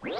What's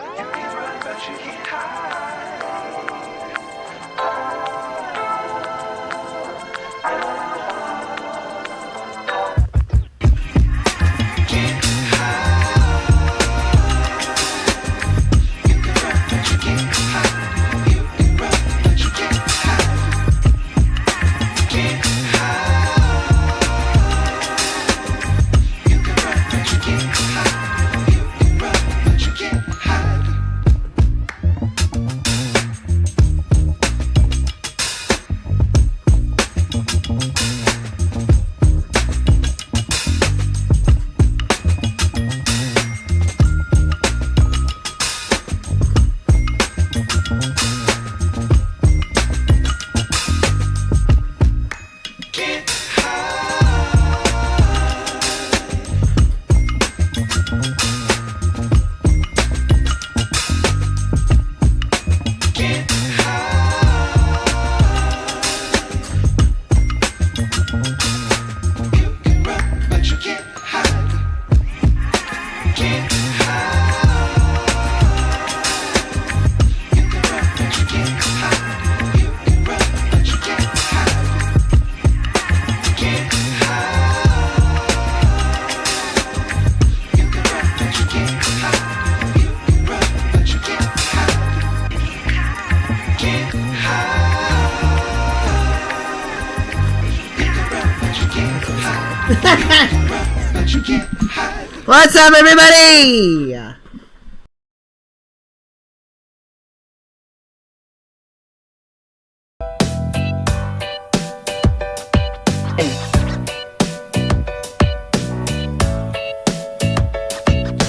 up, everybody?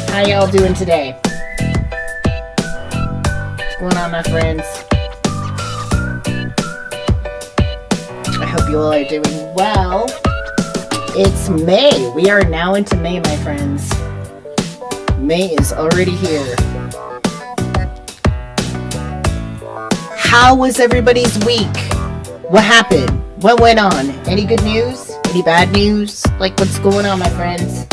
How y'all doing today? What's going on, my friends? I hope you all are doing well. It's May. We are now into May, my friends. May is already here. How was everybody's week? What happened? What went on? Any good news? Any bad news? Like, what's going on, my friends?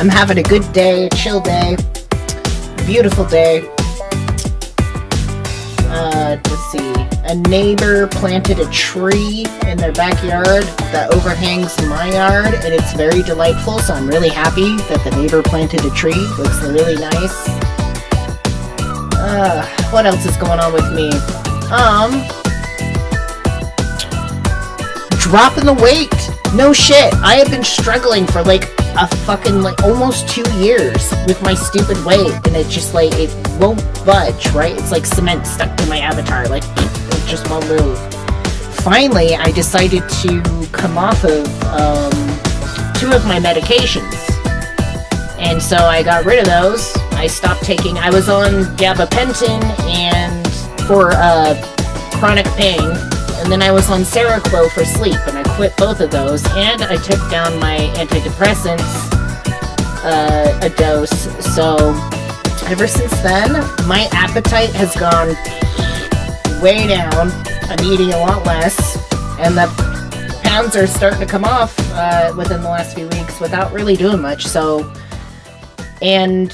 I'm having a good day, a chill day, beautiful day. Let's see. A neighbor planted a tree in their backyard that overhangs my yard, and it's very delightful, so I'm really happy that the neighbor planted a tree. Looks really nice. What else is going on with me? Dropping the weight. No shit. I have been struggling for like a fucking almost 2 years with my stupid weight, and it just it won't budge, right? It's like cement stuck to my avatar, it just won't move. Finally, I decided to come off of 2 of my medications, and so I got rid of those. I stopped taking, I was on gabapentin and for chronic pain, and then I was on Seroquel for sleep, and I quit both of those, and I took down my antidepressants a dose. So ever since then, my appetite has gone way down. I'm eating a lot less, and the pounds are starting to come off within the last few weeks without really doing much. So, and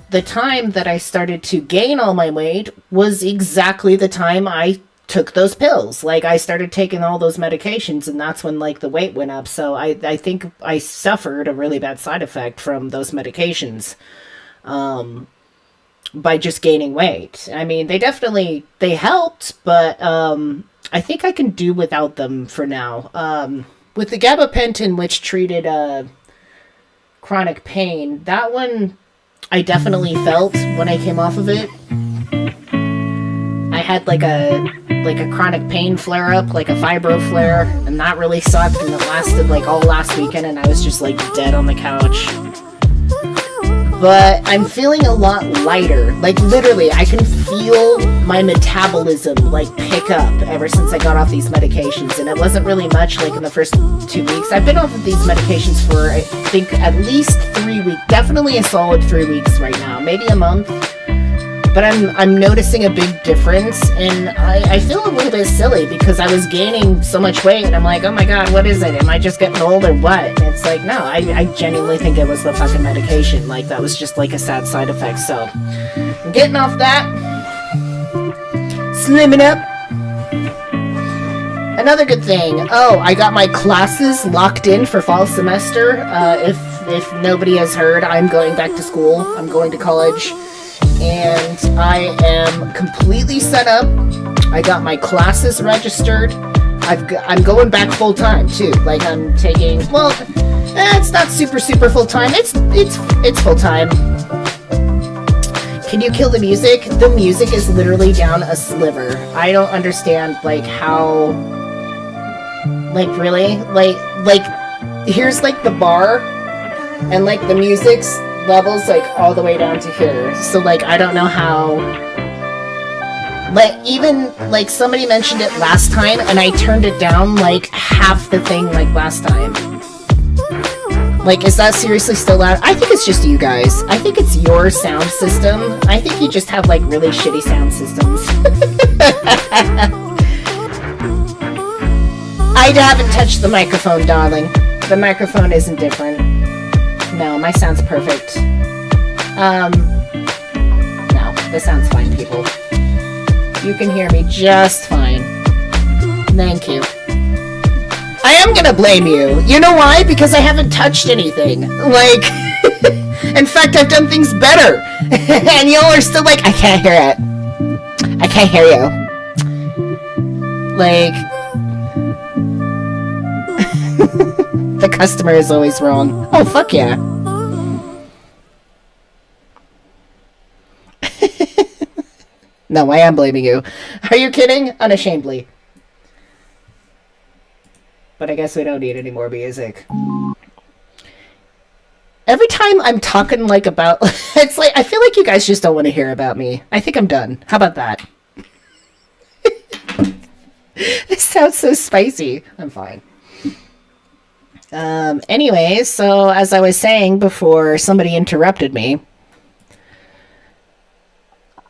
the time that I started to gain all my weight was exactly the time I took those pills. I started taking all those medications, and that's when the weight went up. So I think I suffered a really bad side effect from those medications by just gaining weight. I mean, they helped, but I think I can do without them for now. With the gabapentin, which treated chronic pain, that one I definitely felt when I came off of it. I had like a chronic pain flare-up, like a fibro flare, and that really sucked, and it lasted like all last weekend, and I was just like dead on the couch. But I'm feeling a lot lighter. Like, literally, I can feel my metabolism, like, pick up ever since I got off these medications. And it wasn't really much, like, in the first 2 weeks. I've been off of these medications for, I think, at least 3 weeks. Definitely a solid 3 weeks right now. Maybe a month. But I'm noticing a big difference, and I feel a little bit silly because I was gaining so much weight, and I'm like, oh my god, what is it? Am I just getting old or what? And it's like, no, I genuinely think it was the fucking medication. Like, that was just like a sad side effect. So, I'm getting off that. Slimming up. Another good thing. Oh, I got my classes locked in for fall semester. If nobody has heard, I'm going back to school. I'm going to college. And I am completely set up. I got my classes registered. I'm going back full time too. Like, I'm taking, well, it's not super full time. It's full time. Can you kill the music? The music is literally down a sliver. I don't understand, like, how, like, really, like here's like the bar, and like the music's levels like all the way down to here. So like, I don't know how, like, even like somebody mentioned it last time and I turned it down like half the thing like last time. Like, is that seriously still loud? I think it's just you guys. I think it's your sound system. I think you just have like really shitty sound systems. I haven't touched the microphone, darling. The microphone isn't different. No, my sound's perfect. No, this sounds fine, people. You can hear me just fine. Thank you. I am gonna blame you. You know why? Because I haven't touched anything. Like, in fact, I've done things better. And y'all are still like, I can't hear it. I can't hear you. Like, the customer is always wrong. Oh, fuck yeah. No, I am blaming you. Are you kidding? Unashamedly. But I guess we don't need any more music. Every time I'm talking, like, about... It's like, I feel like you guys just don't want to hear about me. I think I'm done. How about that? This sounds so spicy. I'm fine. Anyways, so as I was saying before somebody interrupted me,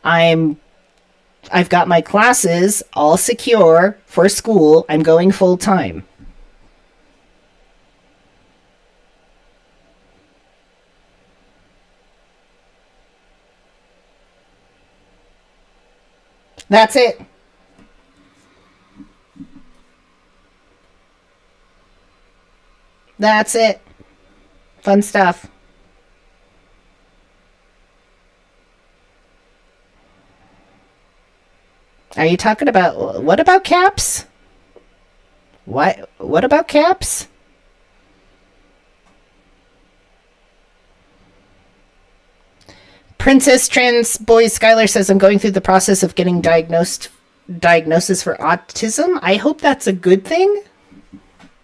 I've got my classes all secure for school. I'm going full time. That's it. That's it. Fun stuff. Are you talking about... What about caps? What about caps? Princess Trans Boy Skylar says, I'm going through the process of getting diagnosis for autism. I hope that's a good thing.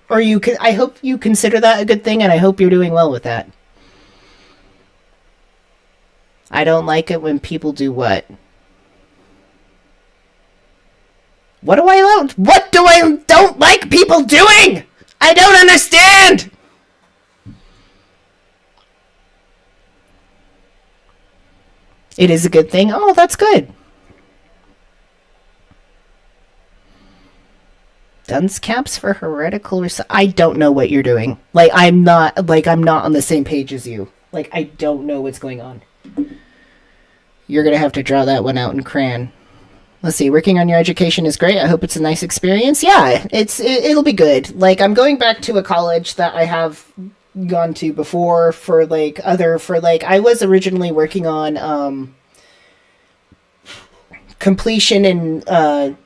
Or I hope you consider that a good thing, and I hope you're doing well with that. I don't like it when people do what? What do I don't like people doing? I don't understand! It is a good thing. Oh, that's good. Dunce caps for heretical I don't know what you're doing. Like, I'm not on the same page as you. Like, I don't know what's going on. You're gonna have to draw that one out in crayon. Let's see, working on your education is great. I hope it's a nice experience. Yeah, it'll be good. Like, I'm going back to a college that I have gone to before I was originally working on completion and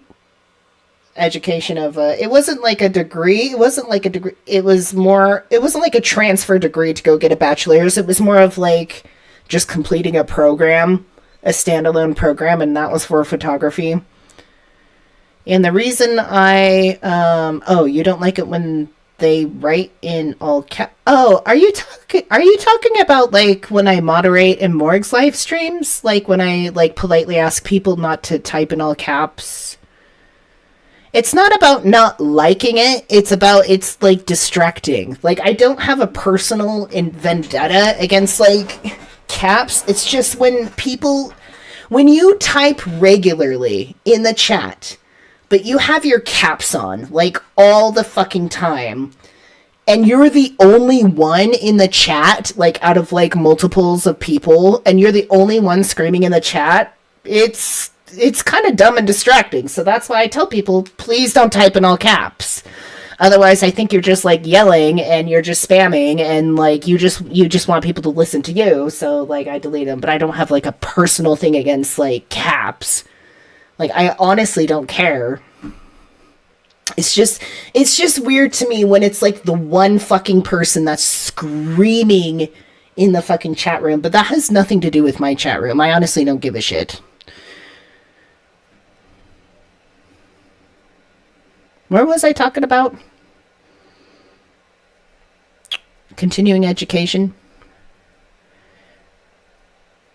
education of it wasn't like a degree. It wasn't like a degree. It wasn't like a transfer degree to go get a bachelor's. It was more of like just completing a program, a standalone program, and that was for photography. And the reason I oh, you don't like it when they write in all cap. Oh, are you talking about like when I moderate in Morg's live streams? Like when I like politely ask people not to type in all caps? It's not about not liking it. It's about it's like distracting. Like I don't have a personal vendetta against like caps. It's just when you type regularly in the chat, but you have your caps on like all the fucking time, and you're the only one in the chat, like out of like multiples of people, and you're the only one screaming in the chat, it's kind of dumb and distracting. So that's why I tell people, please don't type in all caps. Otherwise, I think you're just like yelling and you're just spamming, and like you just want people to listen to you. So like I delete them, but I don't have like a personal thing against like caps. Like I honestly don't care. It's just weird to me when it's like the one fucking person that's screaming in the fucking chat room, but that has nothing to do with my chat room. I honestly don't give a shit. Where was I talking about? Continuing education.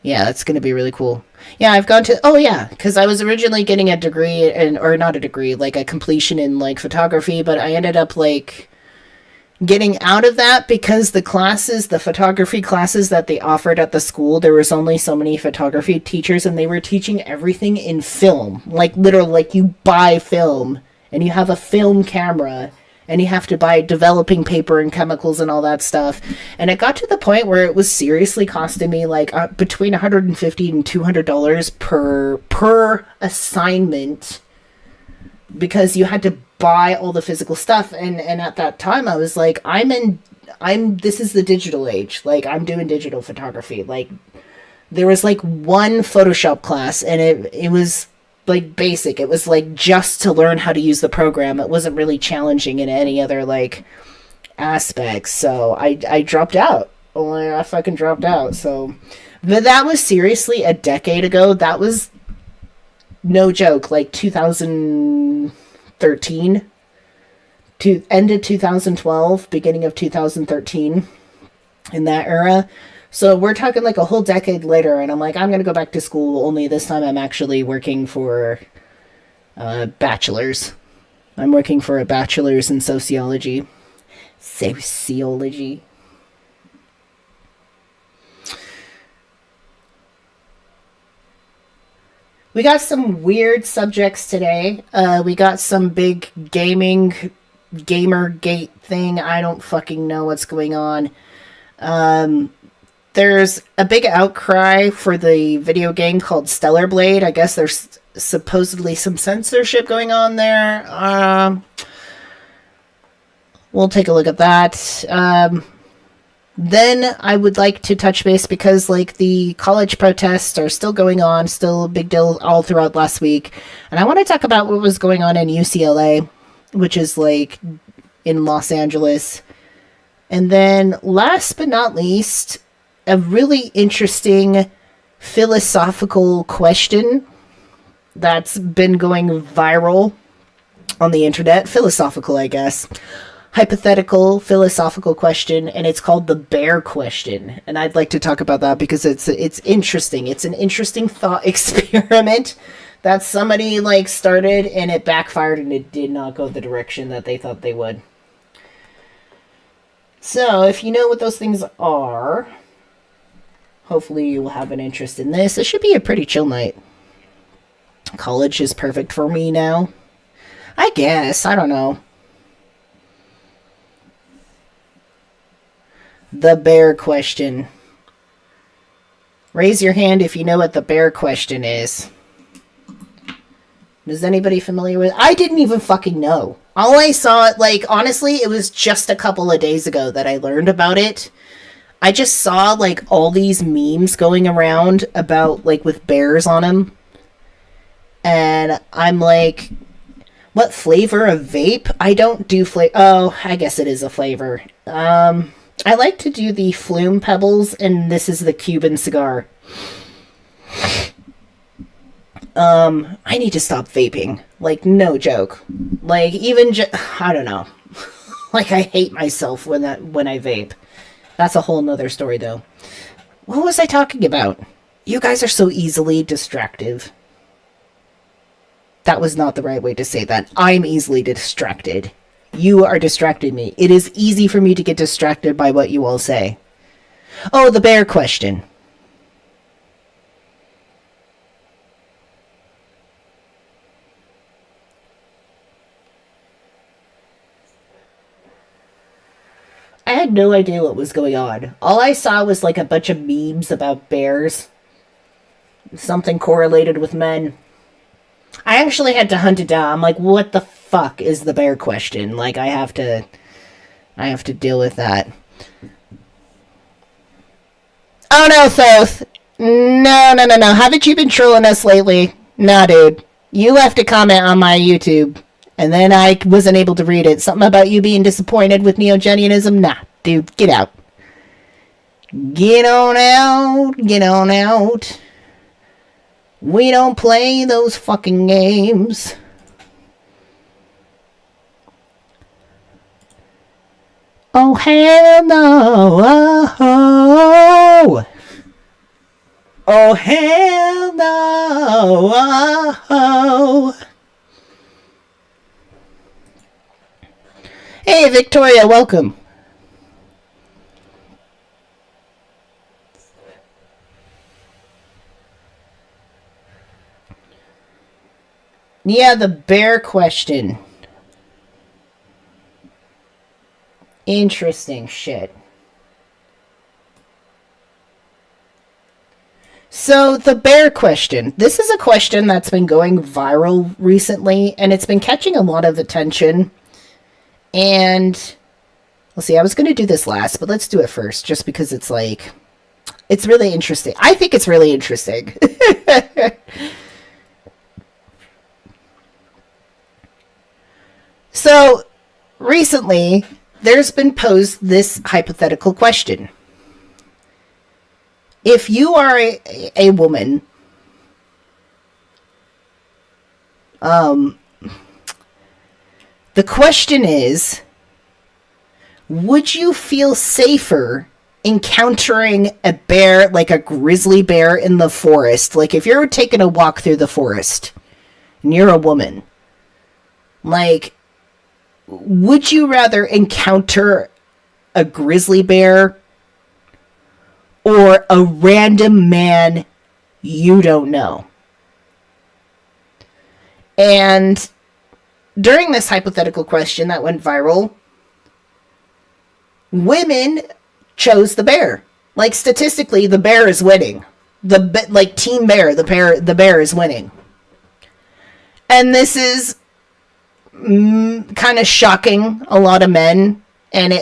Yeah, that's going to be really cool. Yeah, I've gone to... Oh, yeah, because I was originally getting a degree, or not a degree, like a completion in, like, photography, but I ended up, like, getting out of that because the photography classes that they offered at the school, there was only so many photography teachers, and they were teaching everything in film. Like, literally, like, you buy film, and you have a film camera, and you have to buy developing paper and chemicals and all that stuff. And it got to the point where it was seriously costing me like between $150 and $200 per assignment, because you had to buy all the physical stuff. And at that time I was like, this is the digital age. Like I'm doing digital photography. Like there was like one Photoshop class, and it was like basic. It was like just to learn how to use the program. It wasn't really challenging in any other like aspects. So I dropped out. I fucking dropped out. So, but that was seriously a decade ago. That was no joke, like 2013 to end of 2012, beginning of 2013, in that era. So we're talking like a whole decade later, and I'm like, I'm going to go back to school, only this time I'm actually working for bachelor's. I'm working for a bachelor's in sociology. Sociology. We got some weird subjects today. We got some big Gamergate thing. I don't fucking know what's going on. There's a big outcry for the video game called Stellar Blade. I guess there's supposedly some censorship going on there. We'll take a look at that. Then I would like to touch base because like the college protests are still going on, still a big deal all throughout last week. And I want to talk about what was going on in UCLA, which is like in Los Angeles. And then last but not least, a really interesting philosophical question that's been going viral on the internet. Philosophical, I guess. Hypothetical philosophical question, and it's called the bear question. And I'd like to talk about that because it's interesting. It's an interesting thought experiment that somebody like started, and it backfired, and it did not go the direction that they thought they would. So if you know what those things are, hopefully you will have an interest in this. It should be a pretty chill night. College is perfect for me now, I guess. I don't know. The bear question. Raise your hand if you know what the bear question is. Is anybody familiar with it? I didn't even fucking know. All I saw, like, honestly, it was just a couple of days ago that I learned about it. I just saw, like, all these memes going around about, like, with bears on them. And I'm like, what flavor of vape? I don't do flavor. Oh, I guess it is a flavor. I like to do the Flume Pebbles, and this is the Cuban cigar. I need to stop vaping. Like, no joke. Like, even I don't know. Like, I hate myself when I vape. That's a whole nother story, though. What was I talking about? You guys are so easily distractive. That was not the right way to say that. I'm easily distracted. You are distracting me. It is easy for me to get distracted by what you all say. Oh, the bear question. I had no idea what was going on. All I saw was like a bunch of memes about bears. Something correlated with men. I actually had to hunt it down. I'm like, what the fuck is the bear question? Like, I have to deal with that. Oh no, Thoth. No. Haven't you been trolling us lately? Nah, dude. You left a comment on my YouTube, and then I wasn't able to read it. Something about you being disappointed with Neogenianism? Nah, dude, get out. Get on out. Get on out. We don't play those fucking games. Oh, hell no. Oh, oh hell no. Oh. Hey, Victoria, welcome. Yeah, the bear question. Interesting shit. So, the bear question. This is a question that's been going viral recently, and it's been catching a lot of attention. And, let's see, I was going to do this last, but let's do it first, just because it's like, it's really interesting. I think it's really interesting. So, recently, there's been posed this hypothetical question. If you are a woman, the question is, would you feel safer encountering a bear, like a grizzly bear in the forest? Like, if you're taking a walk through the forest, and you're a woman, like, would you rather encounter a grizzly bear or a random man you don't know? And during this hypothetical question that went viral, women chose the bear. Like, statistically, the bear is winning. Like, team bear, the bear is winning. And this is kind of shocking a lot of men, and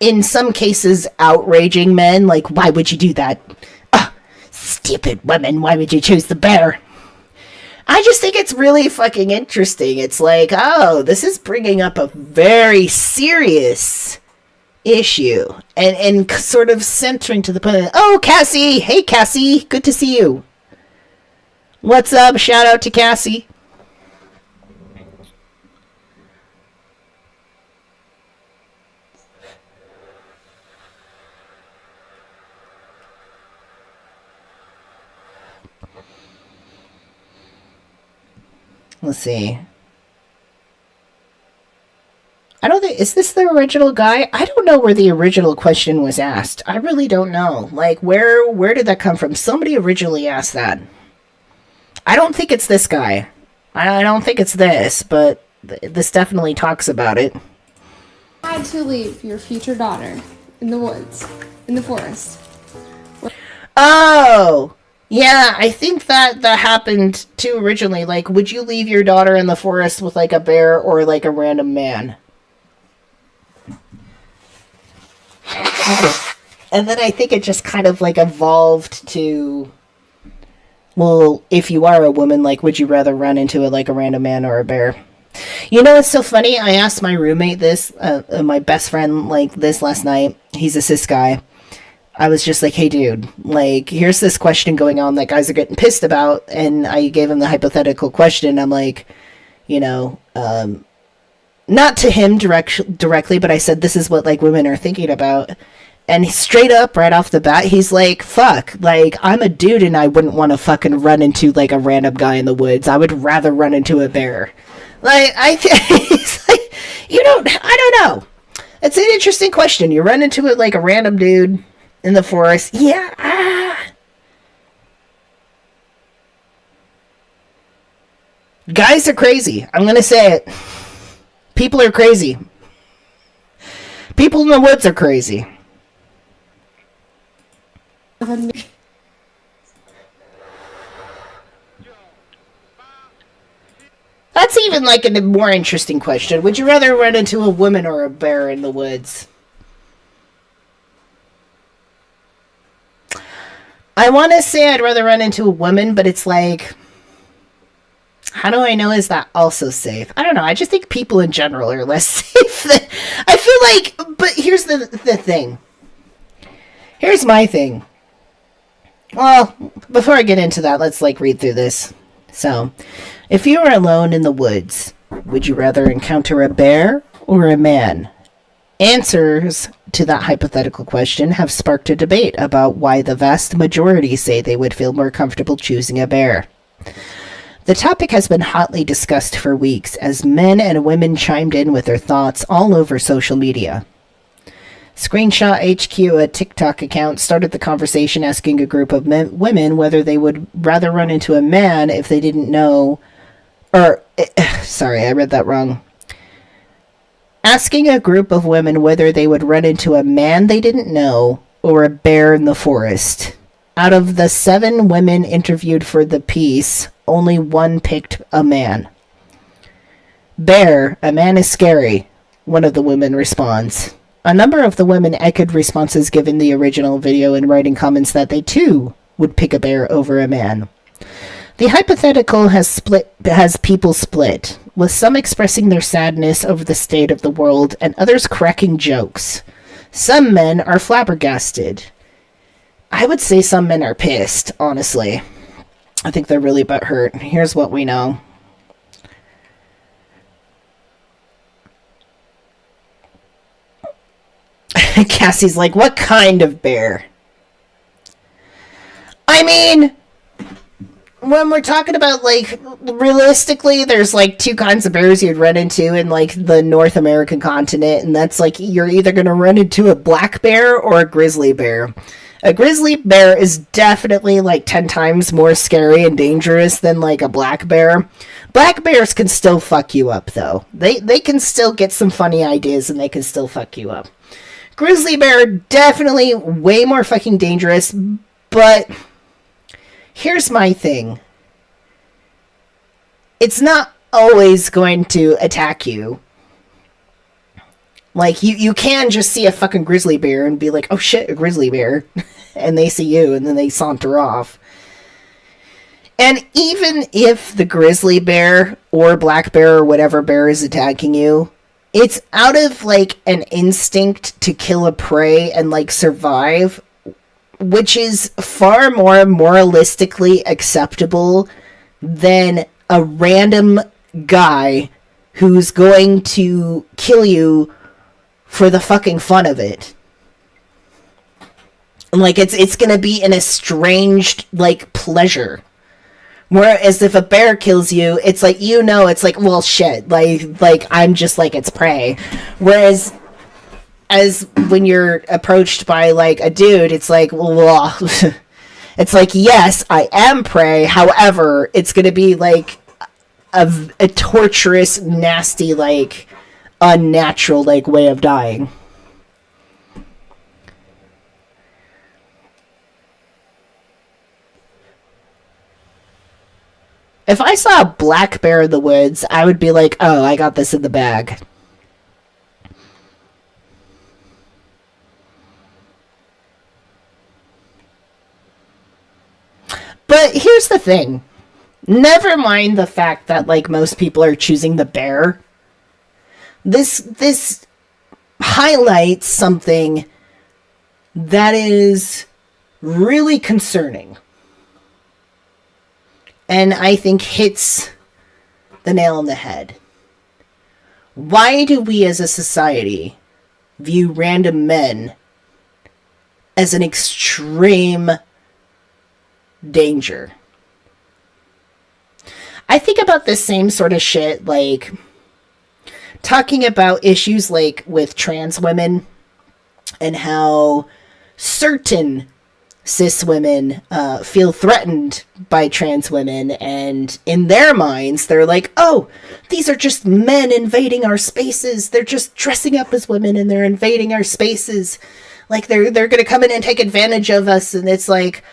in some cases outraging men. Like, why would you do that? Stupid women, why would you choose the bear? I just think it's really fucking interesting. It's like, oh, this is bringing up a very serious issue, and sort of centering to the point of, oh, Cassie, hey Cassie, good to see you. What's up? Shout out to Cassie. Let's see. I don't think... Is this the original guy? I don't know where the original question was asked. I really don't know. Like, where did that come from? Somebody originally asked that. I don't think it's this guy. I don't think it's this, but this definitely talks about it. I had to leave your future daughter in the woods, in the forest. Oh! Yeah, I think that happened too originally. Like, would you leave your daughter in the forest with, like, a bear or, like, a random man? And then I think it just kind of, like, evolved to, well, if you are a woman, like, would you rather run into a random man or a bear? You know, it's so funny. I asked my roommate this, my best friend, like, this last night. He's a cis guy. I was just like, hey, dude, like, here's this question going on that guys are getting pissed about. And I gave him the hypothetical question. I'm like, you know, not to him directly, but I said, this is what, like, women are thinking about. And straight up, right off the bat, he's like, fuck, like, I'm a dude and I wouldn't want to fucking run into, like, a random guy in the woods. I would rather run into a bear. Like, he's like, I don't know. It's an interesting question. You run into it like a random dude in the forest. Yeah. Guys are crazy. I'm going to say it. People are crazy. People in the woods are crazy. That's even like a more interesting question. Would you rather run into a woman or a bear in the woods? I want to say I'd rather run into a woman, but it's like, how do I know is that also safe? I don't know. I just think people in general are less safe. I feel like, but here's the thing. Here's my thing. Well, before I get into that, let's like read through this. So, if you were alone in the woods, would you rather encounter a bear or a man? Answers to that hypothetical question have sparked a debate about why the vast majority say they would feel more comfortable choosing a bear. The topic has been hotly discussed for weeks as men and women chimed in with their thoughts all over social media. Screenshot HQ, a TikTok account, started the conversation asking a group of women whether they would rather run into a man if they didn't know... sorry, I read that wrong. Asking a group of women whether they would run into a man they didn't know or a bear in the forest. Out of the 7 women interviewed for the piece, only 1 picked a man. Bear, a man is scary, one of the women responds. A number of the women echoed responses given the original video and writing comments that they too would pick a bear over a man. The hypothetical has people split, with some expressing their sadness over the state of the world and others cracking jokes. Some men are flabbergasted. I would say some men are pissed, honestly. I think they're really butthurt. Here's what we know. Cassie's like, what kind of bear? I mean, when we're talking about, like, realistically, there's, like, 2 kinds of bears you'd run into in, like, the North American continent, and that's, like, you're either going to run into a black bear or a grizzly bear. A grizzly bear is definitely, like, 10 times more scary and dangerous than, like, a black bear. Black bears can still fuck you up, though. They can still get some funny ideas, and they can still fuck you up. Grizzly bear, definitely way more fucking dangerous, but here's my thing. It's not always going to attack you. Like, you can just see a fucking grizzly bear and be like, oh shit, a grizzly bear. And they see you, and then they saunter off. And even if the grizzly bear or black bear or whatever bear is attacking you, it's out of, like, an instinct to kill a prey and, like, survive, which is far more moralistically acceptable than a random guy who's going to kill you for the fucking fun of it. Like, it's gonna be an estranged, like, pleasure. Whereas if a bear kills you, it's like, it's like, well, shit, like I'm just like its prey. Whereas, as when you're approached by, like, a dude, it's like, well, it's like, yes, I am prey, however, it's gonna be, like, a torturous, nasty, like, unnatural, like, way of dying. If I saw a black bear in the woods, I would be like, oh, I got this in the bag. But here's the thing. Never mind the fact that, like, most people are choosing the bear. This highlights something that is really concerning. And I think hits the nail on the head. Why do we as a society view random men as an extreme danger? I think about this same sort of shit, like talking about issues like with trans women and how certain cis women feel threatened by trans women, and in their minds they're like, oh, these are just men invading our spaces, they're just dressing up as women and they're invading our spaces, like they're gonna come in and take advantage of us. And it's like,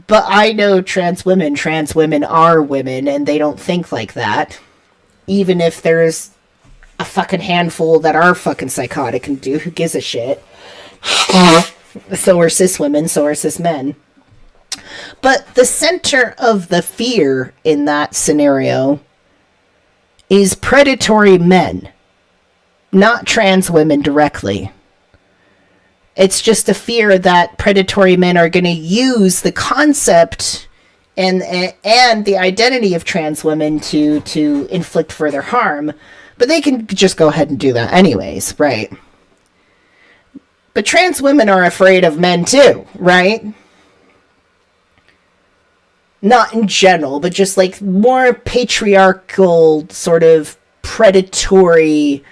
but I know trans women are women and they don't think like that, even if there's a fucking handful that are fucking psychotic and do, who gives a shit. So are cis women, so are cis men. But the center of the fear in that scenario is predatory men, not trans women directly. It's just a fear that predatory men are going to use the concept and the identity of trans women to inflict further harm, but they can just go ahead and do that anyways, right? But trans women are afraid of men too, right? Not in general, but just like more patriarchal, sort of predatory,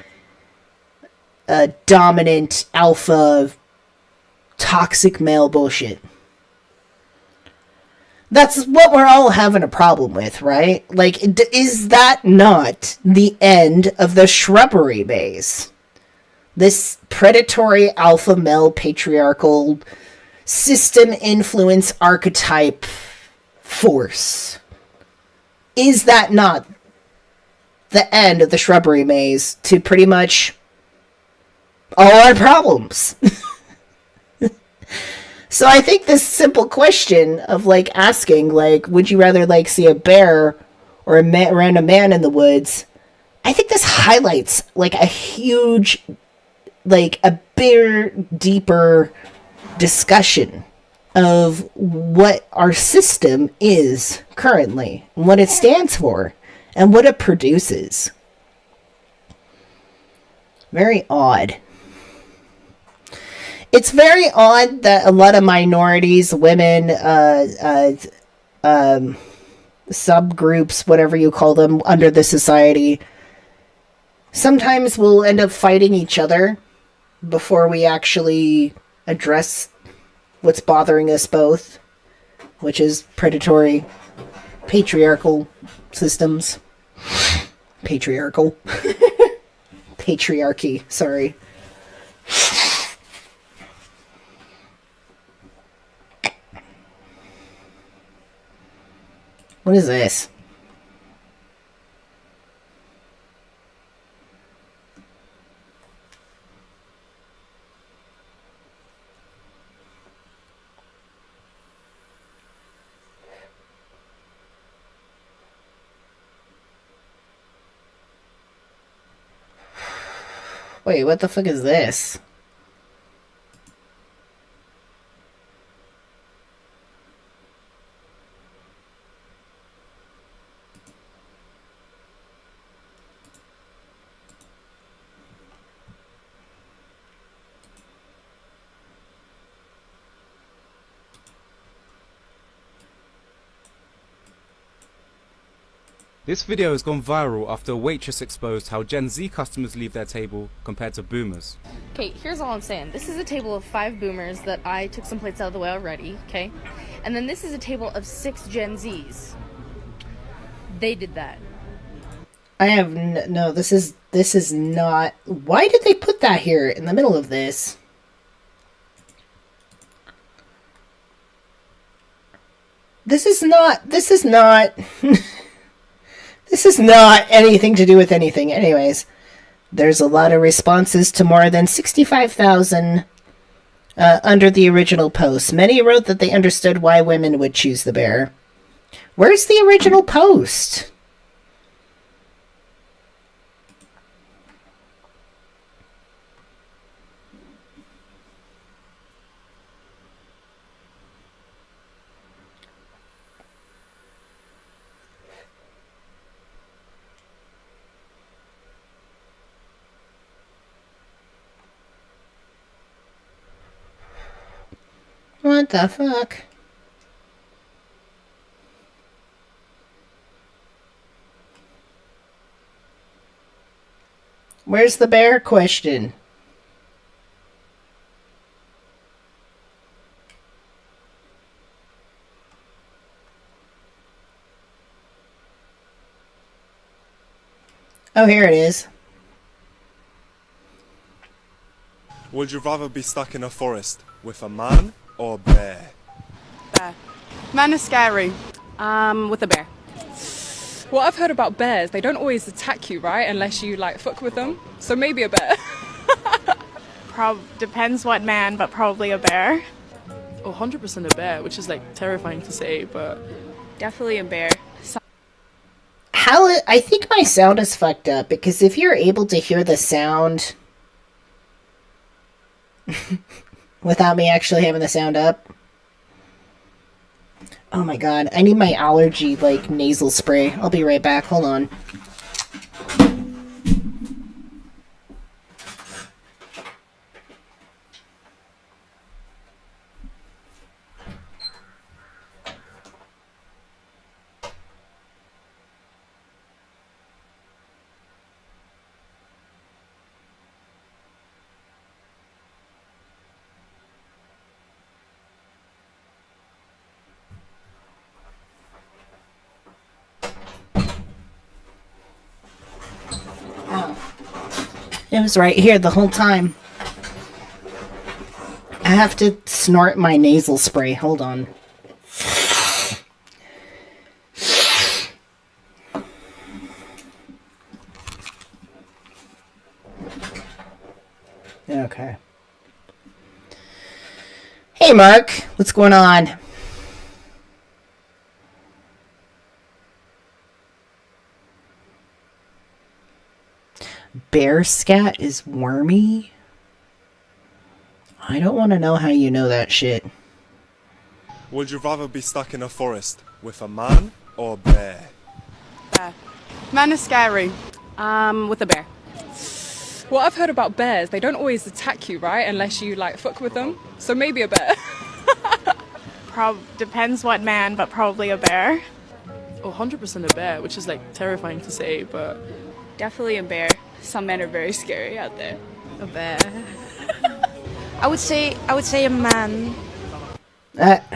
dominant, alpha, toxic male bullshit. That's what we're all having a problem with, right? Like, is that not the end of the shrubbery maze? This predatory alpha male patriarchal system influence archetype force. Is that not the end of the shrubbery maze to pretty much all our problems? So I think this simple question of like asking, like, would you rather like see a bear or a random man in the woods? I think this highlights like a huge, like a bigger, deeper discussion of what our system is currently, and what it stands for, and what it produces. Very odd. It's very odd that a lot of minorities, women, subgroups, whatever you call them, under the society, sometimes will end up fighting each other before we actually address what's bothering us both, which is predatory, patriarchal systems. Patriarchal. Patriarchy, sorry. What is this? Wait, what the fuck is this? This video has gone viral after a waitress exposed how Gen Z customers leave their table compared to boomers. Okay, here's all I'm saying. This is a table of 5 boomers that I took some plates out of the way already, okay? And then this is a table of 6 Gen Zs. They did that. I have no, this is not, why did they put that here in the middle of this? This is not this is not anything to do with anything. Anyways, there's a lot of responses to more than 65,000 under the original post. Many wrote that they understood why women would choose the bear. Where's the original post? What the fuck? Where's the bear question? Oh, here it is. Would you rather be stuck in a forest with a man or a bear? Bear. Men are scary. With a bear. What I've heard about bears, they don't always attack you, right? Unless you like fuck with them. So maybe a bear. Depends what man, but probably a bear. Oh, 100% a bear, which is like terrifying to say, but Definitely a bear. I think my sound is fucked up, because if you're able to hear the sound without me actually having the sound up. Oh my god, I need my allergy, like, nasal spray. I'll be right back, hold on. It was right here the whole time. I have to snort my nasal spray. Hold on. Okay. Hey, Mark. What's going on? Bear scat is wormy? I don't want to know how you know that shit. Would you rather be stuck in a forest with a man or a bear? bear. Men are scary. With a bear. What I've heard about bears, they don't always attack you, right? Unless you like fuck with them. So maybe a bear. Depends what man, but probably a bear. Oh, 100% a bear, which is like terrifying to say, but Definitely a bear. Some men are very scary out there. a bear. I would say a man.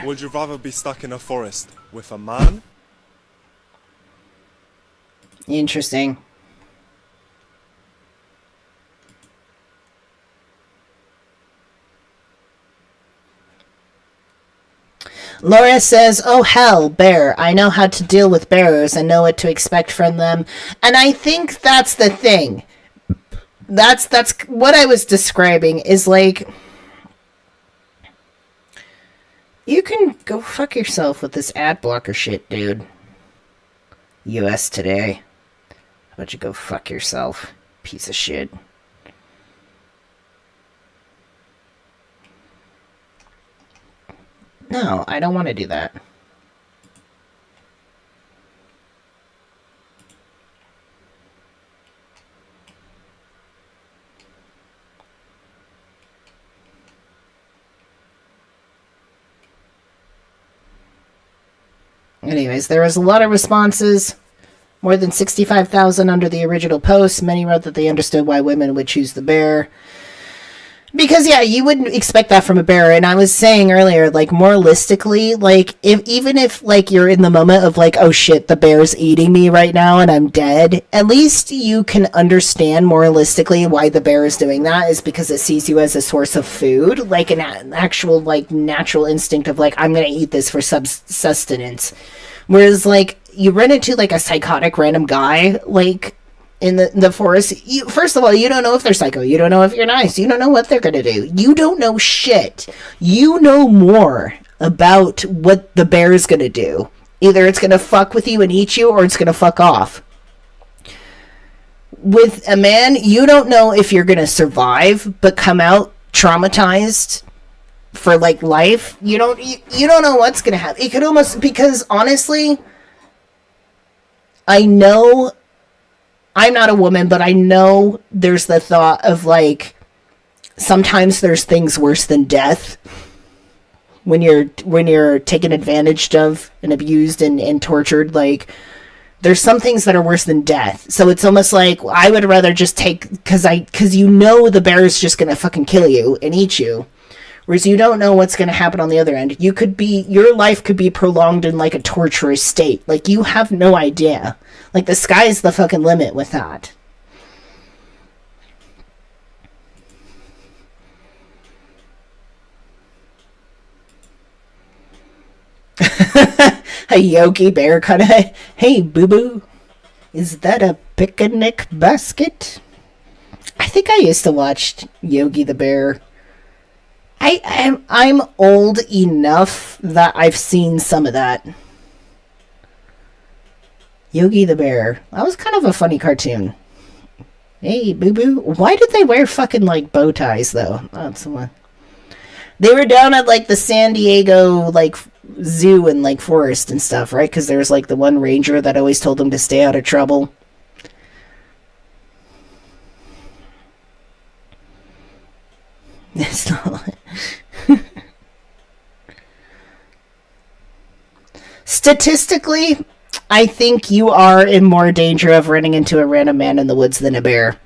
Would you rather be stuck in a forest with a man? Interesting. Laura says, oh hell, bear. I know how to deal with bears and know what to expect from them. And I think that's the thing. That's what I was describing is like, you can go fuck yourself with this ad blocker shit, dude. US Today. How about you go fuck yourself, piece of shit. No, I don't want to do that. Anyways, there was a lot of responses. More than 65,000 under the original post. Many wrote that they understood why women would choose the bear. Because, yeah, you wouldn't expect that from a bear. And I was saying earlier, like, moralistically, like, even if, like, you're in the moment of, like, oh shit, the bear's eating me right now and I'm dead, at least you can understand moralistically why the bear is doing that is because it sees you as a source of food, like an actual, like, natural instinct of, like, I'm gonna eat this for sustenance. Whereas, like, you run into, like, a psychotic random guy, like, in the forest, first of all, you don't know if they're psycho. You don't know if you're nice. You don't know what they're gonna do. You don't know shit. You know more about what the bear is gonna do. Either it's gonna fuck with you and eat you, or it's gonna fuck off. With a man, you don't know if you're gonna survive, but come out traumatized for, like, life. You don't know what's gonna happen. It could almost, because honestly, I know I'm not a woman, but I know there's the thought of, like, sometimes there's things worse than death. when you're taken advantage of and abused and tortured. Like, there's some things that are worse than death. So it's almost like I would rather just take, because you know the bear is just gonna fucking kill you and eat you, whereas you don't know what's gonna happen on the other end. Your life could be prolonged in like a torturous state. Like, you have no idea. Like, the sky's the fucking limit with that. A Yogi Bear kind of, hey, boo-boo, is that a picnic basket? I think I used to watch Yogi the Bear. I'm old enough that I've seen some of that. Yogi the Bear. That was kind of a funny cartoon. Hey, boo-boo. Why did they wear fucking, like, bow ties, though? That's the one. They were down at, like, the San Diego, like, zoo and, like, forest and stuff, right? Because there's, like, the one ranger that always told them to stay out of trouble. It's not like... Statistically, I think you are in more danger of running into a random man in the woods than a bear.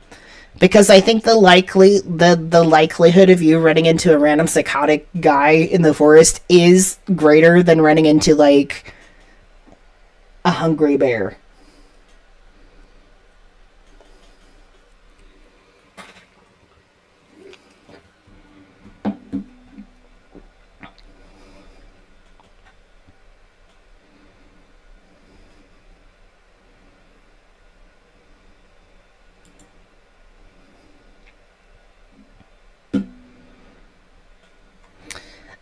Because I think the likelihood of you running into a random psychotic guy in the forest is greater than running into, like, a hungry bear.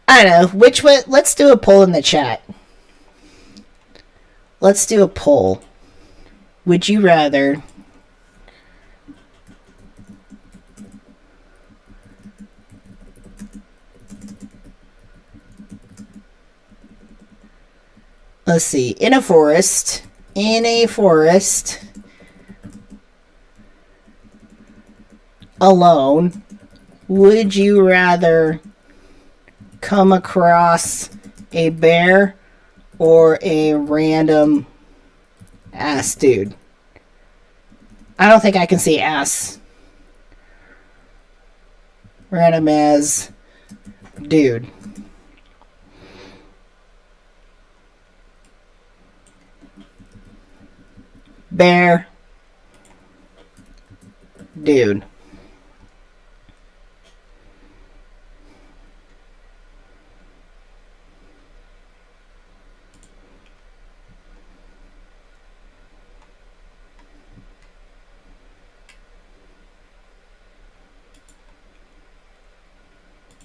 I don't know. Which way? Let's do a poll in the chat. Let's do a poll. Would you rather... Let's see. In a forest, alone, would you rather come across a bear or a random ass dude? I don't think I can see ass. Random as dude. Bear. Dude.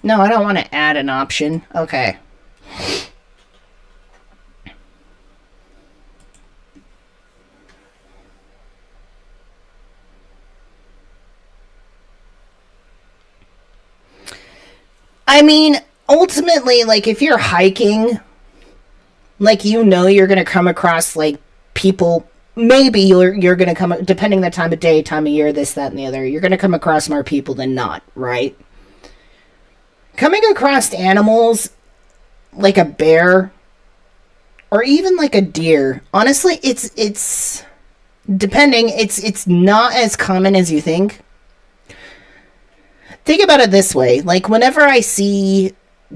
No, I don't want to add an option. Okay. I mean, ultimately, like, if you're hiking, like, you know you're going to come across, like, people. Maybe you're going to come, depending the time of day, time of year, this, that, and the other, you're going to come across more people than not, right? Coming across animals like a bear or even like a deer, honestly, it's depending, it's not as common as you think. Think about it this way. Like, whenever I see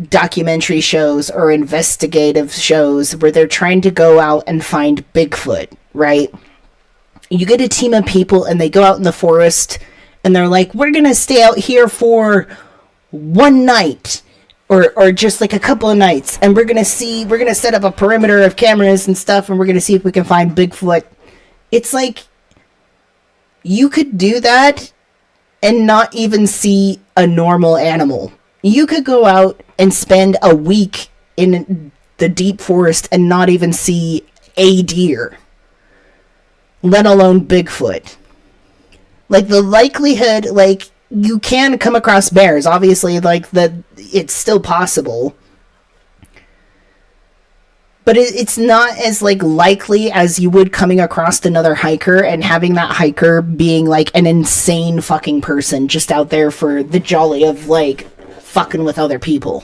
documentary shows or investigative shows where they're trying to go out and find Bigfoot, right? You get a team of people and they go out in the forest and they're like, we're going to stay out here for one night or just like a couple of nights, and we're gonna set up a perimeter of cameras and stuff, and we're gonna see if we can find Bigfoot. It's like, you could do that and not even see a normal animal. You could go out and spend a week in the deep forest and not even see a deer, let alone Bigfoot. Like, the likelihood, like, you can come across bears, obviously, like, it's still possible. But it's not as, like, likely as you would coming across another hiker and having that hiker being, like, an insane fucking person just out there for the jolly of, like, fucking with other people.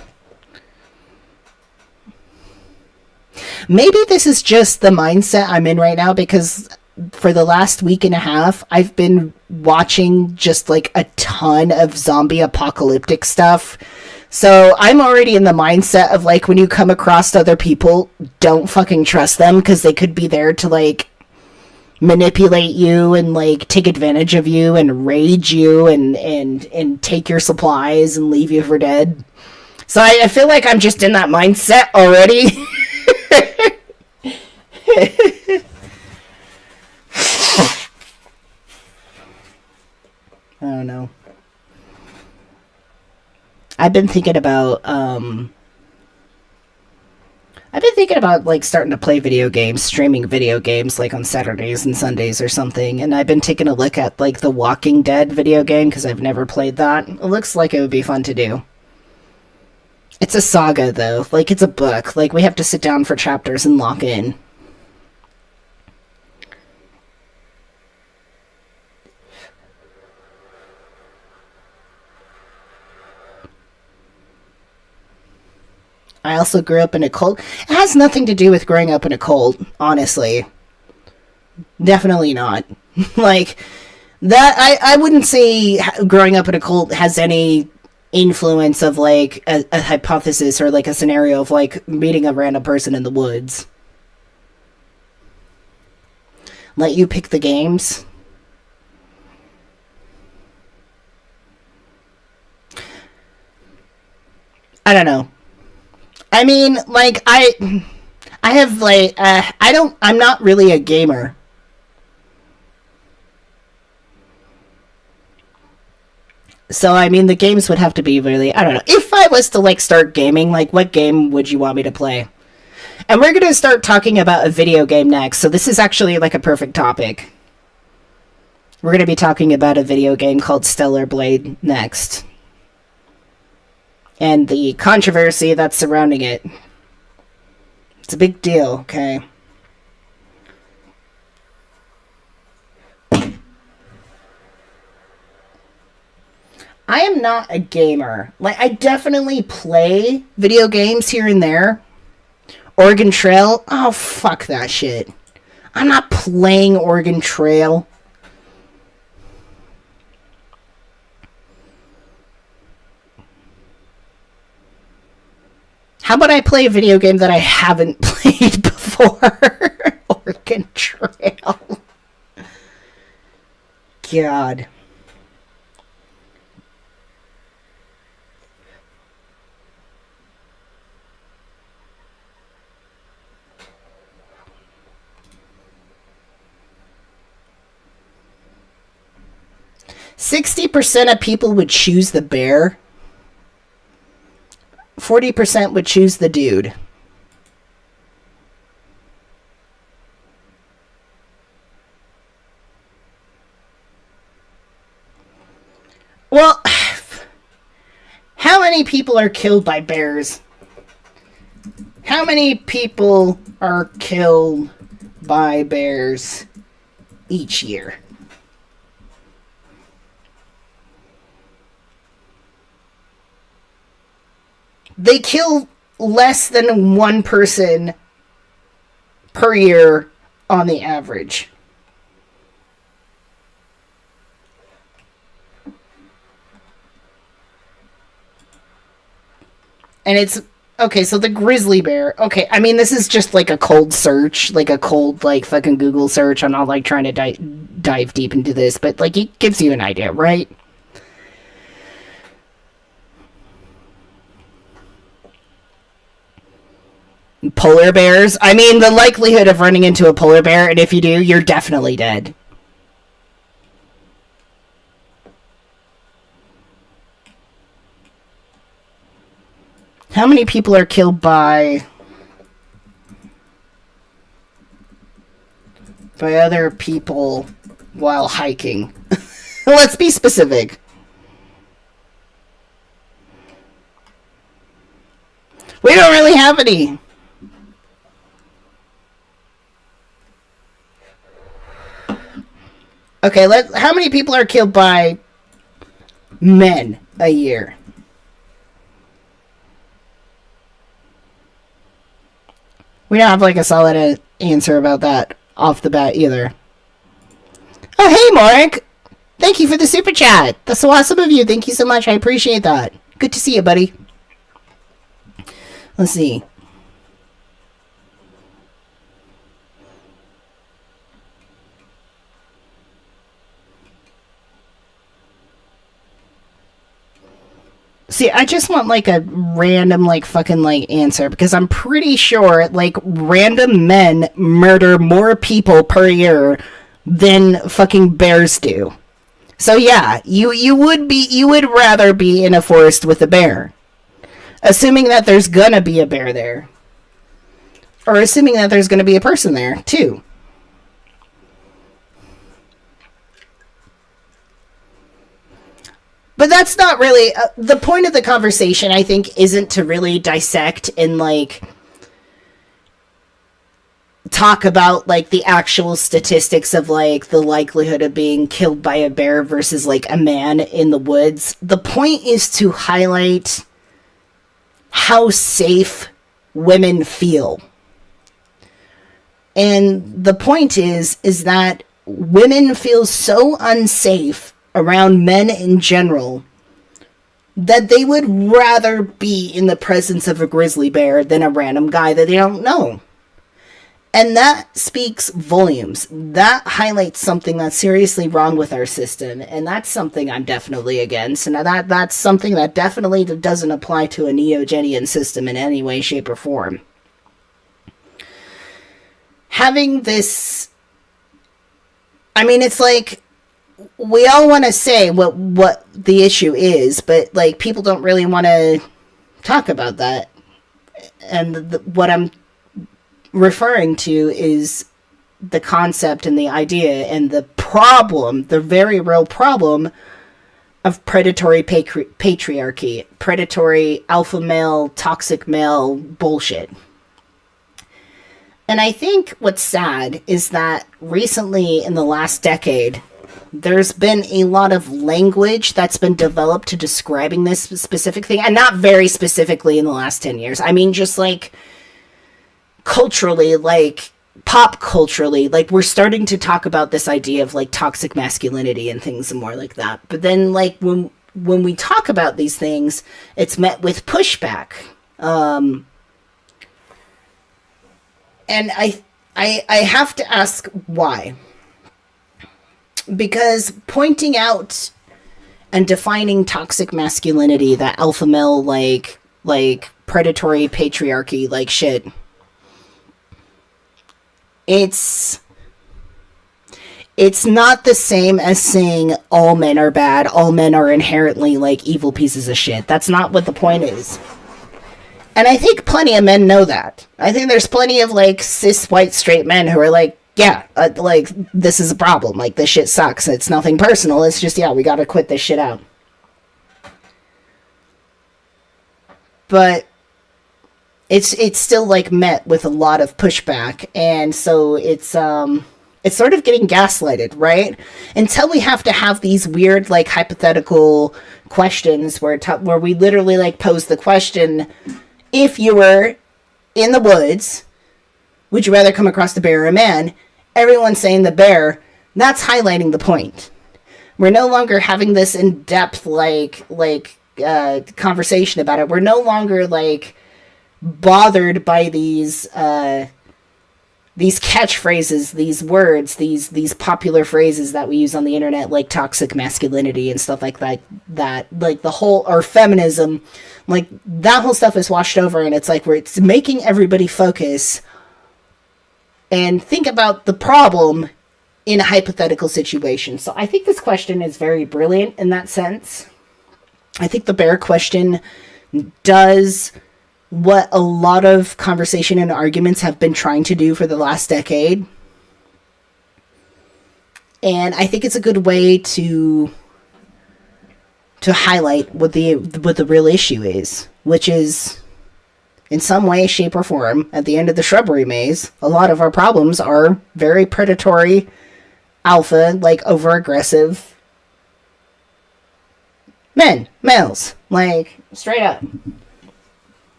Maybe this is just the mindset I'm in right now, because for the last week and a half, I've been watching just like a ton of zombie apocalyptic stuff. So I'm already in the mindset of like, when you come across other people, don't fucking trust them, because they could be there to like manipulate you and like take advantage of you and rage you and take your supplies and leave you for dead. So I feel like I'm just in that mindset already. I don't know. I've been thinking about like starting to play video games, streaming video games like on Saturdays and Sundays or something. And I've been taking a look at like the Walking Dead video game, because I've never played that. It looks like it would be fun to do. It's a saga though. Like, it's a book. Like, we have to sit down for chapters and lock in. I also grew up in a cult. It has nothing to do with growing up in a cult, honestly. Definitely not. Like, that, I wouldn't say growing up in a cult has any influence of, like, a hypothesis or, like, a scenario of, like, meeting a random person in the woods. Let you pick the games. I don't know. I mean, like, I have, like, I'm not really a gamer. So, I mean, the games would have to be really, I don't know. If I was to, like, start gaming, like, what game would you want me to play? And we're going to start talking about a video game next, so this is actually, like, a perfect topic. We're going to be talking about a video game called Stellar Blade next. And the controversy that's surrounding it. It's a big deal, okay? I am not a gamer. Like, I definitely play video games here and there. Oregon Trail? Oh, fuck that shit. I'm not playing Oregon Trail. How about I play a video game that I haven't played before? Oregon Trail. God. %60 of people would choose the bear. 40% would choose the dude. Well, how many people are killed by bears? How many people are killed by bears each year? They kill less than one person per year on the average. And it's, okay, so the grizzly bear, okay, I mean, this is just like a cold search, like a cold, like, fucking Google search. I'm not, like, trying to dive deep into this, but, like, it gives you an idea, right? Polar bears? I mean, the likelihood of running into a polar bear, and if you do, you're definitely dead. How many people are killed by other people while hiking? Let's be specific. We don't really have any. Okay, how many people are killed by men a year? We don't have like a solid answer about that off the bat either. Oh, hey, Mark! Thank you for the super chat. That's so awesome of you. Thank you so much. I appreciate that. Good to see you, buddy. Let's see. See, I just want like a random like fucking like answer, because I'm pretty sure like random men murder more people per year than fucking bears do. So yeah, you would rather be in a forest with a bear. Assuming that there's gonna be a bear there. Or assuming that there's gonna be a person there, too. But that's not really... the point of the conversation, I think, isn't to really dissect and, like... talk about, like, the actual statistics of, like, the likelihood of being killed by a bear versus, like, a man in the woods. The point is to highlight how safe women feel. And the point is that women feel so unsafe around men in general that they would rather be in the presence of a grizzly bear than a random guy that they don't know. And that speaks volumes. That highlights something that's seriously wrong with our system, and that's something I'm definitely against, and that's something that definitely doesn't apply to a Neogenian system in any way, shape, or form. Having this... I mean, it's like... we all want to say what the issue is, but, like, people don't really want to talk about that. And what I'm referring to is the concept and the idea and the problem, the very real problem of predatory patriarchy, predatory alpha male, toxic male bullshit. And I think what's sad is that recently in the last decade, there's been a lot of language that's been developed to describing this specific thing, and not very specifically in the last 10 years. I mean, just like culturally, like pop culturally, like we're starting to talk about this idea of like toxic masculinity and things more like that. But then like when we talk about these things, it's met with pushback. And I have to ask why. Because pointing out and defining toxic masculinity, that alpha male, like predatory patriarchy, like shit, it's not the same as saying all men are bad, all men are inherently, like, evil pieces of shit. That's not what the point is. And I think plenty of men know that. I think there's plenty of, like, cis white straight men who are like, yeah, like, this is a problem. Like, this shit sucks. It's nothing personal. It's just, yeah, we gotta quit this shit out. But it's still, like, met with a lot of pushback. And so it's sort of getting gaslighted, right? Until we have to have these weird, like, hypothetical questions where we literally, like, pose the question, if you were in the woods, would you rather come across the bear or a man? Everyone's saying the bear. That's highlighting the point. We're no longer having this in-depth, like conversation about it. We're no longer, like, bothered by these catchphrases, these words, these popular phrases that we use on the internet, like toxic masculinity and stuff like that, like the whole, or feminism, like that whole stuff is washed over, and it's like it's making everybody focus and think about the problem in a hypothetical situation. So I think this question is very brilliant in that sense. I think the bear question does what a lot of conversation and arguments have been trying to do for the last decade. And I think it's a good way to highlight what the real issue is, which is, in some way, shape, or form, at the end of the shrubbery maze, a lot of our problems are very predatory, alpha, like, over-aggressive males. Like, straight up.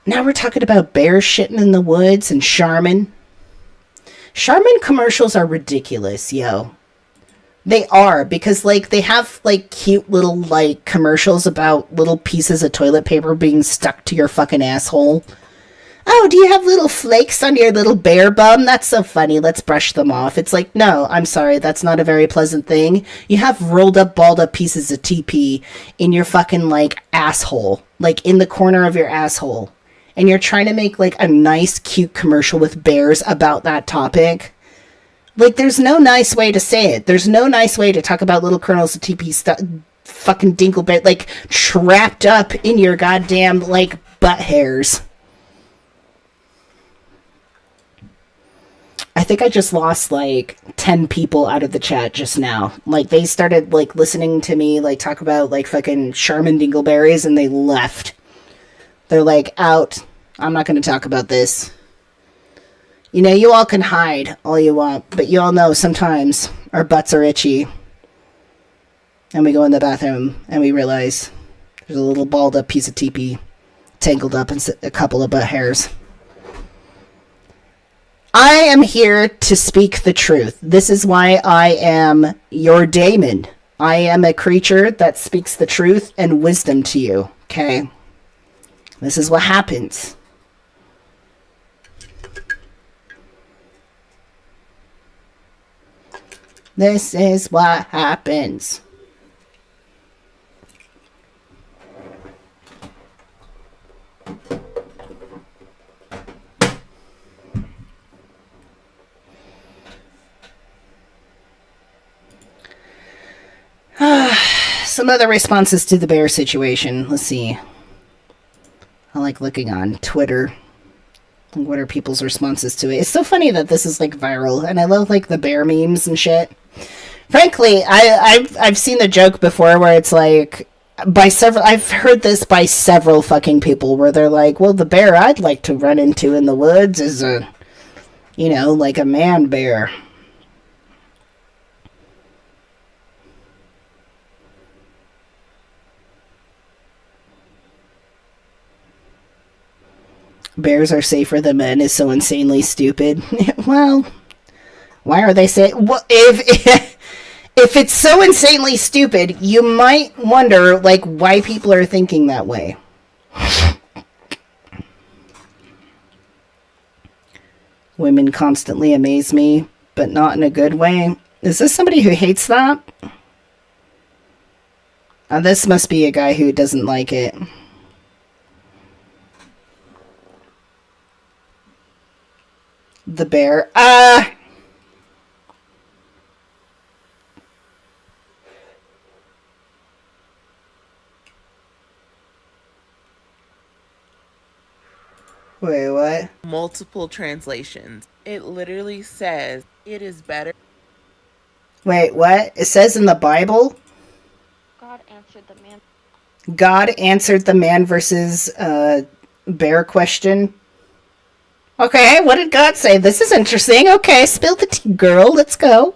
Now we're talking about bears shitting in the woods and Charmin. Charmin commercials are ridiculous, yo. They are, because, like, they have, like, cute little, like, commercials about little pieces of toilet paper being stuck to your fucking asshole. Oh, do you have little flakes on your little bear bum? That's so funny. Let's brush them off. It's like, no, I'm sorry. That's not a very pleasant thing. You have rolled up, balled up pieces of TP in your fucking, like, asshole. Like, in the corner of your asshole. And you're trying to make, like, a nice, cute commercial with bears about that topic. Like, there's no nice way to say it. There's no nice way to talk about little kernels of TP fucking dinkleberry, like, trapped up in your goddamn, like, butt hairs. I think I just lost, like, 10 people out of the chat just now. Like, they started, like, listening to me, like, talk about, like, fucking Charmin dingleberries, and they left. They're like, out. I'm not going to talk about this. You know, you all can hide all you want, but you all know sometimes our butts are itchy. And we go in the bathroom, and we realize there's a little balled up piece of TP tangled up in a couple of butt hairs. I am here to speak the truth. This is why I am your Daemon. I am a creature that speaks the truth and wisdom to you, okay? This is what happens. This is what happens. Some other responses to the bear situation. Let's see. I like looking on Twitter. What are people's responses to it? It's so funny that this is, like, viral, and I love, like, the bear memes and shit. Frankly, I've seen the joke before where it's like, I've heard this by several fucking people where they're like, well, the bear I'd like to run into in the woods is a, you know, like a man bear. Bears are safer than men is so insanely stupid. Well, why are they saying... Well, if it's so insanely stupid, you might wonder, like, why people are thinking that way. Women constantly amaze me, but not in a good way. Is this somebody who hates that? This must be a guy who doesn't like it. The bear. Wait, what? Multiple translations. It literally says it is better. Wait, what? It says in the Bible? God answered the man. God answered the man versus bear question. Okay, what did God say? This is interesting. Okay, spill the tea, girl. Let's go.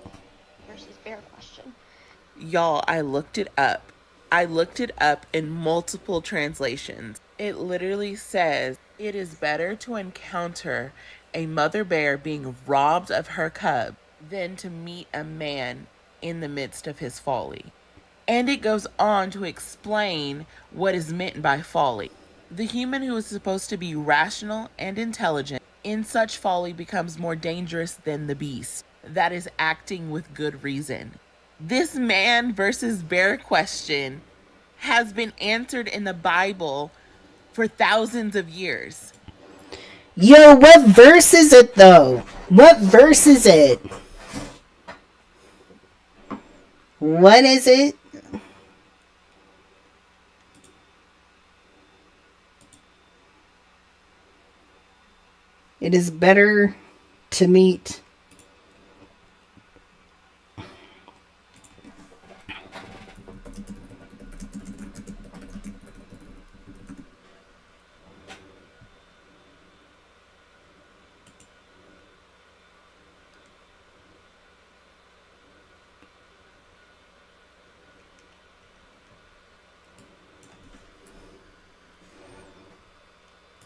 Versus bear question. Y'all, I looked it up. I looked it up in multiple translations. It literally says it is better to encounter a mother bear being robbed of her cub than to meet a man in the midst of his folly. And it goes on to explain what is meant by folly. The human who is supposed to be rational and intelligent in such folly becomes more dangerous than the beast that is acting with good reason. This man versus bear question has been answered in the Bible for thousands of years. Yo, what verse is it, though? What verse is it? What is it? It is better to meet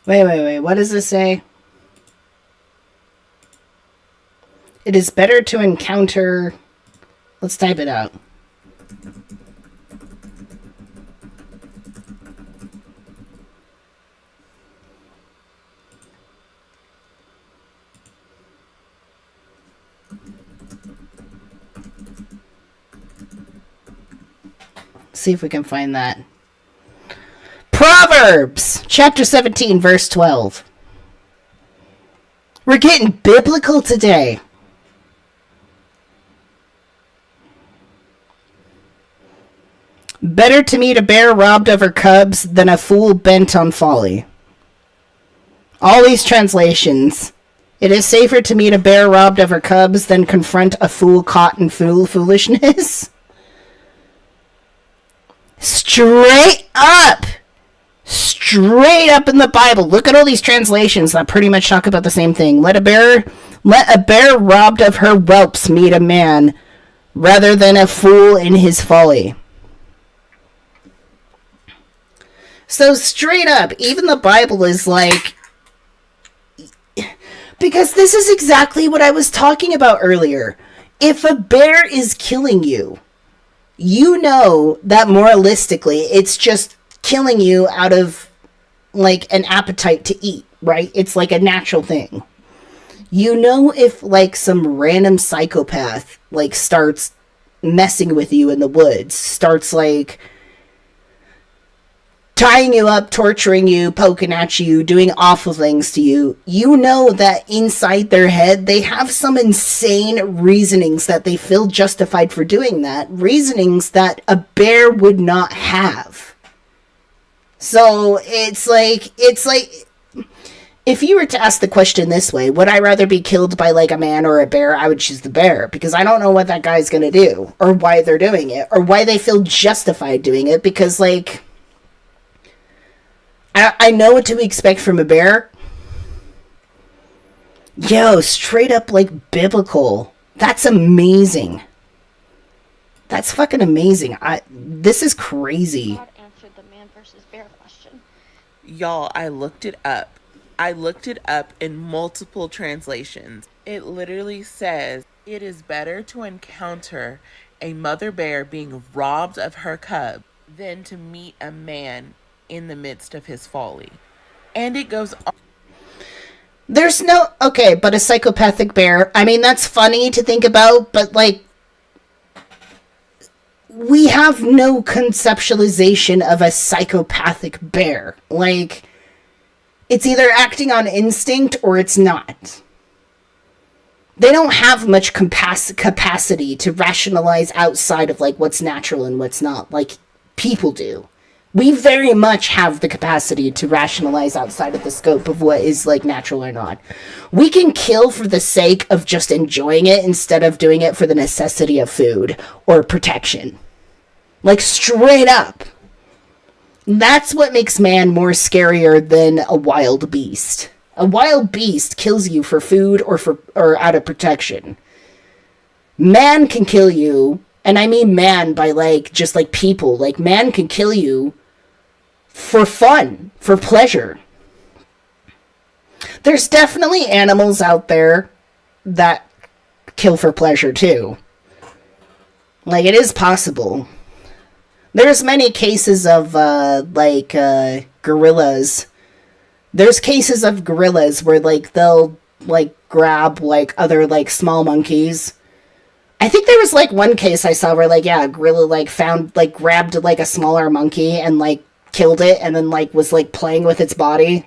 Wait. What does this say? It is better to encounter... Let's type it out. See if we can find that. Proverbs! Chapter 17, verse 12. We're getting biblical today. Better to meet a bear robbed of her cubs than a fool bent on folly. All these translations. It is safer to meet a bear robbed of her cubs than confront a fool caught in foolishness. Straight up in the Bible. Look at all these translations that pretty much talk about the same thing. Let a bear robbed of her whelps meet a man rather than a fool in his folly. So straight up, even the Bible is like... Because this is exactly what I was talking about earlier. If a bear is killing you, you know that moralistically it's just killing you out of like an appetite to eat, right? It's like a natural thing. You know, if like some random psychopath like starts messing with you in the woods, starts like tying you up, torturing you, poking at you, doing awful things to you, you know that inside their head, they have some insane reasonings that they feel justified for doing that. Reasonings that a bear would not have. So, it's like, if you were to ask the question this way, would I rather be killed by like a man or a bear? I would choose the bear, because I don't know what that guy's gonna do, or why they're doing it, or why they feel justified doing it, because like... I know what to expect from a bear. Yo, straight up like biblical. That's amazing. That's fucking amazing. This is crazy. God answered the man versus bear question. Y'all, I looked it up. I looked it up in multiple translations. It literally says, it is better to encounter a mother bear being robbed of her cub than to meet a man in the midst of his folly. And it goes on. There's no... Okay, but a psychopathic bear. I mean, that's funny to think about, but like... We have no conceptualization of a psychopathic bear. Like, it's either acting on instinct or it's not. They don't have much capacity to rationalize outside of like what's natural and what's not, like people do. We very much have the capacity to rationalize outside of the scope of what is like natural or not. We can kill for the sake of just enjoying it instead of doing it for the necessity of food or protection. Like straight up. That's what makes man more scarier than a wild beast. A wild beast kills you for food or out of protection. Man can kill you, and I mean man by like just like people. Like man can kill you for fun, for pleasure. There's definitely animals out there that kill for pleasure too. Like it is possible. There's many cases of gorillas. There's cases of gorillas where like they'll like grab like other like small monkeys. I think there was like one case I saw where like a gorilla like grabbed like a smaller monkey and like killed it and then like was like playing with its body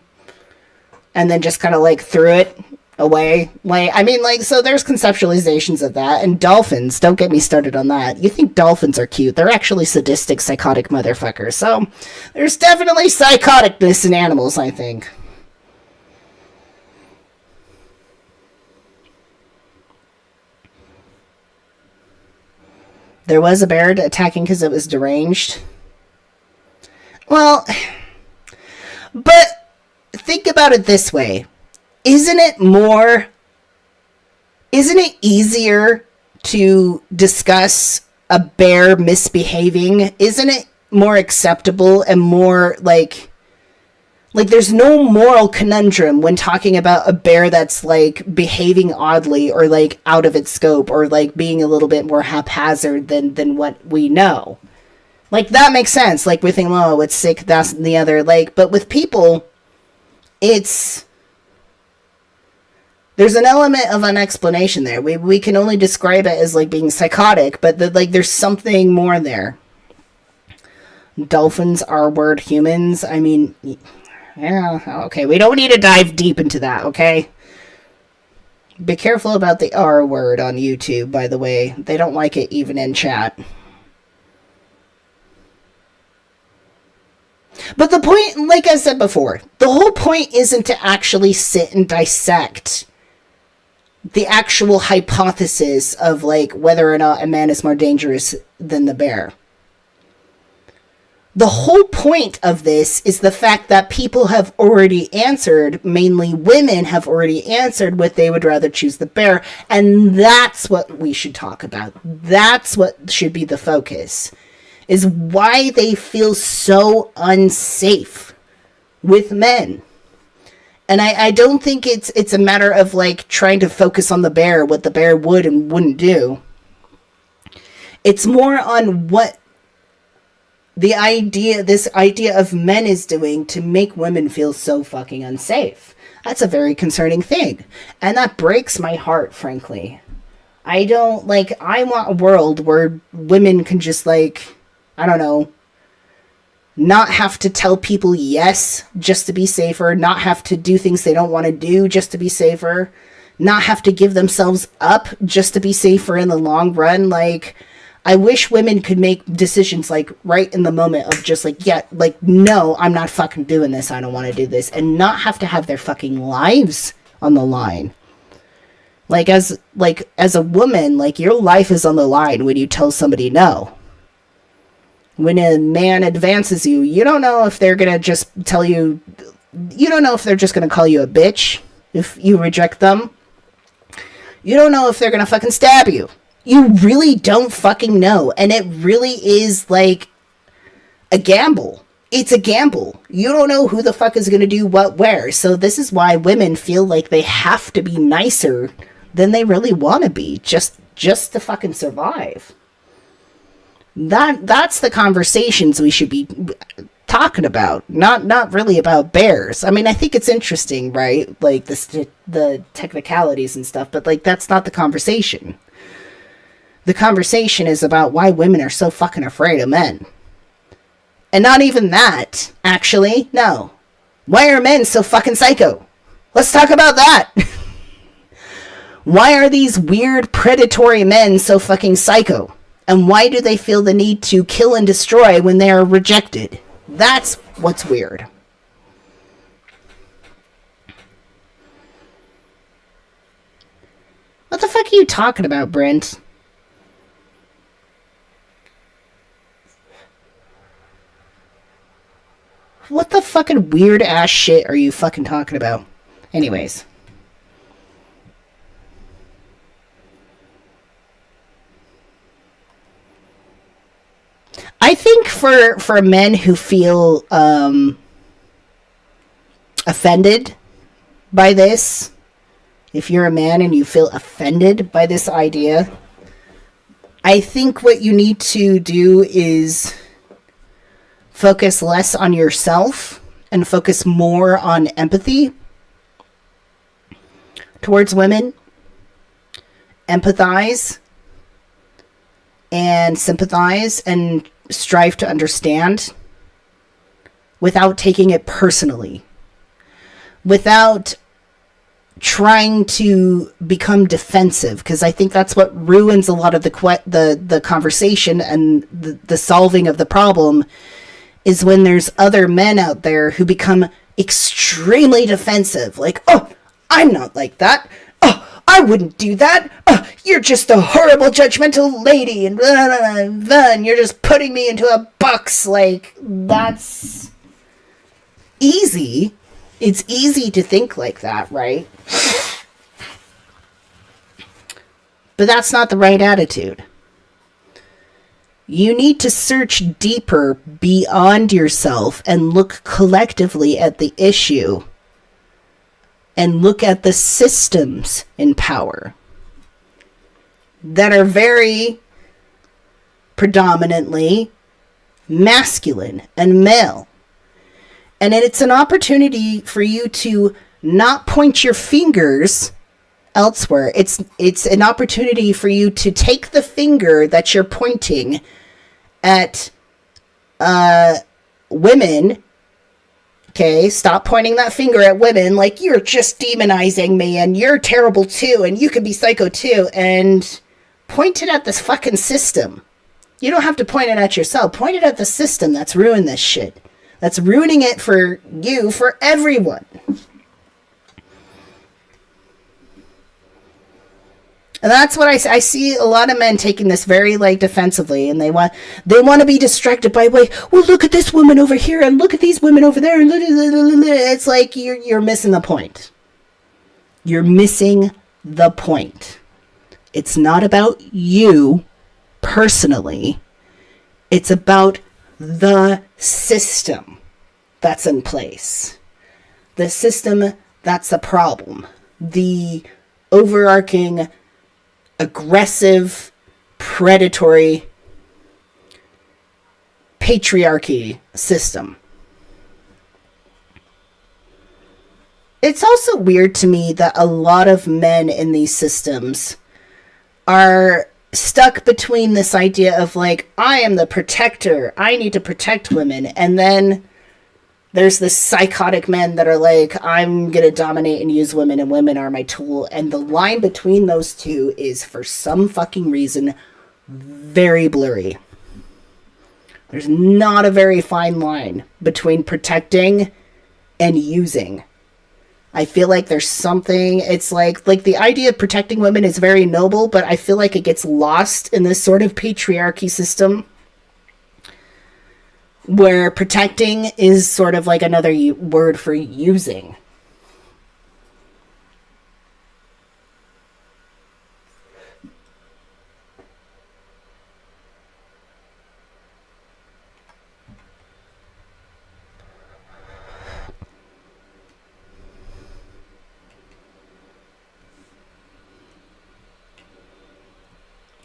and then just kind of like threw it away. Like I mean like so there's conceptualizations of that. And dolphins, don't get me started on that. You think dolphins are cute, they're actually sadistic, psychotic motherfuckers. So there's definitely psychoticness in animals, I think. There was a bear attacking because it was deranged. Well, but think about it this way. Isn't it easier to discuss a bear misbehaving? Isn't it more acceptable and more like Like, there's no moral conundrum when talking about a bear that's, like, behaving oddly or, like, out of its scope or, like, being a little bit more haphazard than what we know. Like, that makes sense. Like, we think, oh, it's sick, that's and the other. Like, but with people, there's an element of an explanation there. We can only describe it as, like, being psychotic, but, there's something more there. Dolphins, R-word, humans, I mean... Yeah, okay, we don't need to dive deep into that, okay? Be careful about the R word on YouTube, by the way. They don't like it even in chat. But the point, like I said before, the whole point isn't to actually sit and dissect the actual hypothesis of, like, whether or not a man is more dangerous than the bear. The whole point of this is the fact that people have already answered, mainly women have already answered what they would rather choose the bear, and that's what we should talk about. That's what should be the focus, is why they feel so unsafe with men. And I don't think it's a matter of, like, trying to focus on the bear, what the bear would and wouldn't do. It's more on what this idea of men is doing to make women feel so fucking unsafe. That's a very concerning thing. And that breaks my heart, frankly. I want a world where women can just, like, I don't know, not have to tell people yes just to be safer, not have to do things they don't want to do just to be safer, not have to give themselves up just to be safer in the long run. Like, I wish women could make decisions, like, right in the moment of just, like, yeah, like, no, I'm not fucking doing this, I don't want to do this, and not have to have their fucking lives on the line. Like, as a woman, like, your life is on the line when you tell somebody no. When a man advances you, you don't know if they're gonna just tell you, you don't know if they're just gonna call you a bitch if you reject them. You don't know if they're gonna fucking stab you. You really don't fucking know. And it really is, like, a gamble. It's a gamble. You don't know who the fuck is going to do what where. So this is why women feel like they have to be nicer than they really want to be. Just to fucking survive. That's the conversations we should be talking about. Not really about bears. I mean, I think it's interesting, right? Like, the technicalities and stuff. But, like, that's not the conversation. The conversation is about why women are so fucking afraid of men. And not even that, actually. No. Why are men so fucking psycho? Let's talk about that. Why are these weird predatory men so fucking psycho? And why do they feel the need to kill and destroy when they are rejected? That's what's weird. What the fuck are you talking about, Brent? What the fucking weird ass shit are you fucking talking about? Anyways. I think for men who feel offended by this, if you're a man and you feel offended by this idea, I think what you need to do is focus less on yourself and focus more on empathy towards women. Empathize and sympathize and strive to understand without taking it personally. Without trying to become defensive, because I think that's what ruins a lot of the conversation and the solving of the problem, is when there's other men out there who become extremely defensive. Like, oh, I'm not like that. Oh, I wouldn't do that. Oh, you're just a horrible judgmental lady, and blah, blah, blah, blah, and you're just putting me into a box. Like, that's easy. It's easy to think like that, right? But that's not the right attitude. You need to search deeper beyond yourself and look collectively at the issue and look at the systems in power that are very predominantly masculine and male. And it's an opportunity for you to not point your fingers elsewhere. It's an opportunity for you to take the finger that you're pointing at women. Okay, stop pointing that finger at women like you're just demonizing me and you're terrible too and you could be psycho too, and point it at this fucking system. You don't have to point it at yourself. Point it at the system that's ruined this shit. That's ruining it for you, for everyone. And that's what I see a lot of men taking this very like defensively, and they want to be distracted by well, look at this woman over here and look at these women over there. It's like you're missing the point. You're missing the point. It's not about you personally. It's about the system that's in place. The system that's the problem. The overarching aggressive, predatory patriarchy system. It's also weird to me that a lot of men in these systems are stuck between this idea of like, I am the protector, I need to protect women, and then there's this psychotic men that are like, I'm gonna dominate and use women, and women are my tool. And the line between those two is, for some fucking reason, very blurry. There's not a very fine line between protecting and using. I feel like there's something, it's like the idea of protecting women is very noble, but I feel like it gets lost in this sort of patriarchy system, where protecting is sort of like another word for using.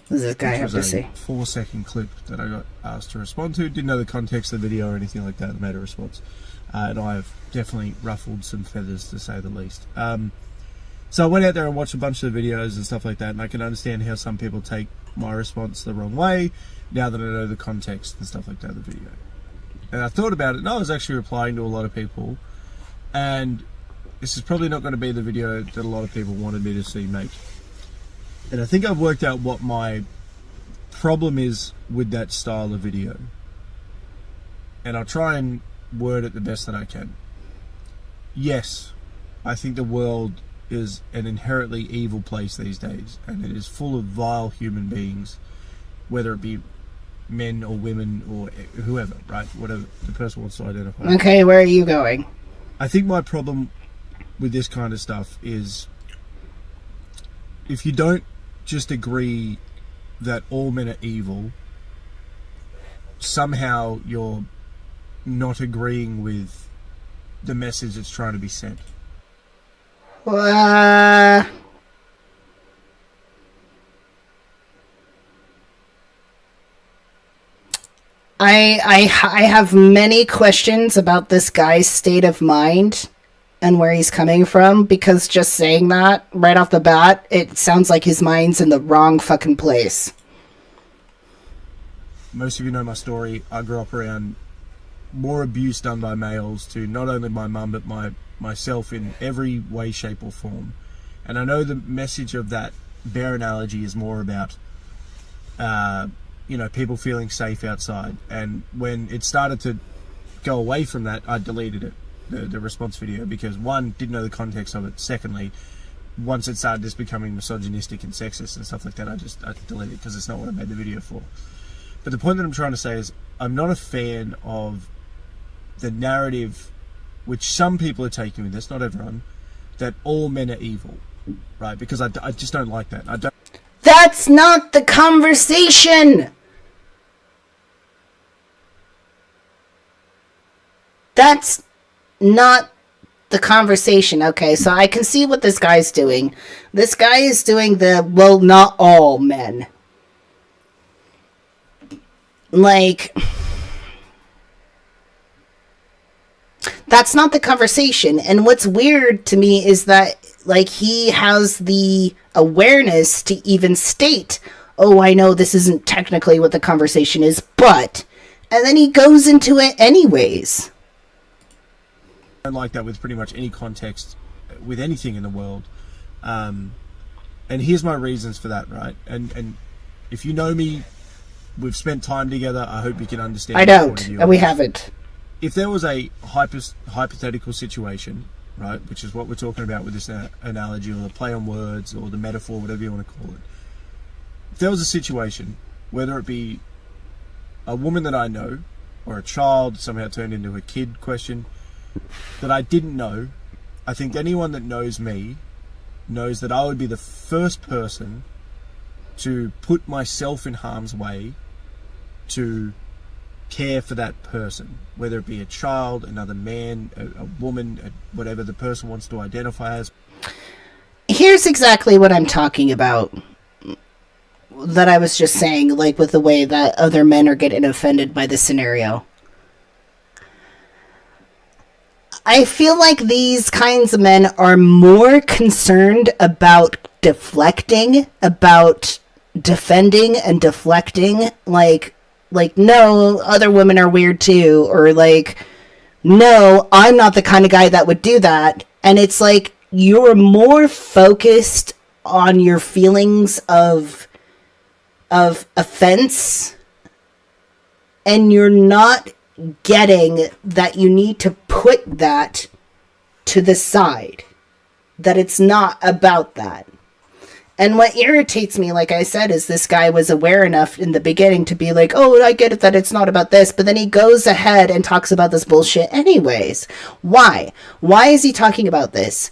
What does this guy have to say? 4-second clip that I got asked to respond to. Didn't know the context of the video or anything like that. I made a response. And I have definitely ruffled some feathers, to say the least. So I went out there and watched a bunch of the videos and stuff like that, and I can understand how some people take my response the wrong way now that I know the context and stuff like that of the video. And I thought about it, and I was actually replying to a lot of people, and this is probably not going to be the video that a lot of people wanted me to see make. And I think I've worked out what my problem is with that style of video. And I'll try and word it the best that I can. Yes, I think the world is an inherently evil place these days. And it is full of vile human beings. Whether it be men or women or whoever, right? Whatever the person wants to identify. Okay, where are you going? I think my problem with this kind of stuff is, if you don't just agree that all men are evil, somehow you're not agreeing with the message that's trying to be sent. I have many questions about this guy's state of mind and where he's coming from, because just saying that right off the bat, it sounds like his mind's in the wrong fucking place. Most of you know my story. I grew up around more abuse done by males to not only my mum but myself in every way, shape or form. And I know the message of that bear analogy is more about people feeling safe outside. And when it started to go away from that, I deleted it. The response video, because one, didn't know the context of it. Secondly, once it started just becoming misogynistic and sexist and stuff like that, I deleted it because it's not what I made the video for. But the point that I'm trying to say is, I'm not a fan of the narrative which some people are taking with this, not everyone, that all men are evil, right? Because I just don't like that. That's not the conversation! That's not the conversation. Okay, so I can see what this guy's doing. This guy is doing the, well, not all men. Like, that's not the conversation. And what's weird to me is that, like, he has the awareness to even state, oh, I know this isn't technically what the conversation is, but, and then he goes into it anyways. I don't like that with pretty much any context, with anything in the world. And here's my reasons for that, right? And if you know me, we've spent time together, I hope you can understand. I don't, and we haven't. If there was a hypothetical situation, right, which is what we're talking about with this analogy, or the play on words, or the metaphor, whatever you want to call it. If there was a situation, whether it be a woman that I know, or a child somehow turned into a kid question, that I didn't know, I think anyone that knows me knows that I would be the first person to put myself in harm's way to care for that person, whether it be a child, another man, a woman, whatever the person wants to identify as. Here's exactly what I'm talking about, that I was just saying, like with the way that other men are getting offended by the scenario. I feel like these kinds of men are more concerned about deflecting, about defending and deflecting, like, no, other women are weird too, or like, no, I'm not the kind of guy that would do that. And it's like, you're more focused on your feelings of offense, and you're not getting that you need to put that to the side, that it's not about that. And what irritates me, like I said, is this guy was aware enough in the beginning to be like, oh, I get it that it's not about this, but then he goes ahead and talks about this bullshit anyways. Why is he talking about this?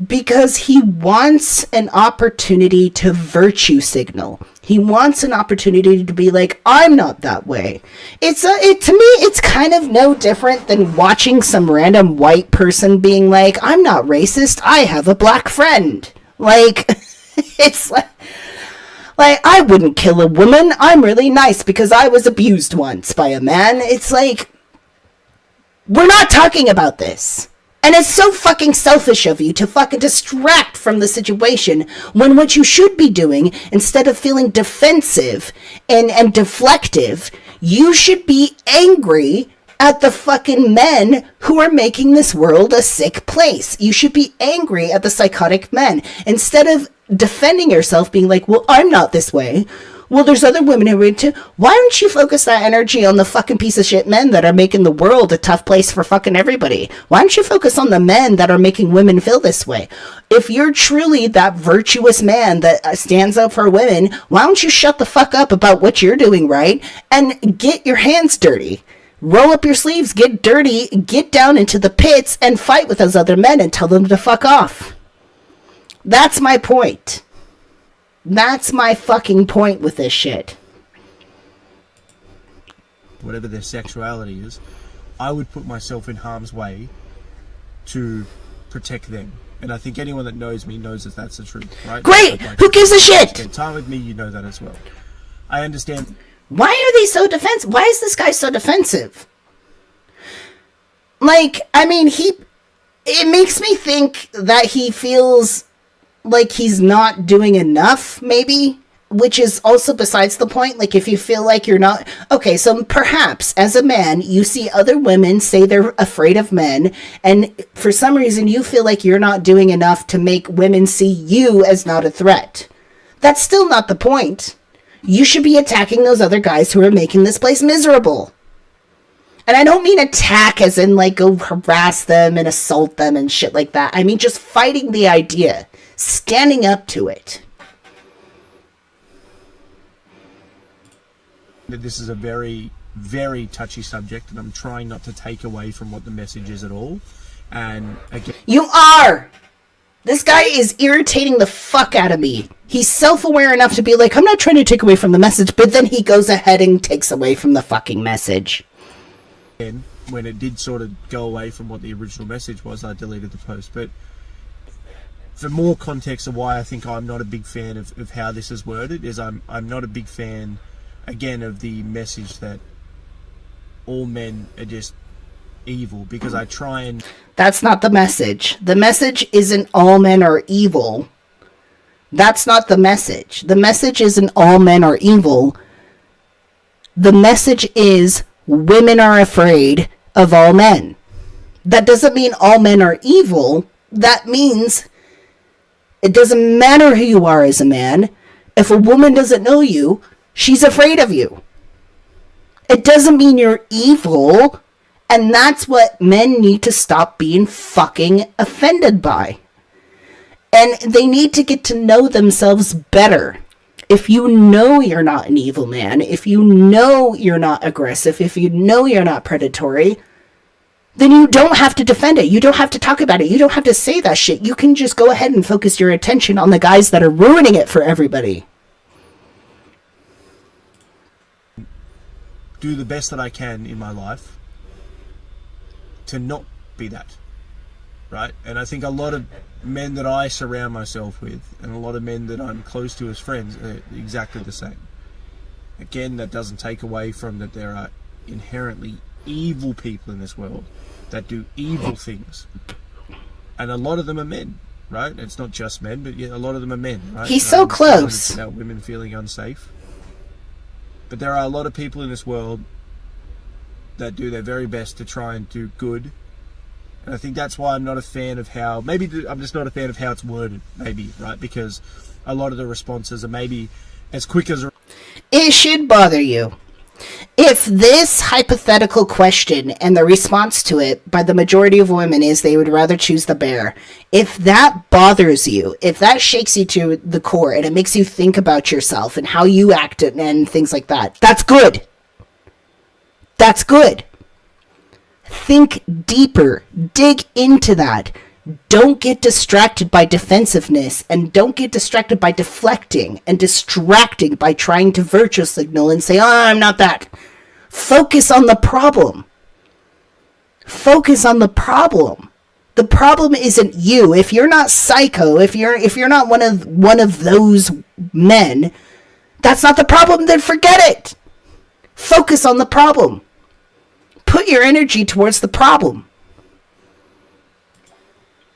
Because he wants an opportunity to virtue signal. He wants an opportunity to be like, I'm not that way. To me, it's kind of no different than watching some random white person being like, I'm not racist, I have a black friend. Like, it's like, I wouldn't kill a woman, I'm really nice because I was abused once by a man. It's like, we're not talking about this. And it's so fucking selfish of you to fucking distract from the situation, when what you should be doing, instead of feeling defensive and deflective, you should be angry at the fucking men who are making this world a sick place. You should be angry at the psychotic men, instead of defending yourself, being like, well, I'm not this way. Well, there's other women who are into. Why don't you focus that energy on the fucking piece of shit men that are making the world a tough place for fucking everybody? Why don't you focus on the men that are making women feel this way? If you're truly that virtuous man that stands up for women, why don't you shut the fuck up about what you're doing right and get your hands dirty? Roll up your sleeves, get dirty, get down into the pits and fight with those other men and tell them to fuck off. That's my point. That's my fucking point with this shit. Whatever their sexuality is, I would put myself in harm's way to protect them. And I think anyone that knows me knows that that's the truth, right? Great! Who gives a shit? Spend time with me, you know that as well. I understand. Why are they so defensive? Why is this guy so defensive? Like, I mean, it makes me think that he feels like he's not doing enough, maybe, which is also besides the point. Like, if you feel like you're not, okay, so perhaps as a man you see other women say they're afraid of men, and for some reason you feel like you're not doing enough to make women see you as not a threat. That's still not the point. You should be attacking those other guys who are making this place miserable. And I don't mean attack as in like go harass them and assault them and shit like that. I mean just fighting the idea. Standing up to it. This is a very, very touchy subject, and I'm trying not to take away from what the message is at all. And again, you are! This guy is irritating the fuck out of me. He's self-aware enough to be like, I'm not trying to take away from the message, but then he goes ahead and takes away from the fucking message. when it did sort of go away from what the original message was, I deleted the post. But for more context of why I think I'm not a big fan of how this is worded, is I'm not a big fan, again, of the message that all men are just evil, because I try and... That's not the message. The message isn't all men are evil. That's not the message. The message isn't all men are evil. The message is women are afraid of all men. That doesn't mean all men are evil. That means it doesn't matter who you are as a man. If a woman doesn't know you, she's afraid of you. It doesn't mean you're evil. And that's what men need to stop being fucking offended by. And they need to get to know themselves better. If you know you're not an evil man, if you know you're not aggressive, if you know you're not predatory, then you don't have to defend it. You don't have to talk about it. You don't have to say that shit. You can just go ahead and focus your attention on the guys that are ruining it for everybody. Do the best that I can in my life to not be that, right? And I think a lot of men that I surround myself with, and a lot of men that I'm close to as friends, are exactly the same. Again, that doesn't take away from that there are inherently evil people in this world that do evil things, and a lot of them are men, right? It's not just men, but yeah, a lot of them are men, right? He's so close. About women feeling unsafe, but there are a lot of people in this world that do their very best to try and do good. And I think that's why I'm not a fan of how, I'm just not a fan of how it's worded, maybe, right? Because a lot of the responses are maybe as quick as... It should bother you. If this hypothetical question and the response to it by the majority of women is they would rather choose the bear, if that bothers you, if that shakes you to the core and it makes you think about yourself and how you act and things like that, that's good. That's good. Think deeper. Dig into that. Don't get distracted by defensiveness, and don't get distracted by deflecting and distracting by trying to virtue signal and say, oh, I'm not that. Focus on the problem. Focus on the problem. The problem isn't you. If you're not psycho, if you're not one of those men, that's not the problem, then forget it. Focus on the problem. Put your energy towards the problem.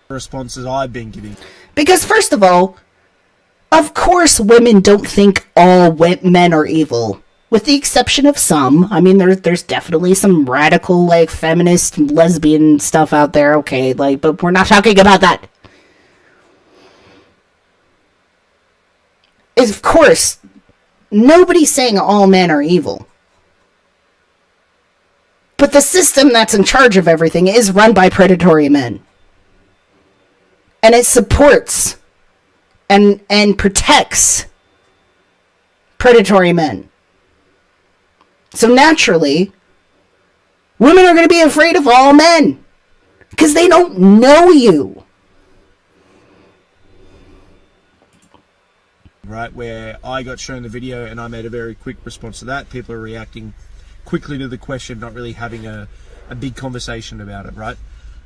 Responses I've been getting. Because first of all, of course women don't think all men are evil. With the exception of some. I mean, there's definitely some radical, like, feminist, lesbian stuff out there, okay, like, but we're not talking about that. Of course, nobody's saying all men are evil. But the system that's in charge of everything is run by predatory men. And it supports and protects predatory men. So naturally, women are going to be afraid of all men. Because they don't know you. Right, where I got shown the video and I made a very quick response to that. People are reacting quickly to the question, not really having a big conversation about it, right?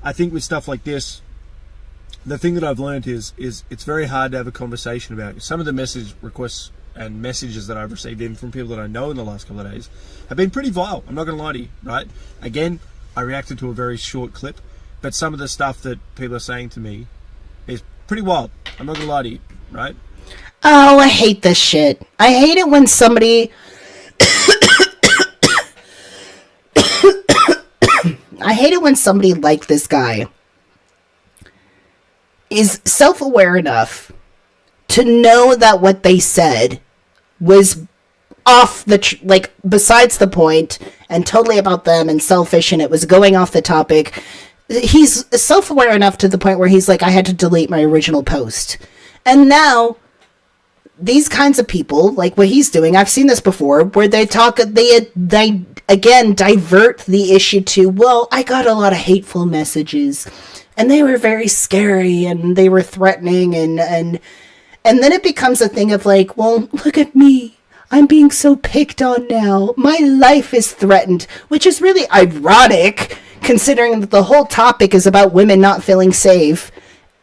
I think with stuff like this, the thing that I've learned is it's very hard to have a conversation about it. Some of the message requests and messages that I've received in from people that I know in the last couple of days have been pretty vile. I'm not going to lie to you, right? Again, I reacted to a very short clip, but some of the stuff that people are saying to me is pretty wild. I'm not going to lie to you, right? Oh, I hate this shit. I hate it when somebody... I hate it when somebody like this guy is self-aware enough to know that what they said was off the, besides the point and totally about them and selfish, and it was going off the topic. He's self-aware enough to the point where he's like, I had to delete my original post. And now, these kinds of people, like what he's doing, I've seen this before, where they again divert the issue to, well, I got a lot of hateful messages and they were very scary and they were threatening and then it becomes a thing of like, well, look at me. I'm being so picked on now. My life is threatened, which is really ironic considering that the whole topic is about women not feeling safe.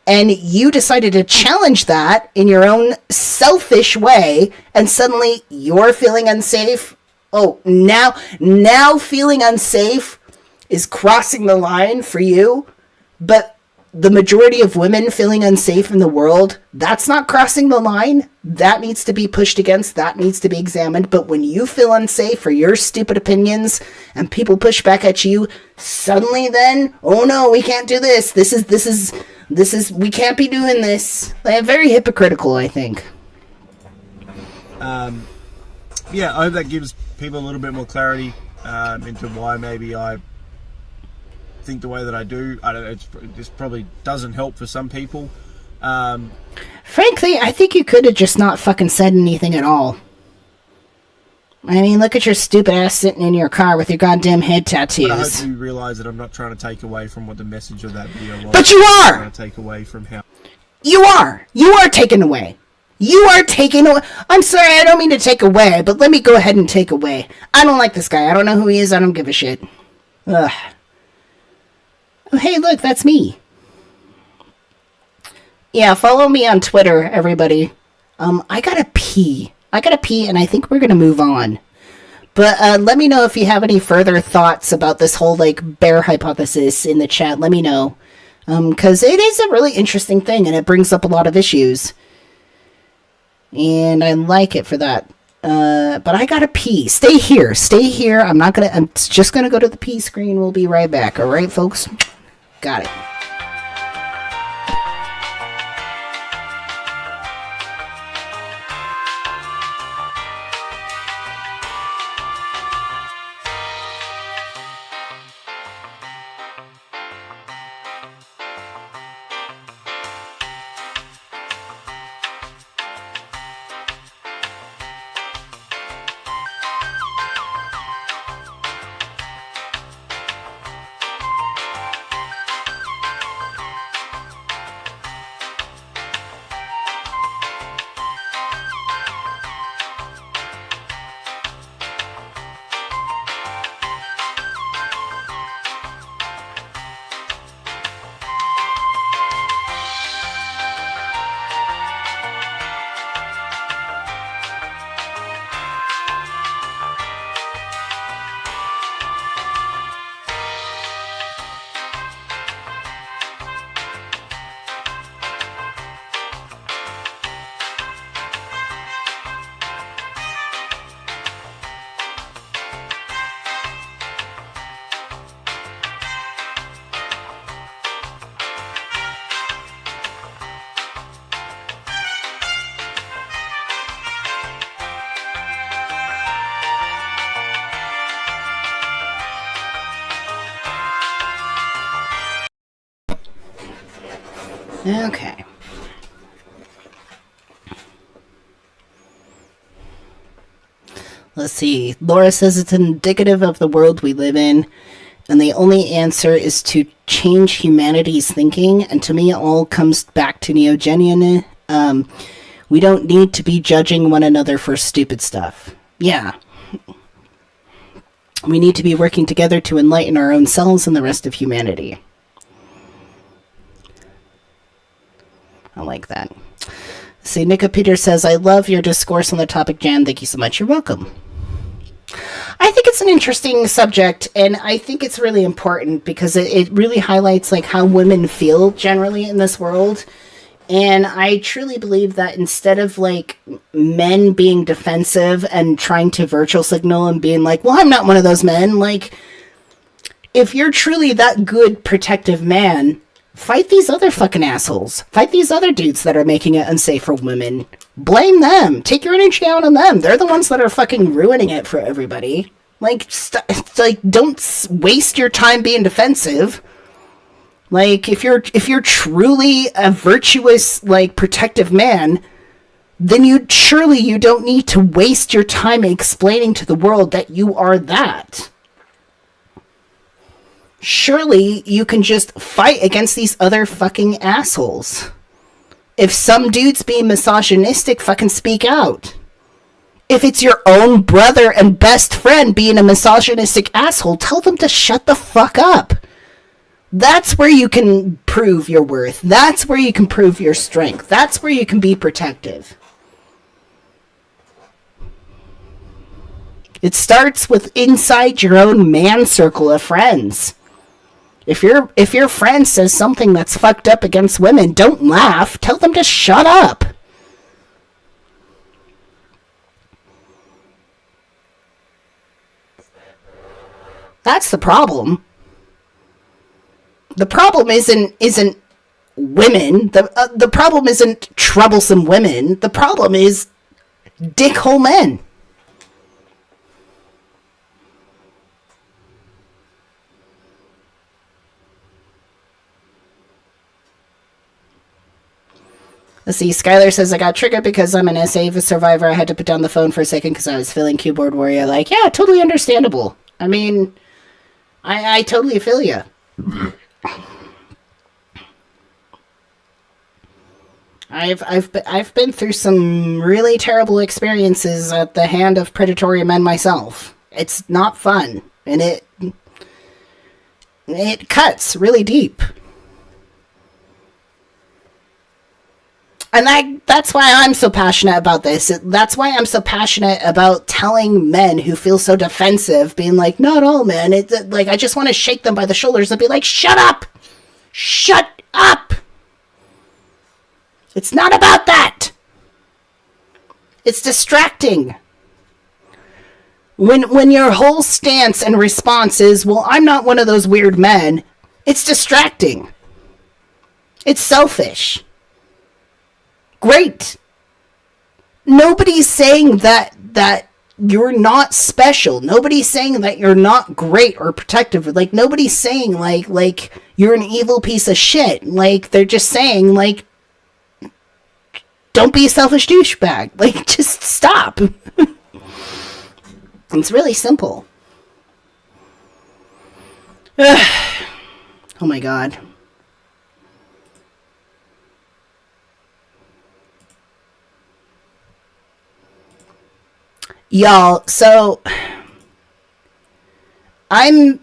And you decided to challenge that in your own selfish way, and suddenly you're feeling unsafe. Oh, now feeling unsafe is crossing the line for you, but the majority of women feeling unsafe in the world, that's not crossing the line. That needs to be pushed against. That needs to be examined. But when you feel unsafe for your stupid opinions and people push back at you, suddenly then, oh no, we can't do this. This is, we can't be doing this. Like, very hypocritical, I think. Yeah, I hope that gives people a little bit more clarity into why maybe I think the way that I do. I don't know, this probably doesn't help for some people. Frankly, I think you could have just not fucking said anything at all. I mean, look at your stupid ass sitting in your car with your goddamn head tattoos. But I hope you realise that I'm not trying to take away from what the message of that video was. But you are! I'm trying to take away from how... You are taken away. You are taken away. I'm sorry, I don't mean to take away, but let me go ahead and take away. I don't like this guy. I don't know who he is. I don't give a shit. Ugh. Oh, hey, look, that's me. Yeah, follow me on Twitter, everybody. I gotta pee, and I think we're gonna move on. But let me know if you have any further thoughts about this whole, like, bear hypothesis in the chat. Let me know. Because it is a really interesting thing, and it brings up a lot of issues. And I like it for that. But I gotta pee. Stay here. I'm just gonna go to the pee screen. We'll be right back. Alright, folks? Got it. Okay. Let's see. Laura says it's indicative of the world we live in, and the only answer is to change humanity's thinking, and to me it all comes back to Neogenian. We don't need to be judging one another for stupid stuff. Yeah. We need to be working together to enlighten our own selves and the rest of humanity. I like that. See, Nika Peter says, I love your discourse on the topic, Jan. Thank you so much. You're welcome. I think it's an interesting subject, and I think it's really important because it really highlights like how women feel generally in this world. And I truly believe that instead of like men being defensive and trying to virtual signal and being like, well, I'm not one of those men. Like, if you're truly that good protective man, fight these other fucking assholes. Fight these other dudes that are making it unsafe for women. Blame them. Take your energy out on them. They're the ones that are fucking ruining it for everybody. Like, don't waste your time being defensive. Like, if you're truly a virtuous, like, protective man, then you don't need to waste your time explaining to the world that you are that. Surely you can just fight against these other fucking assholes. If some dude's being misogynistic, fucking speak out. If it's your own brother and best friend being a misogynistic asshole, tell them to shut the fuck up. That's where you can prove your worth. That's where you can prove your strength. That's where you can be protective. It starts with inside your own man circle of friends. If your friend says something that's fucked up against women, don't laugh. Tell them to shut up. That's the problem. The problem isn't women. The problem isn't troublesome women. The problem is dickhole men. Let's see, Skylar says, I got triggered because I'm an SA survivor. I had to put down the phone for a second because I was feeling keyboard warrior. Like, yeah, totally understandable. I mean, I totally feel you. I've been through some really terrible experiences at the hand of predatory men myself. It's not fun, and it cuts really deep. And that's why I'm so passionate about this. That's why I'm so passionate about telling men who feel so defensive, being like, not all men. Like, I just want to shake them by the shoulders and be like, shut up! Shut up! It's not about that! It's distracting. When your whole stance and response is, well, I'm not one of those weird men, it's distracting. It's selfish. Great. Nobody's saying that you're not special. Nobody's saying that you're not great or protective. Like, nobody's saying like you're an evil piece of shit. Like, they're just saying, like, don't be a selfish douchebag. Like, just stop. It's really simple. Oh my god. Y'all, so I'm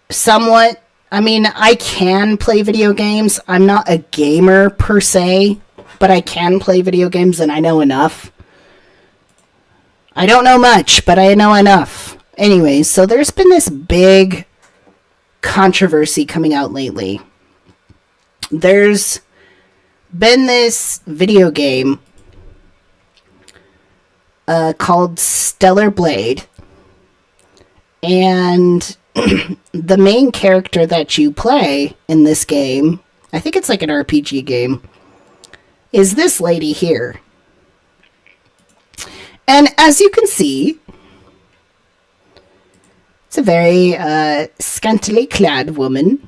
somewhat, I mean, I can play video games. I'm not a gamer per se, but I can play video games and I know enough. I don't know much, but I know enough. Anyways, so there's been this big controversy coming out lately. There's been this video game called Stellar Blade, and the main character that you play in this game, I think it's like an RPG game, is this lady here. And as you can see, it's a very scantily clad woman.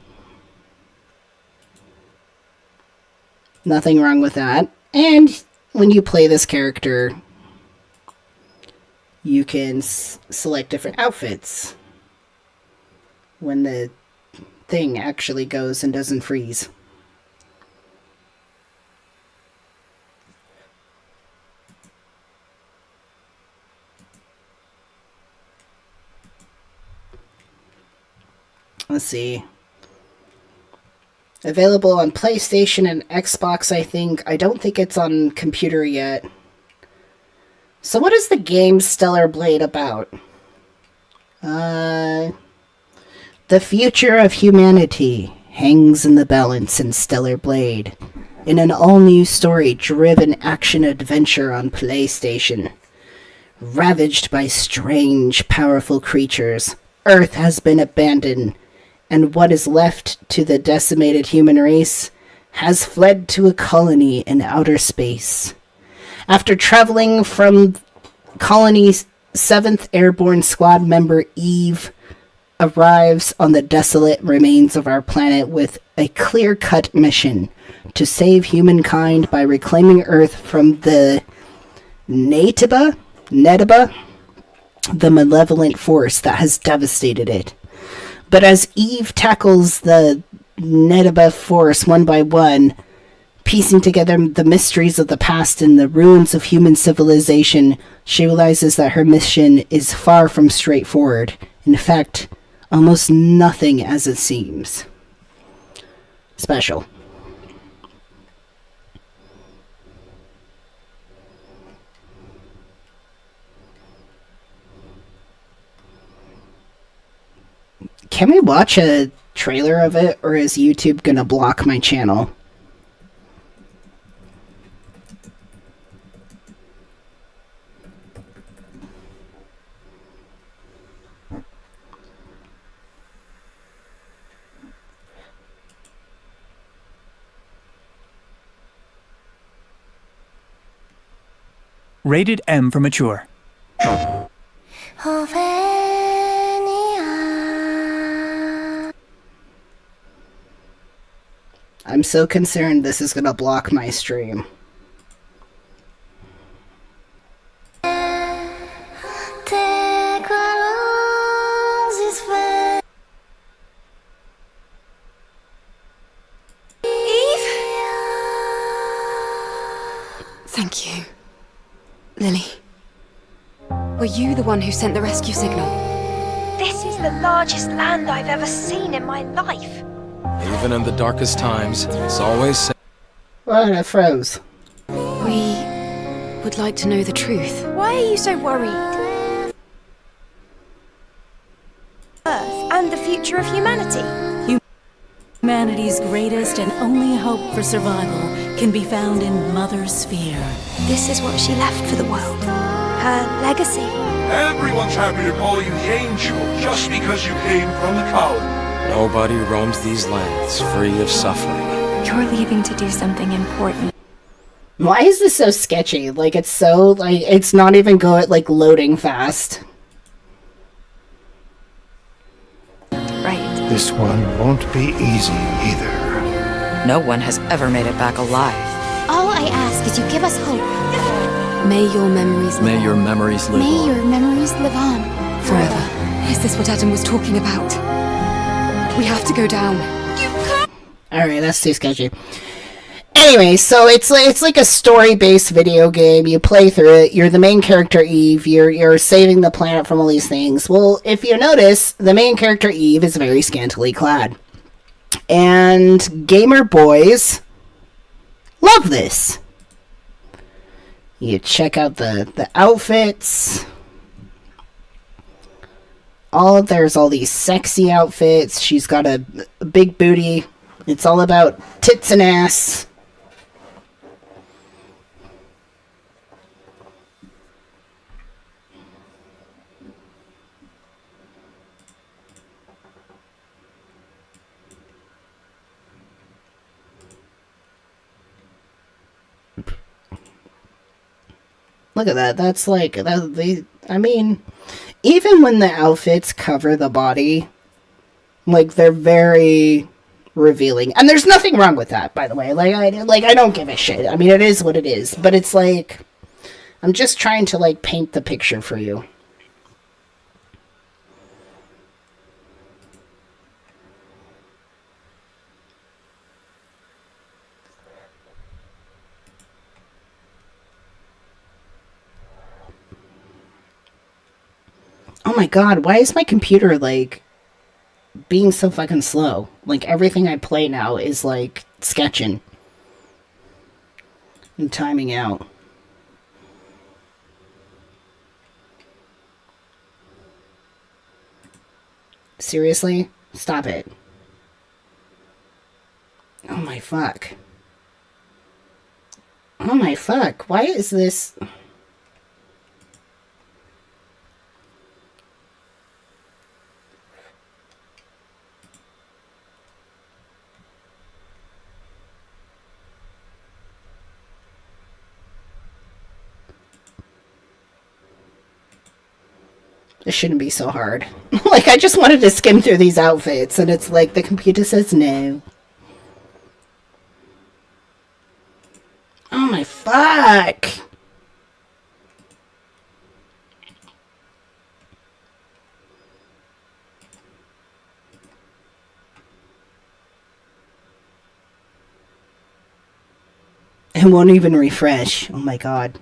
Nothing wrong with that. And when you play this character, you can select different outfits when the thing actually goes and doesn't freeze. Let's see. Available on PlayStation and Xbox, I think. I don't think it's on computer yet. So what is the game Stellar Blade about? The future of humanity hangs in the balance in Stellar Blade, in an all-new story-driven action-adventure on PlayStation. Ravaged by strange, powerful creatures, Earth has been abandoned, and what is left to the decimated human race has fled to a colony in outer space. After traveling from Colony's 7th Airborne Squad member Eve arrives on the desolate remains of our planet with a clear-cut mission to save humankind by reclaiming Earth from the Netiba, the malevolent force that has devastated it. But as Eve tackles the Netiba force one by one, Piecing together the mysteries of the past and the ruins of human civilization, she realizes that her mission is far from straightforward. In fact, almost nothing as it seems. Special. Can we watch a trailer of it, or is YouTube gonna block my channel? Rated M for mature. I'm so concerned this is gonna block my stream. Thank you. Lily. Were you the one who sent the rescue signal? This is the largest land I've ever seen in my life. Even in the darkest times, it's always... What? I froze. We would like to know the truth. Why are you so worried? Earth and the future of humanity. Humanity's greatest and only hope for survival can be found in Mother Sphere. This is what she left for the world. Her legacy. Everyone's happy to call you the Angel just because you came from the colony. Nobody roams these lands free of suffering. You're leaving to do something important. Why is this so sketchy? Like, it's so, like, it's not even like, loading fast. Right. This one won't be easy either. No one has ever made it back alive. All I ask is you give us hope. May your memories live May your memories live May on. your memories live on. forever. Is this what Adam was talking about? We have to go down. Alright, that's too sketchy. Anyway, so it's like a story-based video game. You play through it. You're the main character, Eve. You're saving the planet from all these things. Well, if you notice, the main character, Eve, is very scantily clad. And gamer boys love this. You check out the outfits. There's all these sexy outfits. She's got a big booty. It's all about tits and ass. Look at that. That's like, I mean, even when the outfits cover the body, like, they're very revealing. And there's nothing wrong with that, by the way. I don't give a shit. I mean, it is what it is. But it's like, I'm just trying to, like, paint the picture for you. Oh my god, why is my computer, like, being so fucking slow? Like, everything I play now is, like, sketching. And timing out. Seriously? Stop it. Oh my fuck. Oh my fuck, why is this... This shouldn't be so hard. Like, I just wanted to skim through these outfits, and it's like, the computer says no. Oh my fuck! It won't even refresh. Oh my god.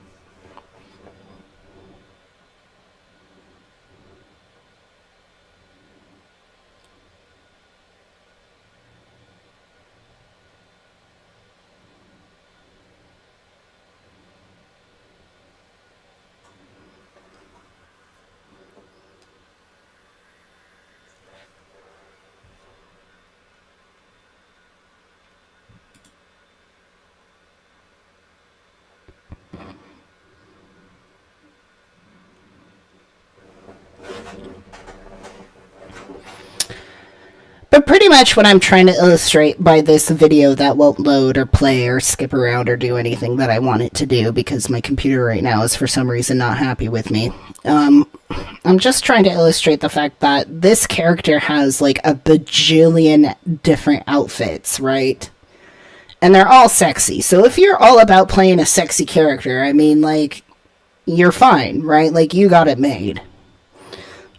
But pretty much what I'm trying to illustrate by this video that won't load or play or skip around or do anything that I want it to do because my computer right now is for some reason not happy with me. I'm just trying to illustrate the fact that this character has like a bajillion different outfits, right? And they're all sexy. So if you're all about playing a sexy character, I mean, like, you're fine, right? Like, you got it made.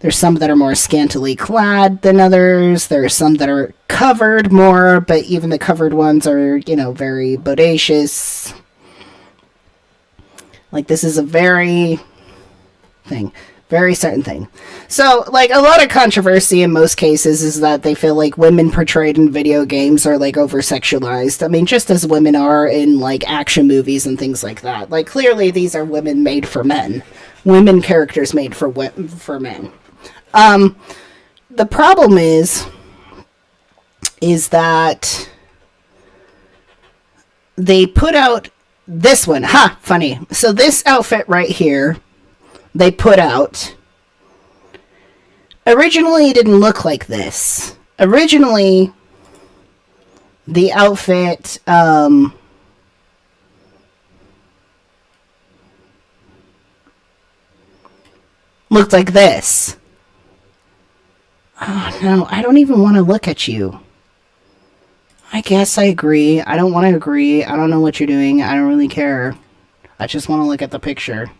There's some that are more scantily clad than others. There are some that are covered more, but even the covered ones are, you know, very bodacious. Like, this is a very certain thing. So, like, a lot of controversy in most cases is that they feel like women portrayed in video games are, like, over-sexualized. I mean, just as women are in, like, action movies and things like that. Like, clearly these are women made for men. Women characters made for men. The problem is that they put out this one. Ha! Funny. So this outfit right here, they put out. Originally, it didn't look like this. Originally, the outfit, looked like this. Oh, no, I don't even want to look at you. I guess I agree. I don't want to agree. I don't know what you're doing. I don't really care. I just want to look at the picture.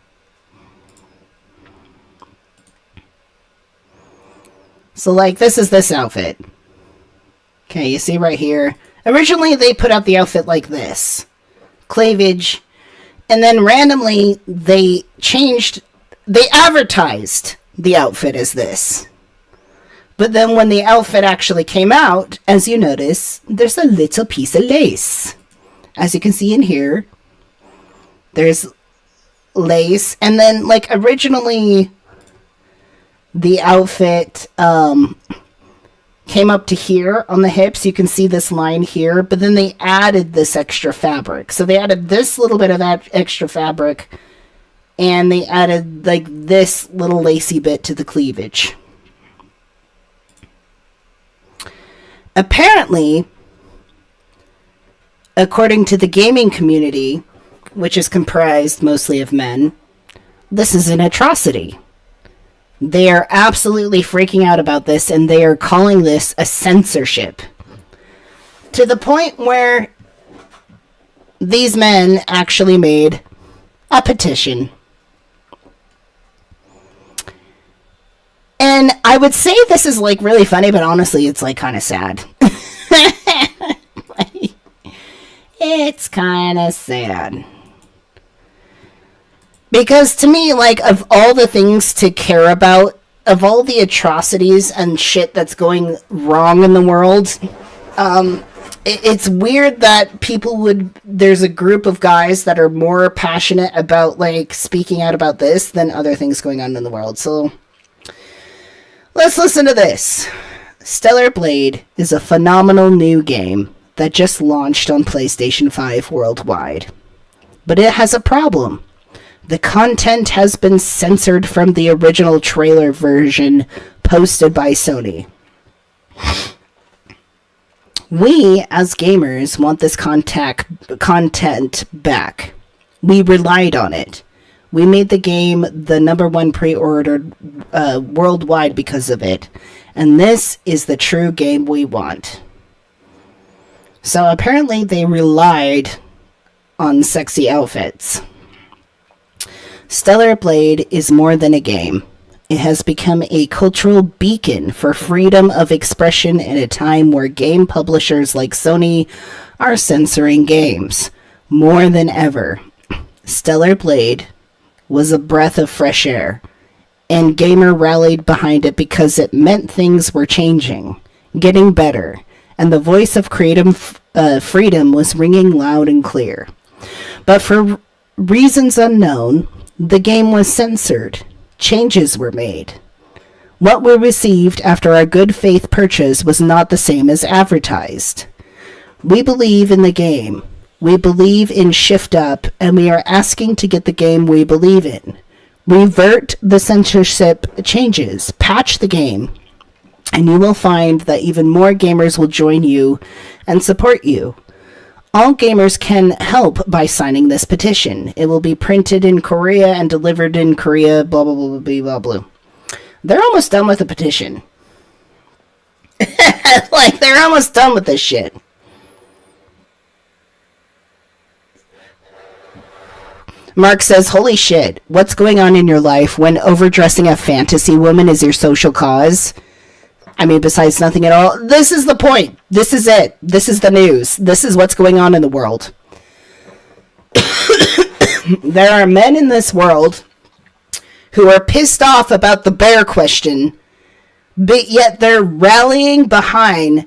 So, like, this is this outfit. Okay, you see right here. Originally, they put out the outfit like this. Cleavage. And then randomly, they advertised the outfit as this. But then when the outfit actually came out, as you notice, there's a little piece of lace. As you can see in here, there's lace. And then, like, originally, the outfit came up to here on the hips. You can see this line here. But then they added this extra fabric. So they added this little bit of that extra fabric. And they added, like, this little lacy bit to the cleavage. Apparently, according to the gaming community, which is comprised mostly of men, this is an atrocity. They are absolutely freaking out about this, and they are calling this a censorship. To the point where these men actually made a petition. And I would say this is, like, really funny, but honestly, it's, like, kind of sad. It's kind of sad. Because to me, like, of all the things to care about, of all the atrocities and shit that's going wrong in the world, it's weird that there's a group of guys that are more passionate about, like, speaking out about this than other things going on in the world. So let's listen to this. Stellar Blade is a phenomenal new game that just launched on PlayStation 5 worldwide. But it has a problem. The content has been censored from the original trailer version posted by Sony. We, as gamers, want this content back. We relied on it. We made the game the #1 pre-ordered worldwide because of it. And this is the true game we want. So apparently they relied on sexy outfits. Stellar Blade is more than a game. It has become a cultural beacon for freedom of expression in a time where game publishers like Sony are censoring games. more than ever, Stellar Blade was a breath of fresh air, and Gamer rallied behind it because it meant things were changing, getting better, and the voice of creative freedom was ringing loud and clear. But for reasons unknown, the game was censored. Changes were made. What we received after our good faith purchase was not the same as advertised. We believe in the game. We believe in Shift Up, and we are asking to get the game we believe in. Revert the censorship changes. Patch the game. And you will find that even more gamers will join you and support you. All gamers can help by signing this petition. It will be printed in Korea and delivered in Korea, blah, blah, blah, blah, blah, blah. They're almost done with the petition. Like, they're almost done with this shit. Mark says, holy shit, what's going on in your life when overdressing a fantasy woman is your social cause? I mean, besides nothing at all. This is the point. This is it. This is the news. This is what's going on in the world. There are men in this world who are pissed off about the bear question, but yet they're rallying behind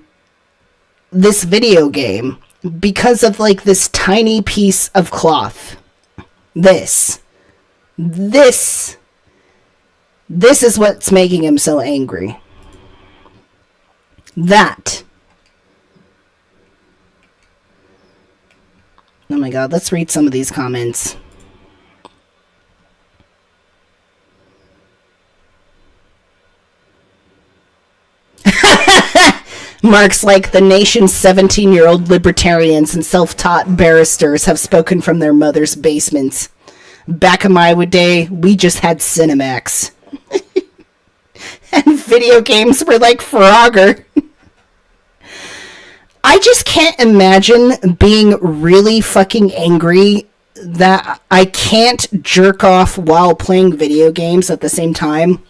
this video game because of, like, this tiny piece of cloth. This is what's making him so angry. That. Oh my god, let's read some of these comments. Mark's like, the nation's 17-year-old libertarians and self-taught barristers have spoken from their mother's basements. Back in my day, we just had Cinemax. And video games were like Frogger. I just can't imagine being really fucking angry that I can't jerk off while playing video games at the same time.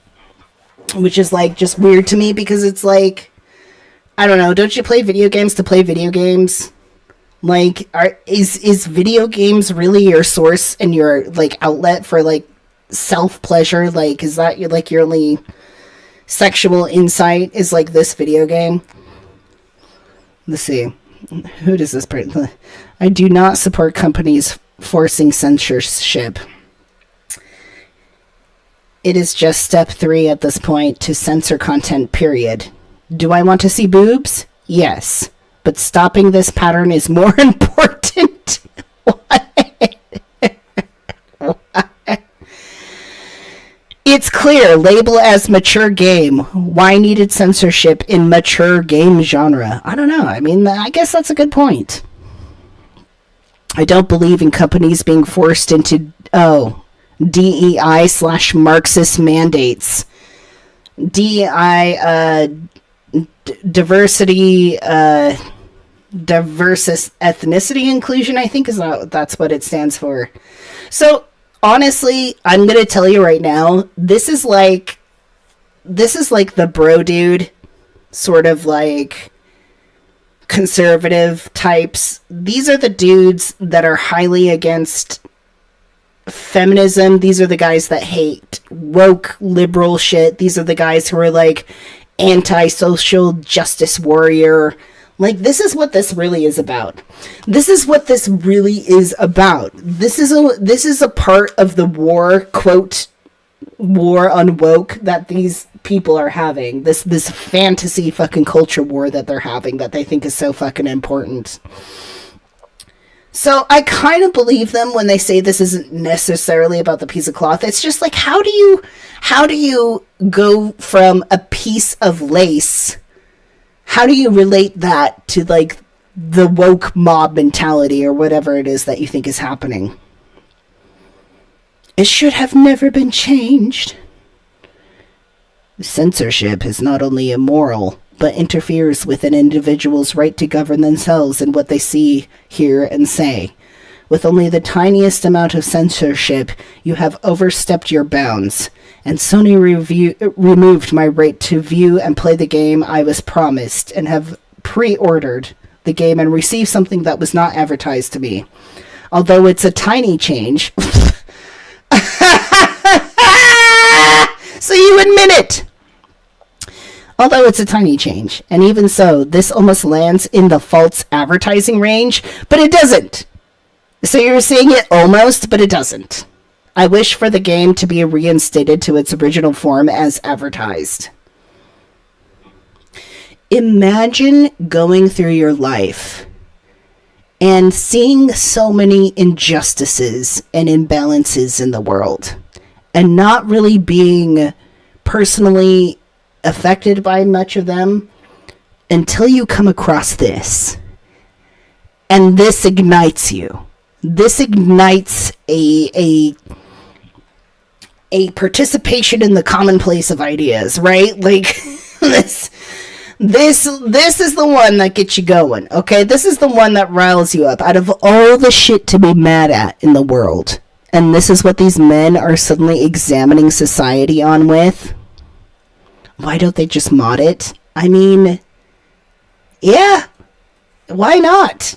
Which is, like, just weird to me because it's like, I don't know, don't you play video games to play video games? Like, is video games really your source and your, like, outlet for, like, self-pleasure? Like, is that, like, your only sexual insight is, like, this video game? Let's see. Who does this person? I do not support companies forcing censorship. It is just step 3 at this point to censor content, period. Do I want to see boobs? Yes. But stopping this pattern is more important. What? It's clear. Label as mature game. Why needed censorship in mature game genre? I don't know. I mean, I guess that's a good point. I don't believe in companies being forced into, DEI/Marxist mandates. DEI, diversity, diverse ethnicity inclusion, I think that's what it stands for. So, honestly, I'm going to tell you right now, this is like the bro dude, sort of like conservative types. These are the dudes that are highly against feminism. These are the guys that hate woke liberal shit. These are the guys who are like anti-social justice warrior. Like, this is what this really is about. This is what this really is about. This is a part of the war, quote, war on woke that these people are having. This fantasy fucking culture war that they're having that they think is so fucking important. So I kind of believe them when they say this isn't necessarily about the piece of cloth. It's just like, how do you go from a piece of lace? How do you relate that to, like, the woke mob mentality or whatever it is that you think is happening? It should have never been changed. Censorship is not only immoral, but interferes with an individual's right to govern themselves and what they see, hear, and say. With only the tiniest amount of censorship, you have overstepped your bounds, and Sony removed my right to view and play the game I was promised, and have pre-ordered the game and received something that was not advertised to me. Although it's a tiny change. So you admit it! Although it's a tiny change. And even so, this almost lands in the false advertising range, but it doesn't. So you're seeing it almost, but it doesn't. I wish for the game to be reinstated to its original form as advertised. Imagine going through your life and seeing so many injustices and imbalances in the world and not really being personally affected by much of them until you come across this. And this ignites you. This ignites a participation in the commonplace of ideas, right? Like this is the one that gets you going, okay? This is the one that riles you up out of all the shit to be mad at in the world. And this is what these men are suddenly examining society on with. Why don't they just mod it? I mean, yeah, why not?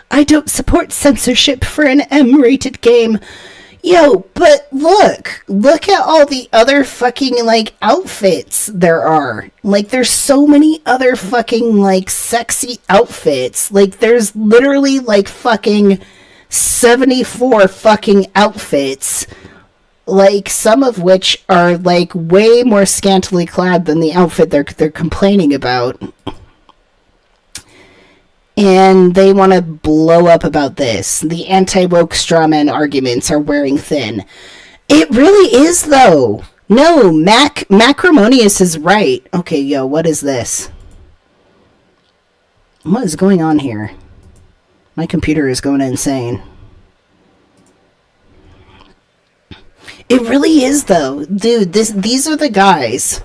I don't support censorship for an M-rated game. Yo, but look at all the other fucking, like, outfits there are. Like, there's so many other fucking, like, sexy outfits. Like, there's literally, like, fucking 74 fucking outfits. Like, some of which are, like, way more scantily clad than the outfit they're complaining about. And they want to blow up about this. The anti-woke strawman arguments are wearing thin. It really is, though. No, Macrimonious is right. Okay, yo, what is this? What is going on here? My computer is going insane. It really is, though. Dude, these are the guys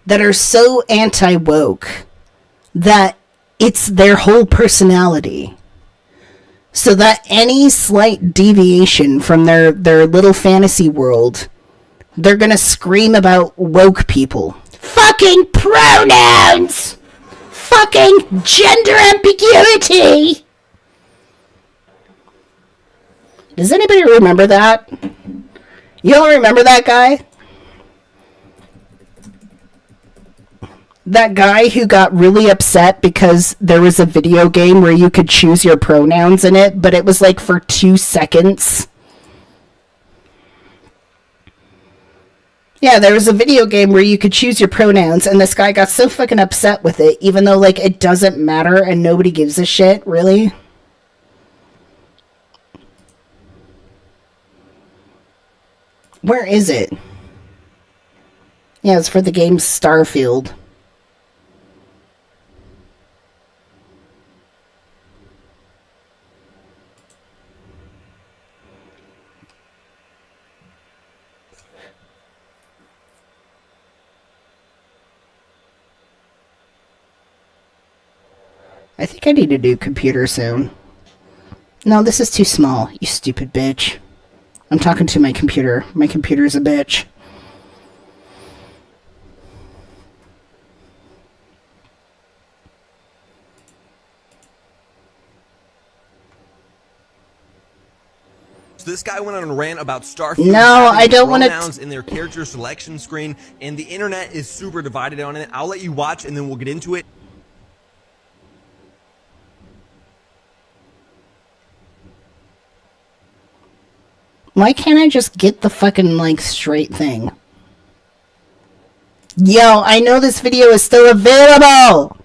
that are so anti-woke that it's their whole personality. So that any slight deviation from their little fantasy world, they're gonna scream about woke people. Fucking pronouns! Fucking gender ambiguity! Does anybody remember that? You don't remember that guy? That guy who got really upset because there was a video game where you could choose your pronouns in it, but it was like for 2 seconds. Yeah, there was a video game where you could choose your pronouns, and this guy got so fucking upset with it, even though, like, it doesn't matter and nobody gives a shit, really? Where is it? Yeah, it's for the game Starfield. I think I need a new computer soon. No, this is too small, you stupid bitch. I'm talking to my computer. My computer's a bitch. This guy went on a rant about Starfield. No, I don't want to. Pronouns in their character selection screen, and the internet is super divided on it. I'll let you watch, and then we'll get into it. Why can't I just get the fucking, like, straight thing? Yo, I know this video is still available!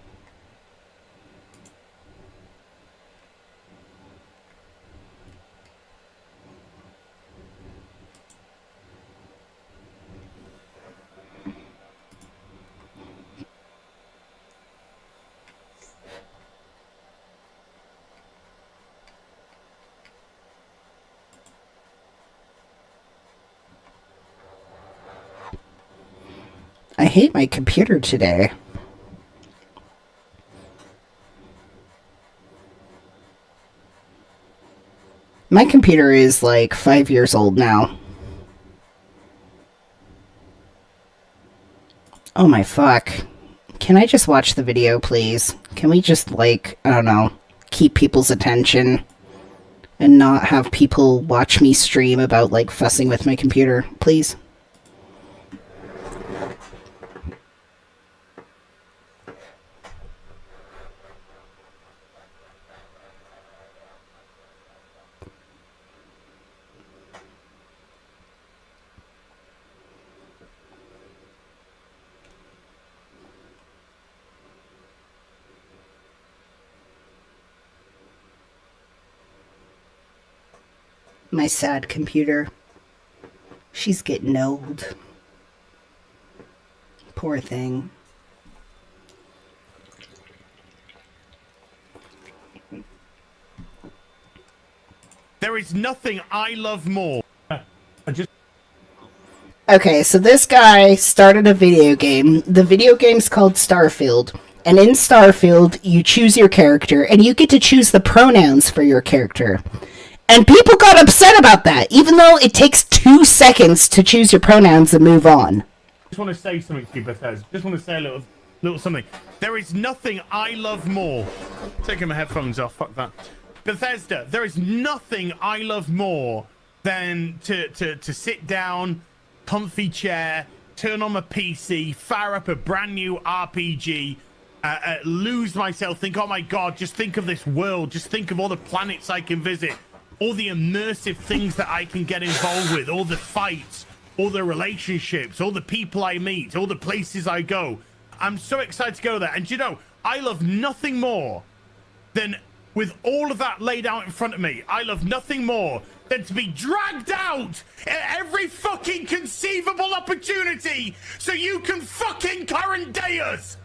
I hate my computer today. My computer is like 5 years old now. Oh my fuck. Can I just watch the video, please? Can we just, like, I don't know, keep people's attention and not have people watch me stream about, like, fussing with my computer, please? My sad computer. She's getting old. Poor thing. There is nothing I love more. Okay, so this guy started a video game. The video game's called Starfield. And in Starfield, you choose your character, and you get to choose the pronouns for your character. And people got upset about that, even though it takes 2 seconds to choose your pronouns and move on. Just want to say something to you, Bethesda. Just want to say a little something. There is nothing I love more. Taking my headphones off, fuck that. Bethesda, there is nothing I love more than to sit down, comfy chair, turn on my PC, fire up a brand new RPG, lose myself, think, oh my god, just think of this world, just think of all the planets I can visit, all the immersive things that I can get involved with, all the fights, all the relationships, all the people I meet, all the places I go. I'm so excited to go there. And you know, I love nothing more than, with all of that laid out in front of me, I love nothing more than to be dragged out at every fucking conceivable opportunity so you can fucking current day us.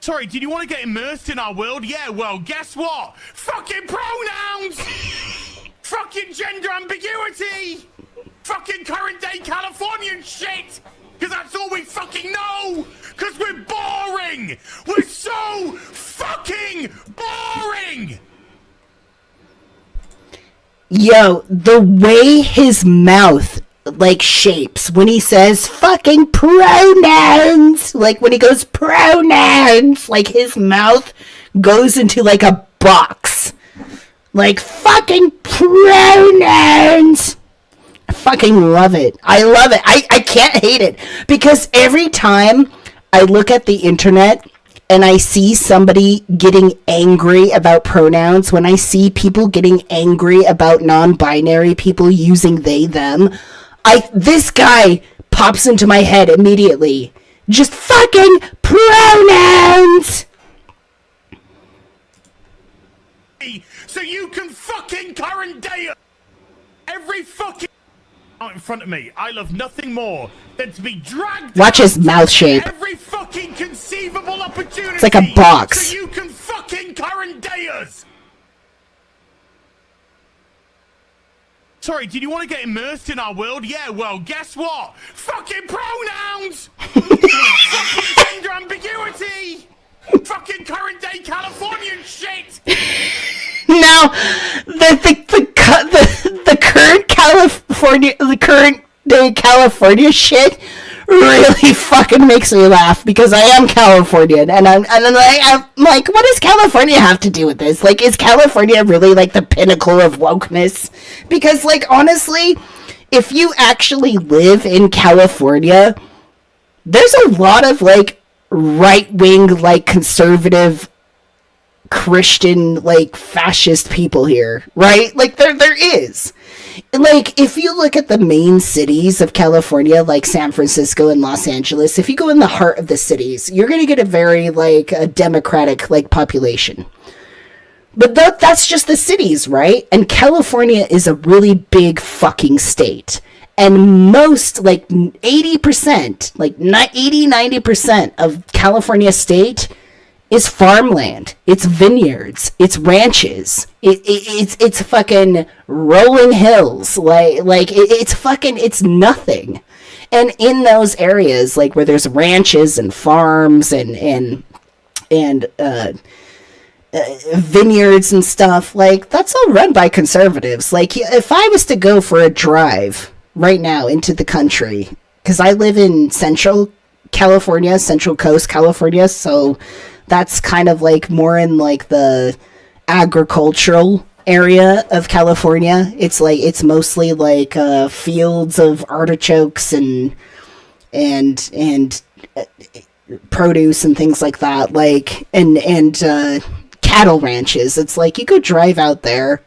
Sorry, did you want to get immersed in our world? Yeah, well, guess what? Fucking pronouns! Fucking gender ambiguity! Fucking current day Californian shit! Because that's all we fucking know! Because we're boring! We're so fucking boring! Yo, the way his mouth, like, shapes when he says fucking pronouns, like, when he goes pronouns, like, his mouth goes into, like, a box. Like, fucking pronouns! I fucking love it. I love it. I can't hate it. Because every time I look at the internet and I see somebody getting angry about pronouns, when I see people getting angry about non-binary people using they, them, this guy pops into my head immediately. Just fucking pronouns! So you can fucking current day every fucking out in front of me. I love nothing more than to be dragged. Watch his mouth shape. Every fucking conceivable opportunity. It's like a box. So you can fucking current day us. Sorry, did you want to get immersed in our world? Yeah, well, guess what? Fucking pronouns! Fucking gender ambiguity! Fucking current day Californian shit! Now, the current day California shit really fucking makes me laugh, because I am Californian, and I'm like, what does California have to do with this? Like, is California really, like, the pinnacle of wokeness? Because, like, honestly, if you actually live in California, there's a lot of, like, right-wing, like, conservative Christian, like, fascist people here, right? Like, there is. Like, if you look at the main cities of California, like San Francisco and Los Angeles, if you go in the heart of the cities, you're going to get a very, like, a democratic, like, population. But that's just the cities, right? And California is a really big fucking state. And most, like, 80%, like 80-90% of California state is farmland. It's vineyards. It's ranches. It's fucking rolling hills. It's nothing. And in those areas, like, where there's ranches and farms and vineyards and stuff, like, that's all run by conservatives. Like, if I was to go for a drive right now into the country, because I live in central California, Central Coast, California. So that's kind of like more in like the agricultural area of California. It's mostly like fields of artichokes and produce and things like that, like and cattle ranches. It's like you go drive out there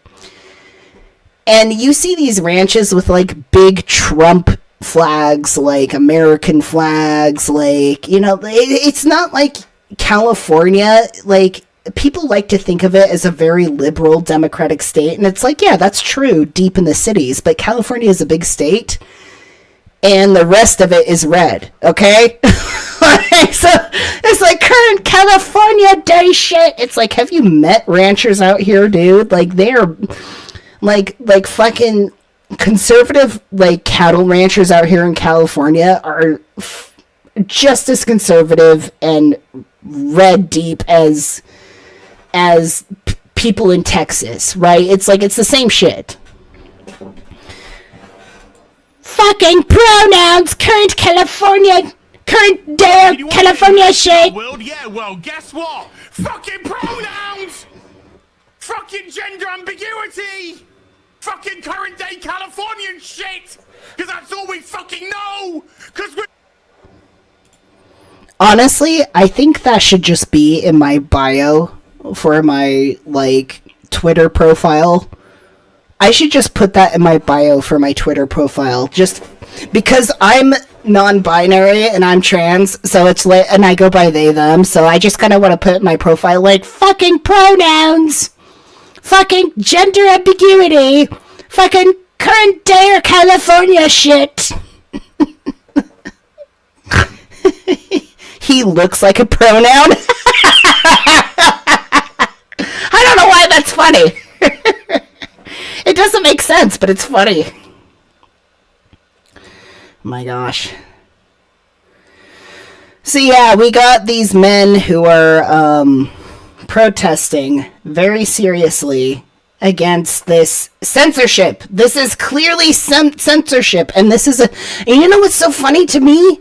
and you see these ranches with like big Trump flags, like American flags, like, you know, it's not like California. Like, people like to think of it as a very liberal democratic state, and it's like, yeah, that's true deep in the cities, but California is a big state and the rest of it is red, okay? So it's like current California day shit. It's like, have you met ranchers out here, dude? Like, they're like fucking conservative, like, cattle ranchers out here in California are just as conservative and red deep as people in Texas, right? It's like, it's the same shit. Fucking pronouns, current California, current day California shit. Yeah, well, guess what? Fucking pronouns! Fucking gender ambiguity! Fucking current day Californian shit! Because that's all we fucking know! Because we're... Honestly, I think that should just be in my bio for my, like, Twitter profile. I should just put that in my bio for my Twitter profile, just because I'm non-binary and I'm trans, so it's like, and I go by they, them, so I just kind of want to put in my profile, like, fucking pronouns, fucking gender ambiguity, fucking current day or California shit. He looks like a pronoun. I don't know why that's funny. It doesn't make sense, but it's funny. My gosh. So yeah, we got these men who are protesting very seriously against this censorship. This is clearly censorship, and this is and you know what's so funny to me?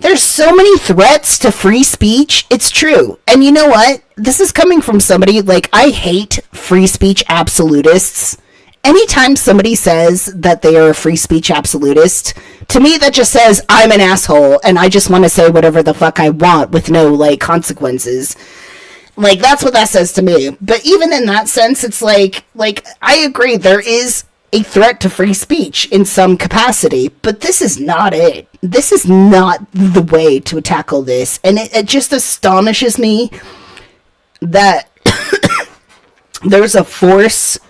There's so many threats to free speech. It's true. And you know what? This is coming from somebody, like, I hate free speech absolutists. Anytime somebody says that they are a free speech absolutist, to me that just says I'm an asshole and I just want to say whatever the fuck I want with no, like, consequences. Like, that's what that says to me. But even in that sense, it's like I agree, there is a threat to free speech in some capacity, but this is not it. This is not the way to tackle this. And it just astonishes me that there's a force,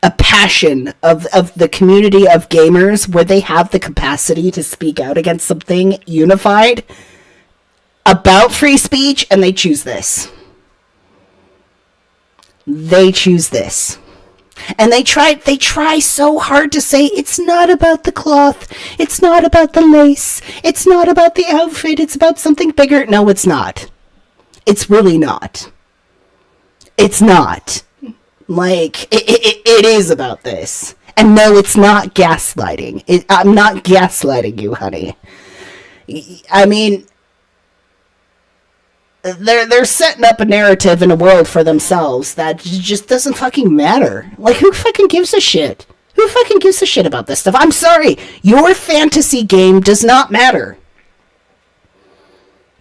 a passion of the community of gamers where they have the capacity to speak out against something unified about free speech, and they choose this. They choose this. And they try so hard to say it's not about the cloth, it's not about the lace, it's not about the outfit, it's about something bigger. No, it's not. It's really not. It's not. Like, it is about this. And no, it's not gaslighting. I'm not gaslighting you, honey. I mean, they're setting up a narrative in a world for themselves that just doesn't fucking matter. Like, who fucking gives a shit? Who fucking gives a shit about this stuff? I'm sorry, your fantasy game does not matter.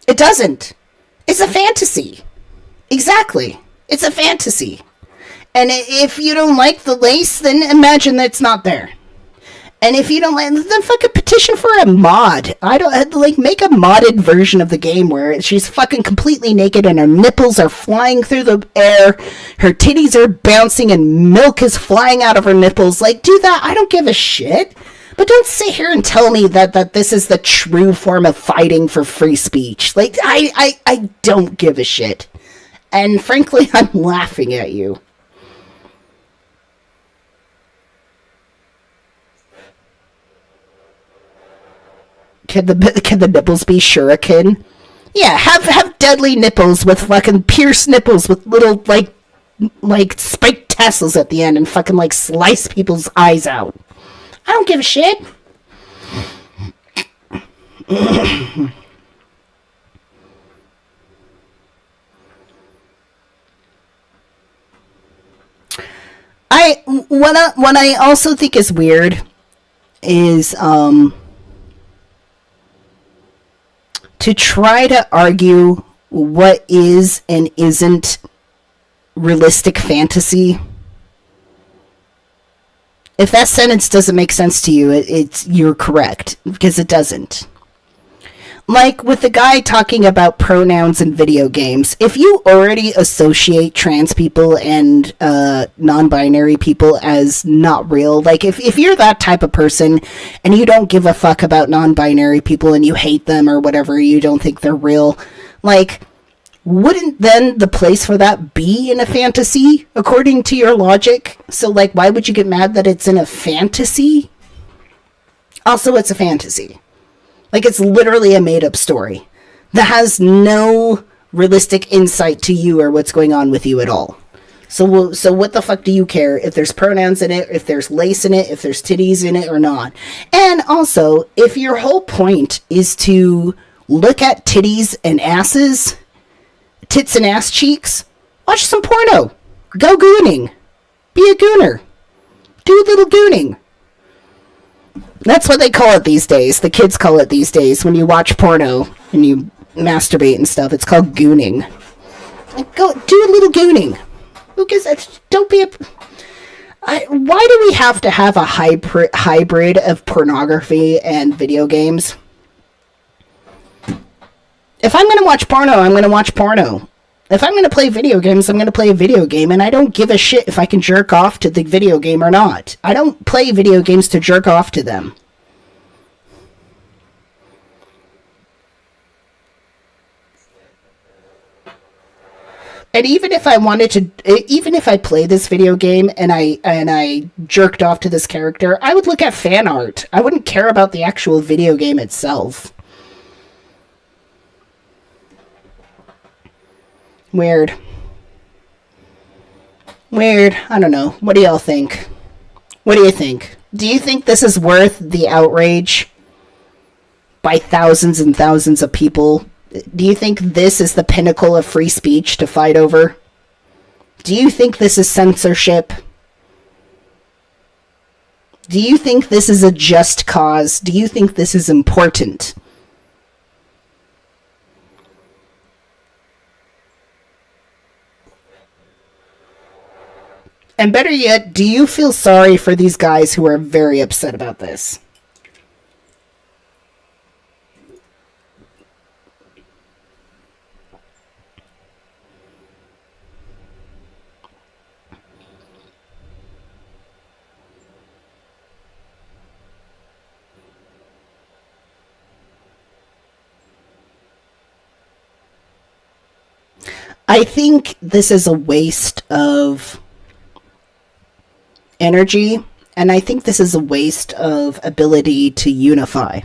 It doesn't. It's a fantasy. Exactly. It's a fantasy. And if you don't like the lace, then imagine that it's not there. And if you don't like, then fucking petition for a mod. I don't, like, make a modded version of the game where she's fucking completely naked and her nipples are flying through the air, her titties are bouncing and milk is flying out of her nipples. Like, do that. I don't give a shit. But don't sit here and tell me that this is the true form of fighting for free speech. Like, I don't give a shit. And frankly, I'm laughing at you. Can the nipples be shuriken? Yeah, have deadly nipples with fucking pierced nipples with little, like spiked tassels at the end and fucking, like, slice people's eyes out. I don't give a shit. what I also think is weird is to try to argue what is and isn't realistic fantasy. If that sentence doesn't make sense to you, you're correct, because it doesn't. Like with the guy talking about pronouns in video games, if you already associate trans people and non-binary people as not real, like if you're that type of person and you don't give a fuck about non-binary people and you hate them or whatever, you don't think they're real, like, wouldn't then the place for that be in a fantasy, according to your logic? So, like, why would you get mad that it's in a fantasy? Also, it's a fantasy. Like, it's literally a made-up story that has no realistic insight to you or what's going on with you at all. So what the fuck do you care if there's pronouns in it, if there's lace in it, if there's titties in it or not? And also, if your whole point is to look at titties and asses, tits and ass cheeks, watch some porno. Go gooning. Be a gooner. Do a little gooning. That's what they call it these days. The kids call it these days when you watch porno and you masturbate and stuff. It's called gooning. Like, go do a little gooning. Who gives that? Don't be a... why do we have to have a hybrid of pornography and video games? If I'm going to watch porno, I'm going to watch porno. If I'm going to play video games, I'm going to play a video game, and I don't give a shit if I can jerk off to the video game or not. I don't play video games to jerk off to them. And even if I wanted to, even if I play this video game and I jerked off to this character, I would look at fan art. I wouldn't care about the actual video game itself. Weird. I don't know. What do y'all think? What do you think? Do you think this is worth the outrage by thousands and thousands of people? Do you think this is the pinnacle of free speech to fight over? Do you think this is censorship? Do you think this is a just cause? Do you think this is important? And better yet, do you feel sorry for these guys who are very upset about this? I think this is a waste of energy, and I think this is a waste of ability to unify.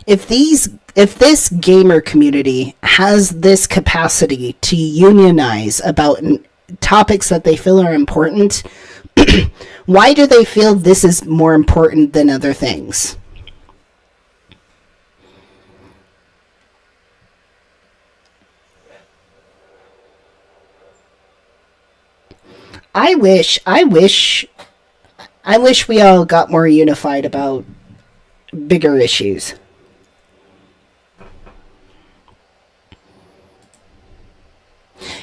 If this gamer community has this capacity to unionize about topics that they feel are important, why do they feel this is more important than other things? I wish we all got more unified about bigger issues.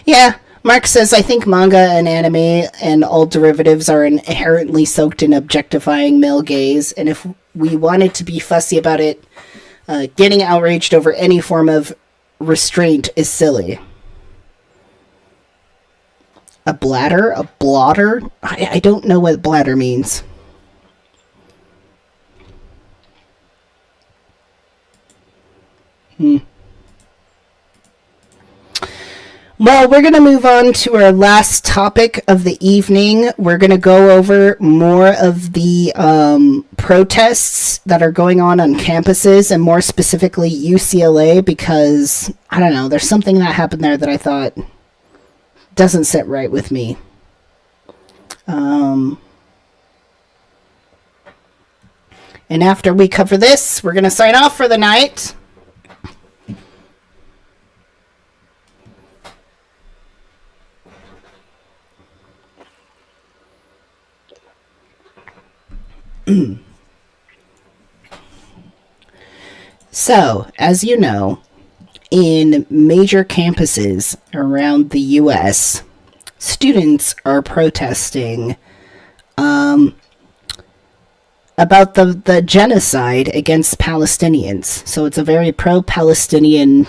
Yeah, Mark says, I think manga and anime and all derivatives are inherently soaked in objectifying male gaze, and if we wanted to be fussy about it, getting outraged over any form of restraint is silly. A bladder? A blotter? I don't know what bladder means. Well, we're going to move on to our last topic of the evening. We're going to go over more of the protests that are going on campuses, and more specifically UCLA, because, I don't know, there's something that happened there that I thought doesn't sit right with me. And after we cover this, we're going to sign off for the night. So, as you know, in major campuses around the US, students are protesting about the genocide against Palestinians. So it's a very pro-Palestinian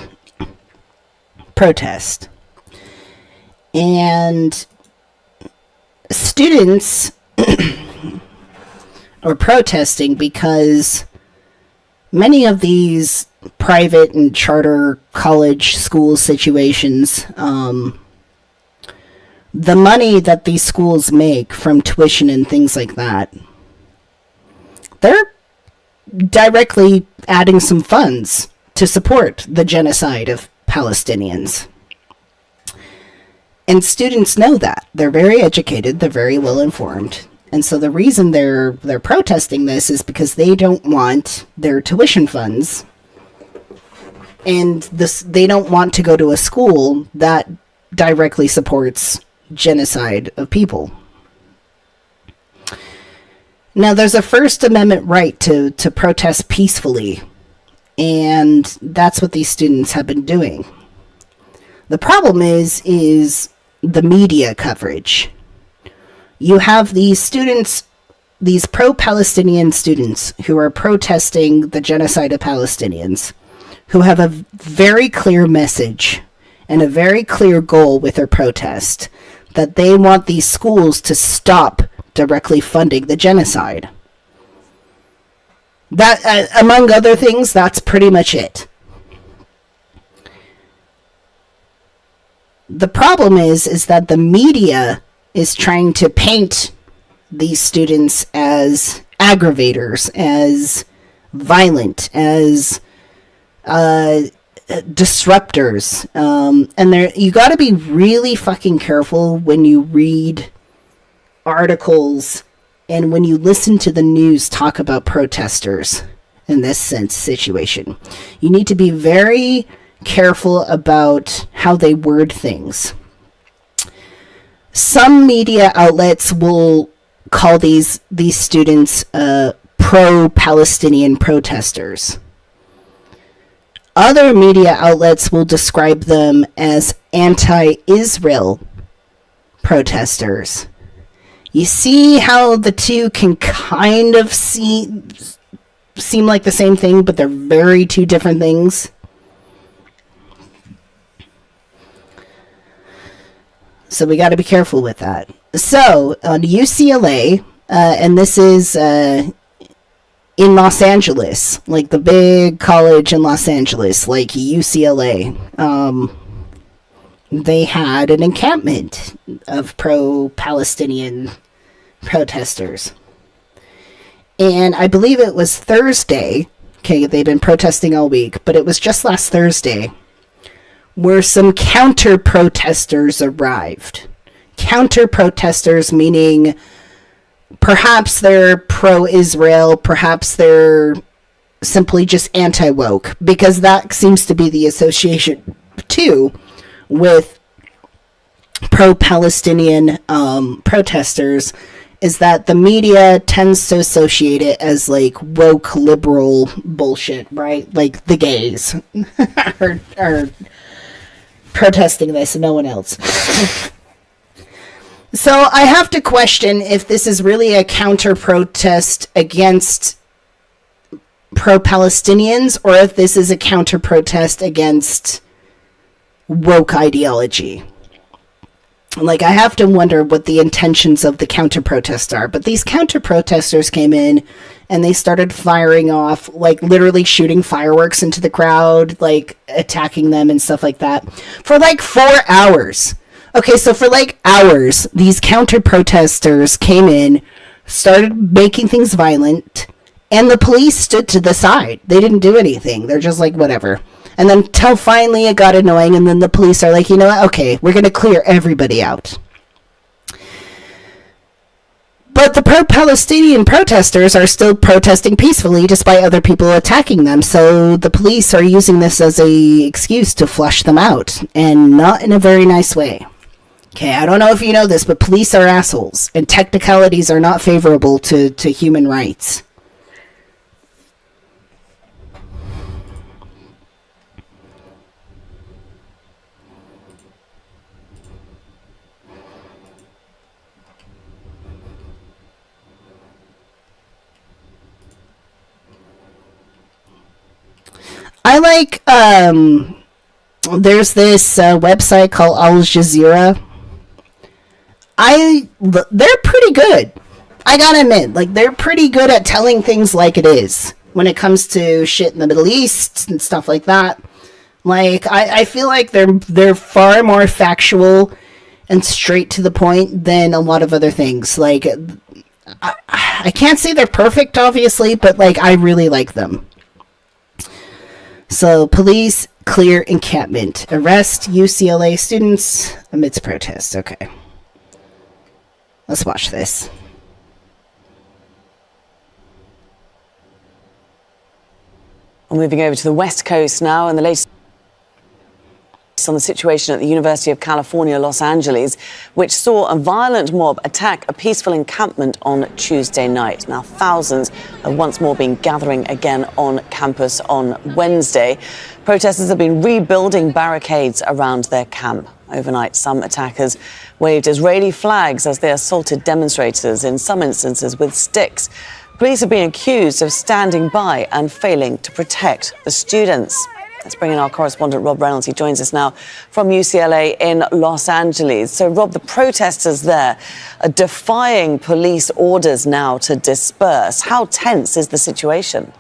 protest. And students are protesting because many of these private and charter college school situations, the money that these schools make from tuition and things like that, they're directly adding some funds to support the genocide of Palestinians. And students know that. They're very educated, they're very well informed. And so the reason they're protesting this is because they don't want their tuition funds, and they don't want to go to a school that directly supports genocide of people. Now, there's a First Amendment right to protest peacefully, and that's what these students have been doing. The problem is the media coverage. You have these students, these pro-Palestinian students who are protesting the genocide of Palestinians, who have a very clear message and a very clear goal with their protest, that they want these schools to stop directly funding the genocide. That, among other things, that's pretty much it. The problem is that the media is trying to paint these students as aggravators, as violent, as disruptors. And you got to be really fucking careful when you read articles and when you listen to the news talk about protesters in this situation. You need to be very careful about how they word things. Some media outlets will call these students pro-Palestinian protesters. Other media outlets will describe them as anti-Israel protesters. You see how the two can kind of seem like the same thing, but they're very two different things. So we got to be careful with that. So on UCLA, and this is in Los Angeles, like the big college in Los Angeles, like UCLA, they had an encampment of pro-Palestinian protesters. And I believe it was Thursday. Okay, they've been protesting all week, but it was just last Thursday where some counter-protesters arrived. Counter-protesters meaning perhaps they're pro-Israel, perhaps they're simply just anti-woke, because that seems to be the association, too, with pro-Palestinian protesters, is that the media tends to associate it as, like, woke liberal bullshit, right? Like, the gays are protesting this and no one else. So I have to question if this is really a counter-protest against pro-Palestinians, or if this is a counter-protest against woke ideology. Like, I have to wonder what the intentions of the counter-protests are. But these counter-protesters came in and they started firing off, like, literally shooting fireworks into the crowd, like, attacking them and stuff like that for, like, 4 hours. Okay, so for, like, hours, these counter-protesters came in, started making things violent, and the police stood to the side. They didn't do anything. They're just like, whatever. And then till finally it got annoying, and then the police are like, you know what? Okay, we're going to clear everybody out. But the pro-Palestinian protesters are still protesting peacefully despite other people attacking them, so the police are using this as an excuse to flush them out, and not in a very nice way. Okay, I don't know if you know this, but police are assholes, and technicalities are not favorable to human rights. I like, there's this website called Al Jazeera. They're pretty good. I gotta admit, like, they're pretty good at telling things like it is when it comes to shit in the Middle East and stuff like that. Like, I feel like they're far more factual and straight to the point than a lot of other things. Like, I can't say they're perfect, obviously, but, like, I really like them. So, police clear encampment. Arrest UCLA students amidst protests. Okay. Let's watch this. Moving over to the West Coast now, and the latest on the situation at the University of California, Los Angeles, which saw a violent mob attack a peaceful encampment on Tuesday night. Now, thousands have once more been gathering again on campus on Wednesday. Protesters have been rebuilding barricades around their camp. Overnight, some attackers waved Israeli flags as they assaulted demonstrators, in some instances with sticks. Police have been accused of standing by and failing to protect the students. Let's bring in our correspondent, Rob Reynolds. He joins us now from UCLA in Los Angeles. So, Rob, the protesters there are defying police orders now to disperse. How tense is the situation?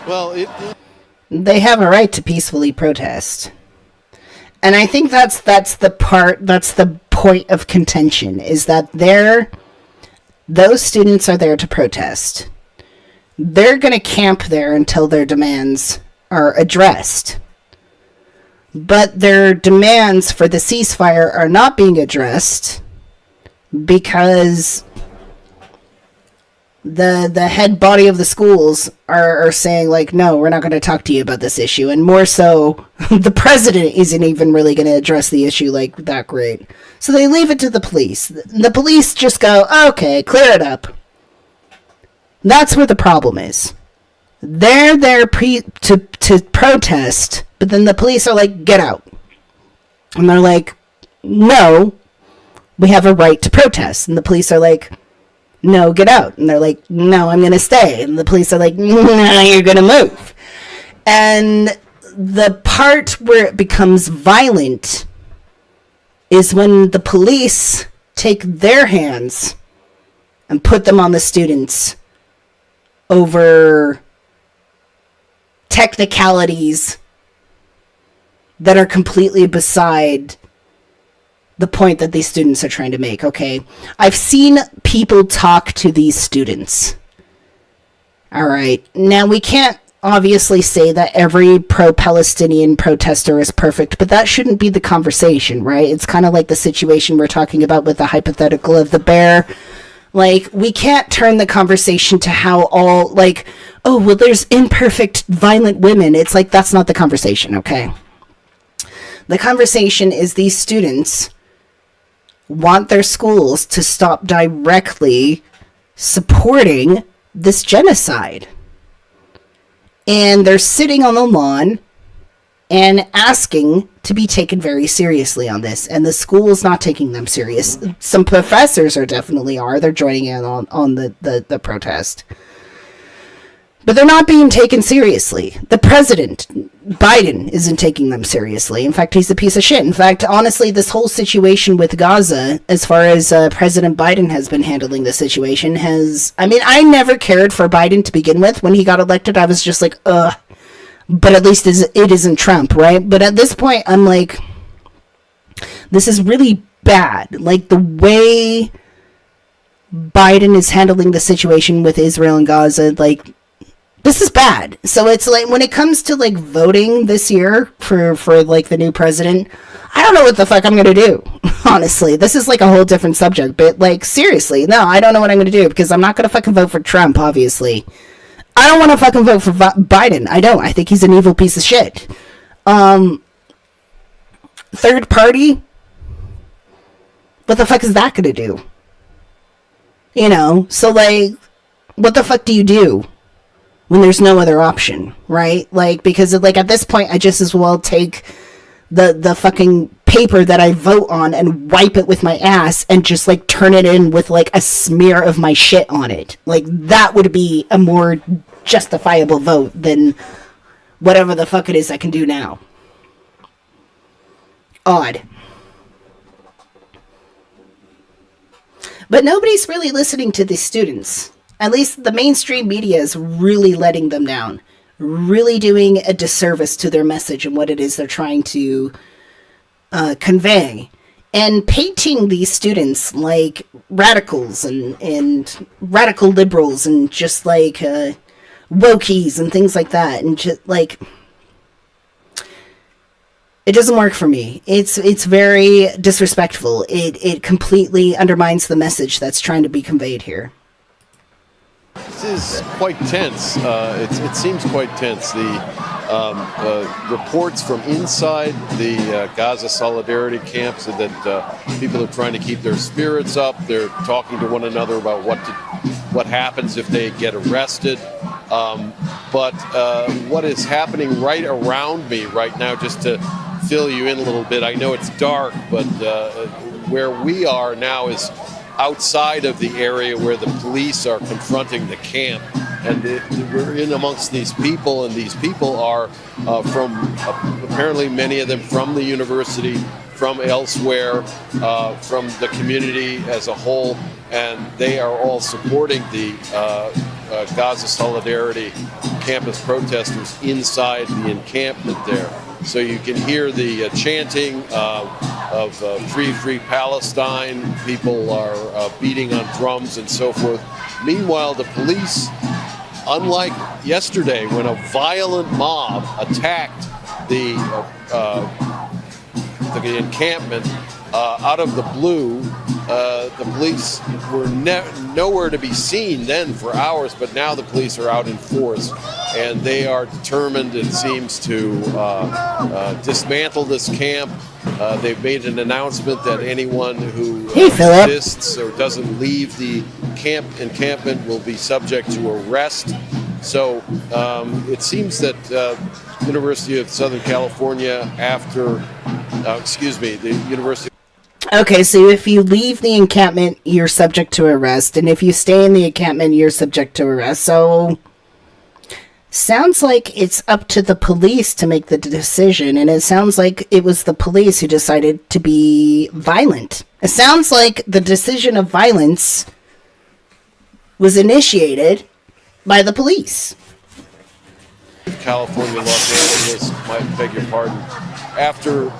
Well, they have a right to peacefully protest. And I think that's the point of contention, is that those students are there to protest. They're going to camp there until their demands are addressed. But their demands for the ceasefire are not being addressed because the head body of the schools are saying, like, no, we're not going to talk to you about this issue. And more so, the president isn't even really going to address the issue like that great. So they leave it to the police. The police just go, okay, clear it up. That's where the problem is. They're there to protest, but then the police are like, get out. And they're like, no, we have a right to protest. And the police are like, no, get out. And they're like, no, I'm going to stay. And the police are like, no, you're going to move. And the part where it becomes violent is when the police take their hands and put them on the students over technicalities that are completely beside the point that these students are trying to make, okay? I've seen people talk to these students. All right. Now, we can't obviously say that every pro-Palestinian protester is perfect, but that shouldn't be the conversation, right? It's kind of like the situation we're talking about with the hypothetical of the bear. Like, we can't turn the conversation to how all, like, oh, well, there's imperfect, violent women. It's like, that's not the conversation, okay? The conversation is these students want their schools to stop directly supporting this genocide. And they're sitting on the lawn and asking to be taken very seriously on this. And the school is not taking them serious. Some professors are definitely are. They're joining in on the protest. But they're not being taken seriously. The president, Biden, isn't taking them seriously. In fact, he's a piece of shit. In fact, honestly, this whole situation with Gaza, as far as President Biden has been handling the situation, I never cared for Biden to begin with. When he got elected, I was just like, ugh. But at least it isn't Trump, right? But at this point, I'm like, this is really bad. Like, the way Biden is handling the situation with Israel and Gaza, like, this is bad. So it's like, when it comes to, like, voting this year for like, the new president, I don't know what the fuck I'm going to do, honestly. This is, like, a whole different subject. But, like, seriously, no, I don't know what I'm going to do, because I'm not going to fucking vote for Trump, obviously. I don't want to fucking vote for Biden. I don't. I think he's an evil piece of shit. third party, what the fuck is that gonna do? You know, so like, what the fuck do you do when there's no other option, right? Like, because like at this point, I just as well take the fucking paper that I vote on and wipe it with my ass and just like turn it in with like a smear of my shit on it. Like, that would be a more justifiable vote than whatever the fuck it is I can do now. Odd. But nobody's really listening to these students. At least the mainstream media is really letting them down. Really doing a disservice to their message and what it is they're trying to convey. And painting these students like radicals and radical liberals and just like wokies and things like that. And just like... It doesn't work for me. It's very disrespectful. It completely undermines the message that's trying to be conveyed here. This is quite tense. It seems quite tense. The reports from inside the Gaza Solidarity camps are that people are trying to keep their spirits up. They're talking to one another about what happens if they get arrested. But what is happening right around me right now, just to fill you in a little bit, I know it's dark, but where we are now is outside of the area where the police are confronting the camp. And we're in amongst these people, and these people are from, apparently many of them from the university, from elsewhere, from the community as a whole, and they are all supporting the Gaza Solidarity campus protesters inside the encampment there. So you can hear the chanting of Free Palestine. People are beating on drums and so forth. Meanwhile, the police, unlike yesterday when a violent mob attacked the encampment out of the blue, the police were nowhere to be seen then for hours, but now the police are out in force, and they are determined, it seems, to dismantle this camp. They've made an announcement that anyone who resists or doesn't leave the encampment will be subject to arrest. So it seems that University of Southern California the University... Okay, so if you leave the encampment, you're subject to arrest, and if you stay in the encampment, you're subject to arrest. So, sounds like it's up to the police to make the decision, and it sounds like it was the police who decided to be violent. It sounds like the decision of violence was initiated by the police. California, Los Angeles, I beg your pardon, after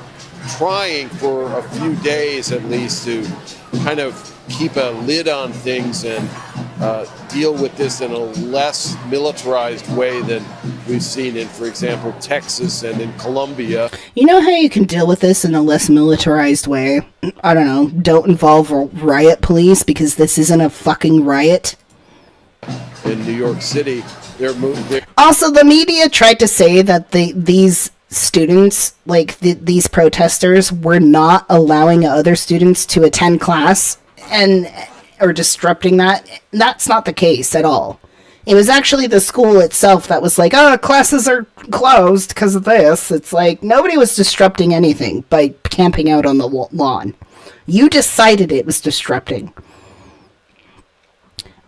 trying for a few days at least to kind of keep a lid on things and deal with this in a less militarized way than we've seen in, for example, Texas and in Colombia. You know how you can deal with this in a less militarized way? I don't know, don't involve riot police, because this isn't a fucking riot. In New York City, Also, the media tried to say that these students, like these protesters, were not allowing other students to attend class or disrupting that. That's not the case at all. It was actually the school itself that was like, oh, classes are closed because of this. It's like, nobody was disrupting anything by camping out on the lawn. You decided it was disrupting.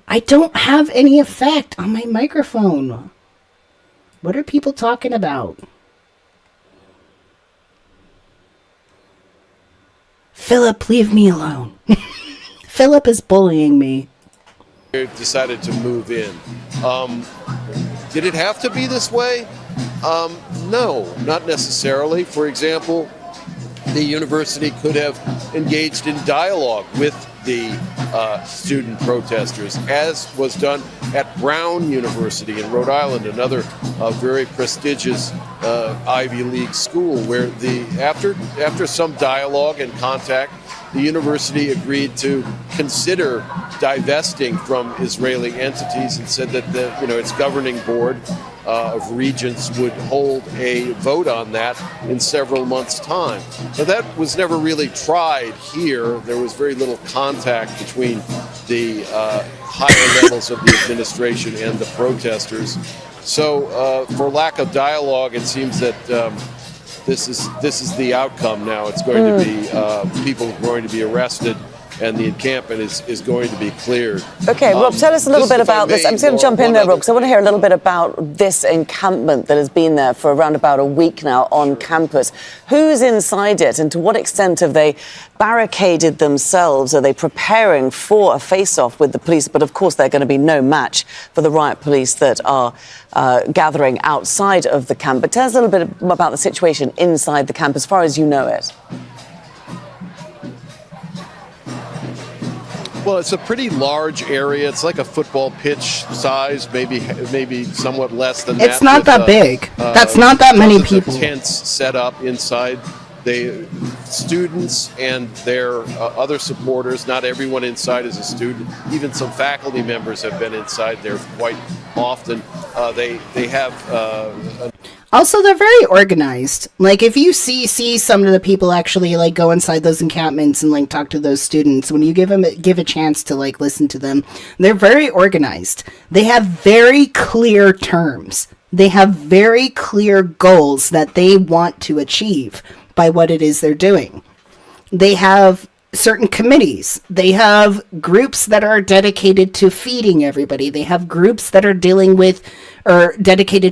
I don't have any effect on my microphone. What are people talking about? Philip, leave me alone. Philip is bullying me. Decided to move in. Did it have to be this way? No, not necessarily. For example, the university could have engaged in dialogue with the student protesters, as was done at Brown University in Rhode Island, another very prestigious Ivy League school, where after some dialogue and contact, the university agreed to consider divesting from Israeli entities and said that its governing board of regents would hold a vote on that in several months' time. But that was never really tried here. There was very little contact between the higher levels of the administration and the protesters. So for lack of dialogue, it seems that this is the outcome now. It's going to be people are going to be arrested, and the encampment is going to be cleared. Okay, Rob, tell us a little bit about this. I'm just going to jump in there, Rob, because I want to hear a little bit about this encampment that has been there for around about a week now on campus. Who's inside it, and to what extent have they barricaded themselves? Are they preparing for a face-off with the police? But, of course, they're going to be no match for the riot police that are gathering outside of the camp. But tell us a little bit about the situation inside the camp, as far as you know it. Well, it's a pretty large area. It's like a football pitch size, maybe somewhat less than that. It's not that big. That's not that many people. Tents set up inside. The students and their other supporters, not everyone inside is a student. Even some faculty members have been inside there quite often. They have... Also, they're very organized. Like, if you see some of the people actually, like, go inside those encampments and, like, talk to those students, when you give a chance to, like, listen to them, they're very organized. They have very clear terms. They have very clear goals that they want to achieve by what it is they're doing. They have certain committees. They have groups that are dedicated to feeding everybody. They have groups that are dedicated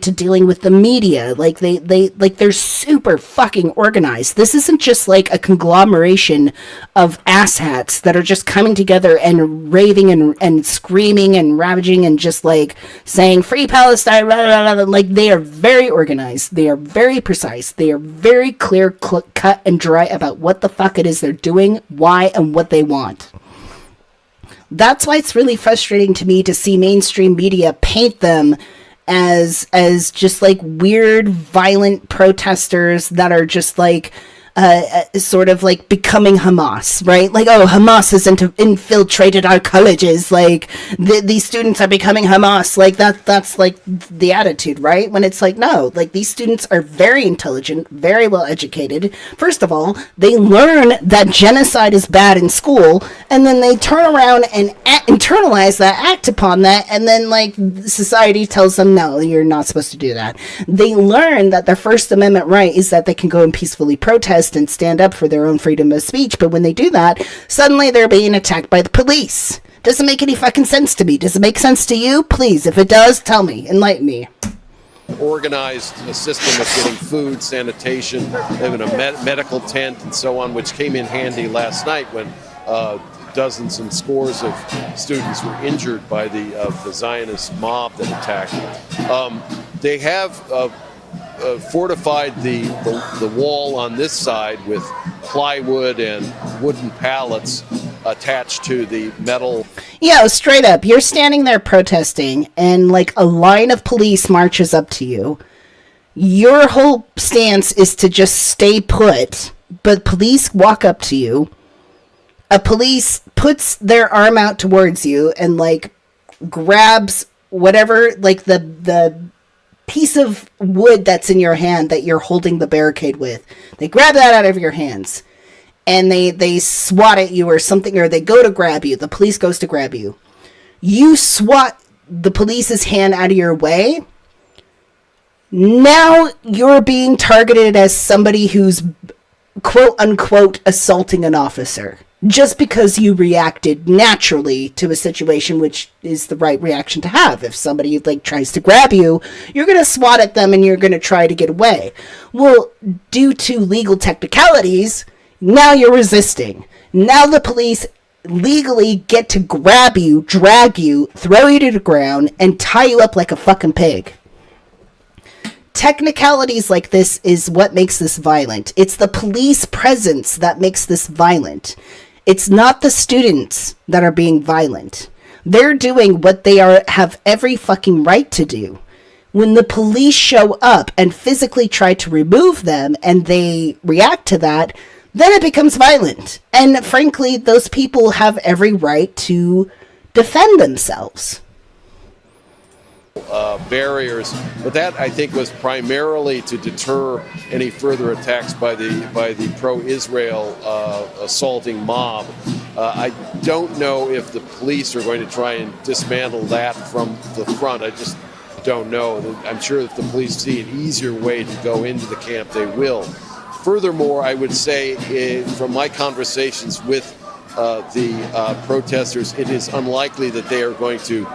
to dealing with the media. Like they're super fucking organized. This isn't just like a conglomeration of asshats that are just coming together and raving and screaming and ravaging and just like saying free Palestine, blah, blah, blah. Like, they are very organized. They are very precise. They are very clear, cut and dry about what the fuck it is they're doing, why, and what they want. That's why it's really frustrating to me to see mainstream media paint them as just like weird, violent protesters that are just like sort of like becoming Hamas, right? Like, oh, Hamas has infiltrated our colleges. Like, these students are becoming Hamas. Like, that's like the attitude, right? When it's like, no, like, these students are very intelligent, very well educated. First of all, they learn that genocide is bad in school, and then they turn around and internalize that, act upon that, and then, like, society tells them, no, you're not supposed to do that. They learn that their First Amendment right is that they can go and peacefully protest and stand up for their own freedom of speech, but when they do that, suddenly they're being attacked by the police. Doesn't make any fucking sense to me. Does it make sense to you? Please, if it does, tell me. Enlighten me. Organized a system of getting food, sanitation, even a medical tent, and so on, which came in handy last night when dozens and scores of students were injured by the Zionist mob that attacked. They have fortified the wall on this side with plywood and wooden pallets attached to the metal. Yeah, straight up. You're standing there protesting, and like a line of police marches up to you. Your whole stance is to just stay put, but police walk up to you. A police puts their arm out towards you and like grabs whatever, like the piece of wood that's in your hand that you're holding the barricade with. They grab that out of your hands and they swat at you or something, or they go to grab you. The police goes to grab you. You swat the police's hand out of your way. Now you're being targeted as somebody who's quote unquote assaulting an officer. Just because you reacted naturally to a situation, which is the right reaction to have. If somebody like tries to grab you, you're going to swat at them and you're going to try to get away. Well, due to legal technicalities, now you're resisting. Now the police legally get to grab you, drag you, throw you to the ground, and tie you up like a fucking pig. Technicalities like this is what makes this violent. It's the police presence that makes this violent. It's not the students that are being violent. They're doing what they have every fucking right to do. When the police show up and physically try to remove them and they react to that, then it becomes violent. And frankly, those people have every right to defend themselves. Barriers, but that I think was primarily to deter any further attacks by the pro-Israel assaulting mob. I don't know if the police are going to try and dismantle that from the front. I just don't know. I'm sure if the police see an easier way to go into the camp, they will. Furthermore, I would say from my conversations with the protesters, it is unlikely that they are going to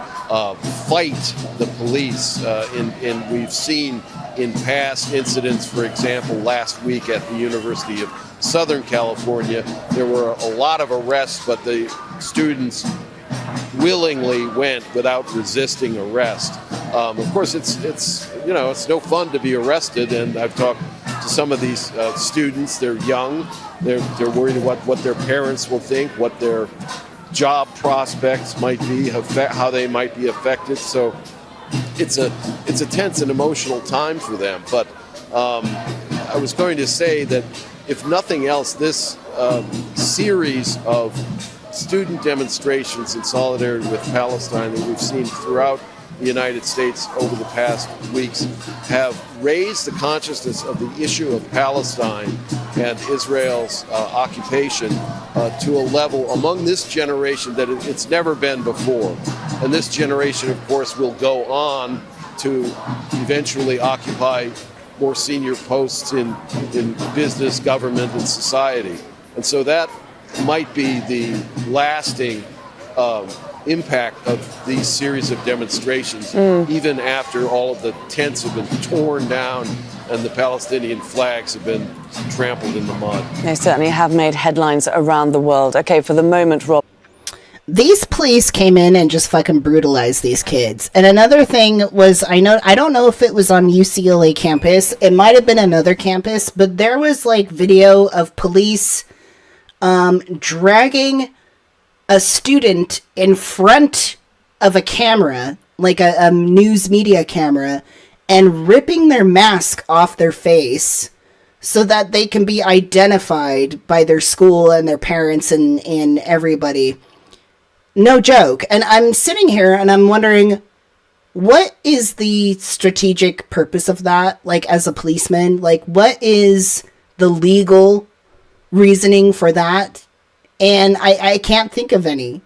fight the police. And we've seen in past incidents, for example, last week at the University of Southern California, there were a lot of arrests, but the students willingly went without resisting arrest. Of course, it's no fun to be arrested, and I've talked to some of these students. They're young. They're worried about what their parents will think, what their job prospects might be, how they might be affected. So it's a tense and emotional time for them. But I was going to say that if nothing else, this series of student demonstrations in solidarity with Palestine that we've seen throughout the United States over the past weeks have raised the consciousness of the issue of Palestine and Israel's occupation to a level among this generation that it's never been before. And this generation, of course, will go on to eventually occupy more senior posts in business, government, and society. And so that might be the lasting impact of these series of demonstrations, even after all of the tents have been torn down and the Palestinian flags have been trampled in the mud. They certainly have made headlines around the world. Okay, for the moment, Rob. These police came in and just fucking brutalized these kids. And another thing was, I don't know if it was on UCLA campus. It might have been another campus, but there was like video of police dragging a student in front of a camera, like a news media camera, and ripping their mask off their face so that they can be identified by their school and their parents and everybody. No joke. And I'm sitting here and I'm wondering, what is the strategic purpose of that? Like, as a policeman, like, what is the legal reasoning for that? And I can't think of any.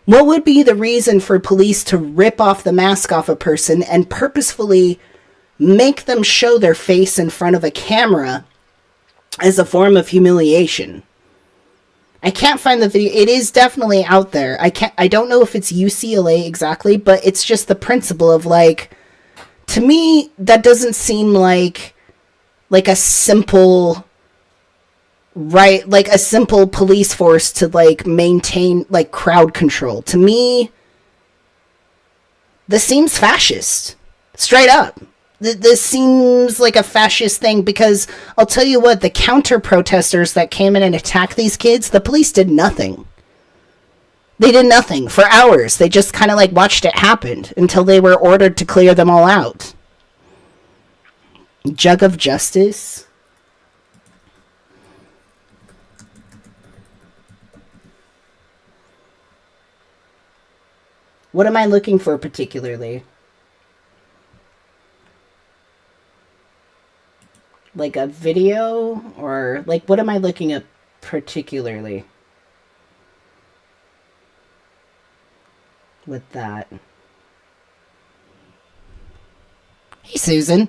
What would be the reason for police to rip off the mask off a person and purposefully make them show their face in front of a camera as a form of humiliation? I can't find the video. It is definitely out there. I don't know if it's UCLA exactly, but it's just the principle of, like, to me, that doesn't seem like a simple, right, like a simple police force to, like, maintain, like, crowd control. To me, this seems fascist. Straight up. This seems like a fascist thing, because I'll tell you what, the counter-protesters that came in and attacked these kids, the police did nothing. They did nothing for hours. They just kind of like watched it happen until they were ordered to clear them all out. Jug of justice? What am I looking for particularly? Like a video? Or, like, what am I looking at particularly with that? Hey, Susan.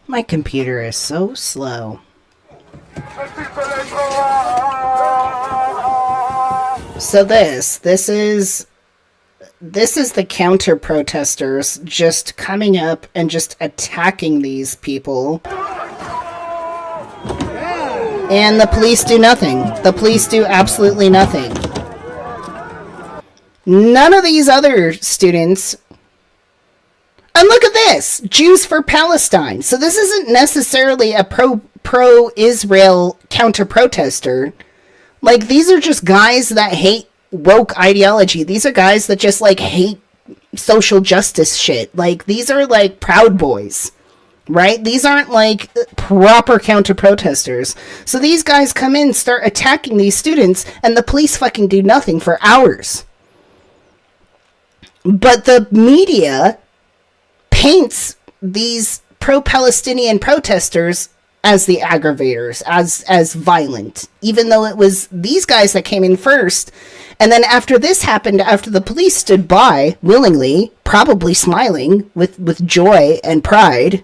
My computer is so slow. So this this is the counter protesters just coming up and just attacking these people. And the police do nothing. The police do absolutely nothing. None of these other students... And look at this! Jews for Palestine. So this isn't necessarily a pro-Israel counter-protester. Like, these are just guys that hate woke ideology. These are guys that just, like, hate social justice shit. Like, these are, like, Proud Boys. Right? These aren't, like, proper counter-protesters. So these guys come in, start attacking these students, and the police fucking do nothing for hours. But the media paints these pro-Palestinian protesters as the aggravators, as violent, even though it was these guys that came in first. And then after this happened, after the police stood by willingly, probably smiling with joy and pride,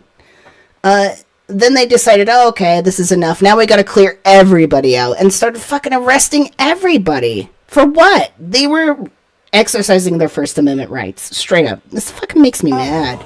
then they decided, oh, okay, this is enough. Now we gotta clear everybody out, and started fucking arresting everybody. For what? They were exercising their First Amendment rights. Straight up. This fucking makes me mad.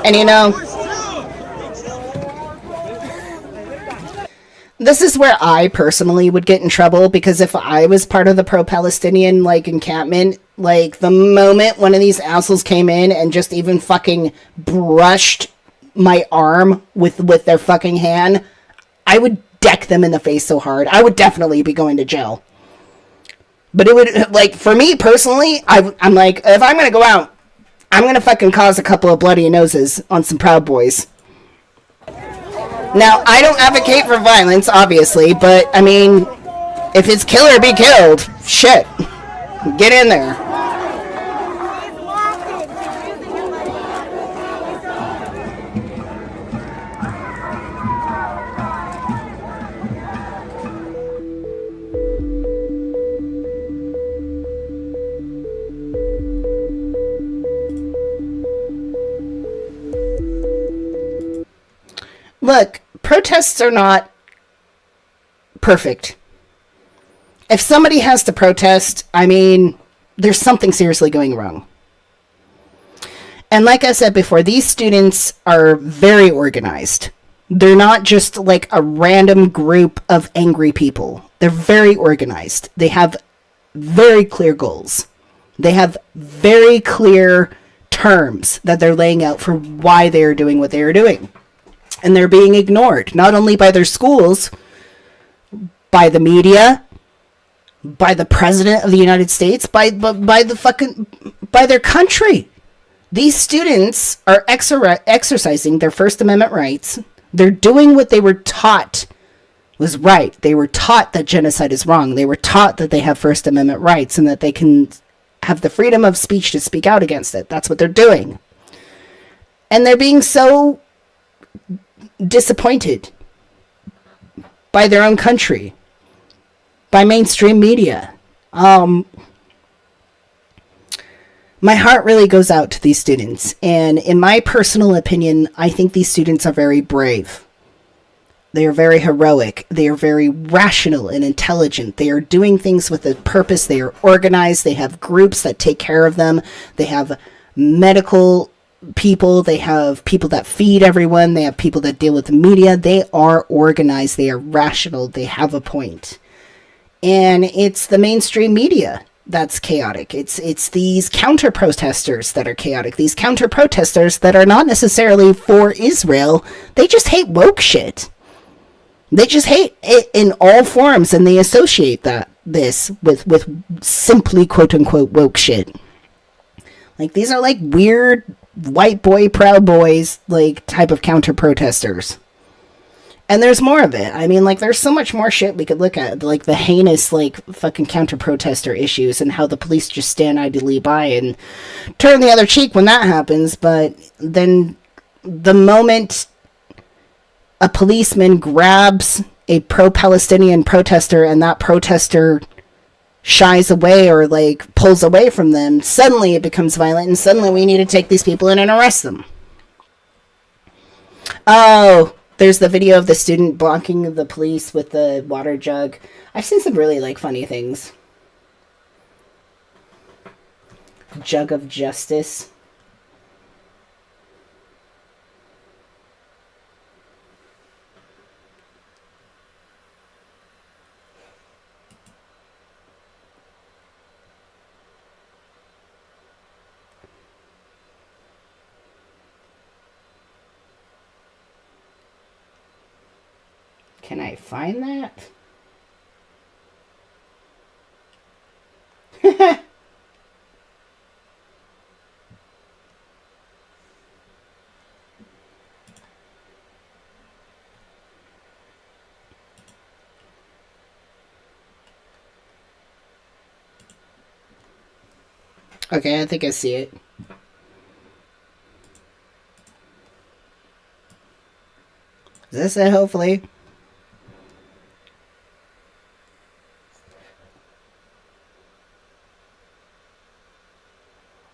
And you know, this is where I personally would get in trouble, because if I was part of the pro-Palestinian, like, encampment, like, the moment one of these assholes came in and just even fucking brushed my arm with their fucking hand, I would deck them in the face so hard. I would definitely be going to jail. But it would, like, for me personally, I'm like, if I'm gonna go out, I'm gonna fucking cause a couple of bloody noses on some Proud Boys. Now, I don't advocate for violence, obviously, but, I mean, if it's kill or be killed, shit. Get in there. Look, protests are not perfect. If somebody has to protest, I mean, there's something seriously going wrong. And like I said before, these students are very organized. They're not just like a random group of angry people. They're very organized. They have very clear goals. They have very clear terms that they're laying out for why they are doing what they are doing. And they're being ignored, not only by their schools, by the media, by the president of the United States, by their country. These students are exercising their First Amendment rights. They're doing what they were taught was right. They were taught that genocide is wrong. They were taught that they have First Amendment rights and that they can have the freedom of speech to speak out against it. That's what they're doing. And they're being so disappointed by their own country, by mainstream media. My heart really goes out to these students, and in my personal opinion, I think these students are very brave. They are very heroic. They are very rational and intelligent. They are doing things with a purpose. They are organized. They have groups that take care of them. They have medical people. They have people that feed everyone. They have people that deal with the media. They are organized. They are rational. They have a point. And it's the mainstream media that's chaotic. It's these counter protesters that are chaotic. These counter protesters that are not necessarily for Israel. They just hate woke shit. They just hate it in all forms, and they associate this with simply quote unquote woke shit. Like, these are like weird white boy, Proud Boys, like, type of counter protesters. And there's more of it. I mean, like, there's so much more shit we could look at. Like, the heinous, like, fucking counter-protester issues and how the police just stand idly by and turn the other cheek when that happens. But then the moment a policeman grabs a pro-Palestinian protester and that protester shies away or, like, pulls away from them, suddenly it becomes violent and suddenly we need to take these people in and arrest them. Oh, there's the video of the student blocking the police with the water jug. I've seen some really, like, funny things. Jug of justice. Can I find that? Okay, I think I see it. Is this it, hopefully?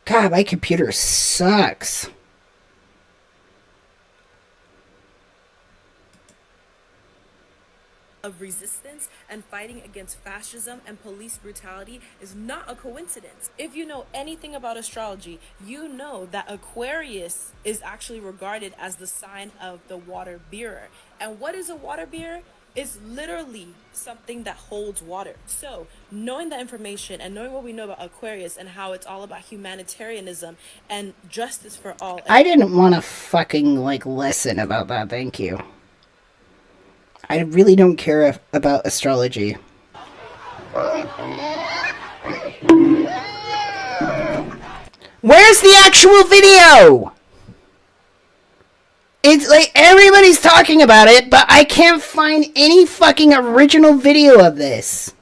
God, my computer sucks. Of resistance and fighting against fascism and police brutality is not a coincidence. If you know anything about astrology, you know that Aquarius is actually regarded as the sign of the water bearer. And what is a water bearer? It's literally something that holds water. So, knowing that information and knowing what we know about Aquarius and how it's all about humanitarianism and justice for all. I didn't want to fucking, like, listen about that, thank you. I really don't care about astrology. Where's the actual video? It's like everybody's talking about it, but I can't find any fucking original video of this.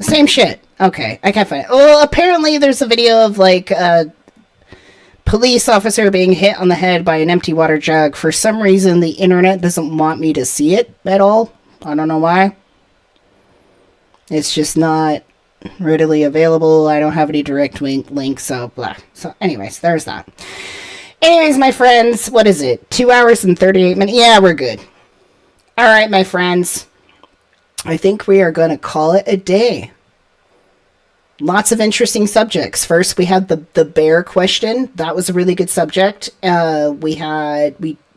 Same shit. Okay, I can't find it. Well, apparently there's a video of, like, a police officer being hit on the head by an empty water jug. For some reason, the internet doesn't want me to see it at all. I don't know why. It's just not readily available. I don't have any direct link, so blah. So, anyways, there's that. Anyways, my friends, what is it? 2 hours and 38 minutes? Yeah, we're good. Alright, my friends. I think we are going to call it a day. Lots of interesting subjects. First, we had the bear question. That was a really good subject. We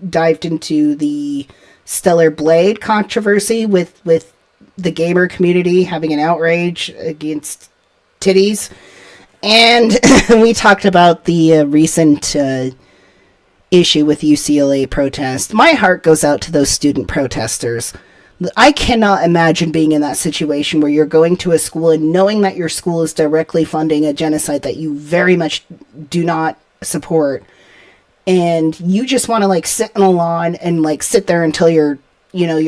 dived into the Stellar Blade controversy with the gamer community having an outrage against titties. And we talked about the recent issue with UCLA protest. My heart goes out to those student protesters. I cannot imagine being in that situation where you're going to a school and knowing that your school is directly funding a genocide that you very much do not support. And you just want to, like, sit on a lawn and, like, sit there until you're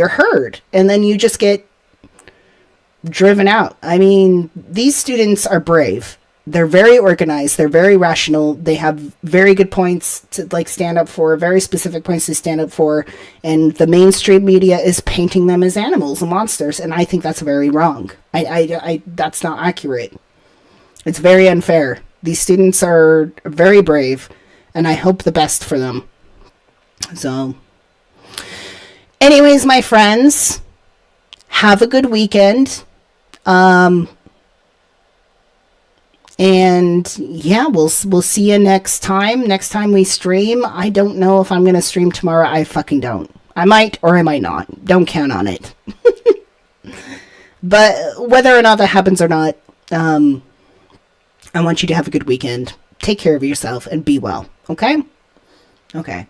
heard. And then you just get driven out. I mean, these students are brave. They're very organized. They're very rational. They have very good points to, like, stand up for, very specific points to stand up for. And the mainstream media is painting them as animals and monsters. And I think that's very wrong. That's not accurate. It's very unfair. These students are very brave, and I hope the best for them. So, anyways, my friends, have a good weekend. And yeah, we'll see you next time. Next time we stream. I don't know if I'm going to stream tomorrow. I fucking don't. I might or I might not. Don't count on it. But whether or not that happens or not, I want you to have a good weekend. Take care of yourself and be well. Okay? Okay.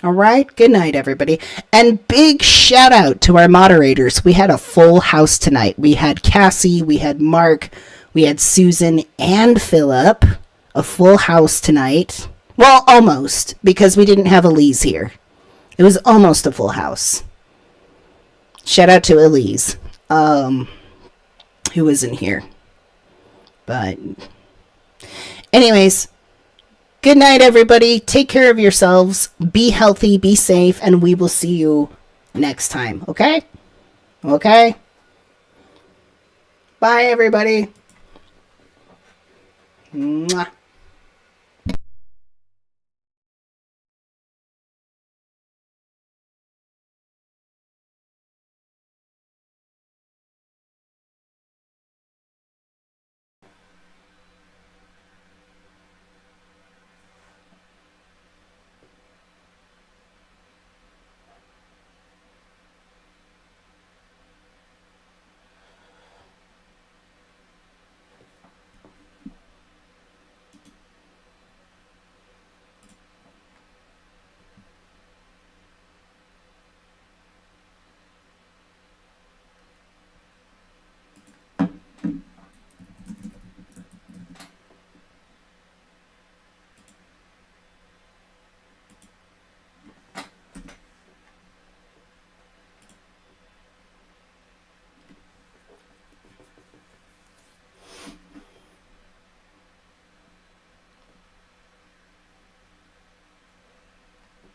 All right. Good night, everybody. And big shout out to our moderators. We had a full house tonight. We had Cassie, we had Mark, we had Susan and Philip. A full house tonight. Well, almost, because we didn't have Elise here. It was almost a full house. Shout out to Elise, who isn't here. But anyways, good night, everybody. Take care of yourselves. Be healthy, be safe, and we will see you next time. Okay? Okay? Bye, everybody. Mwah.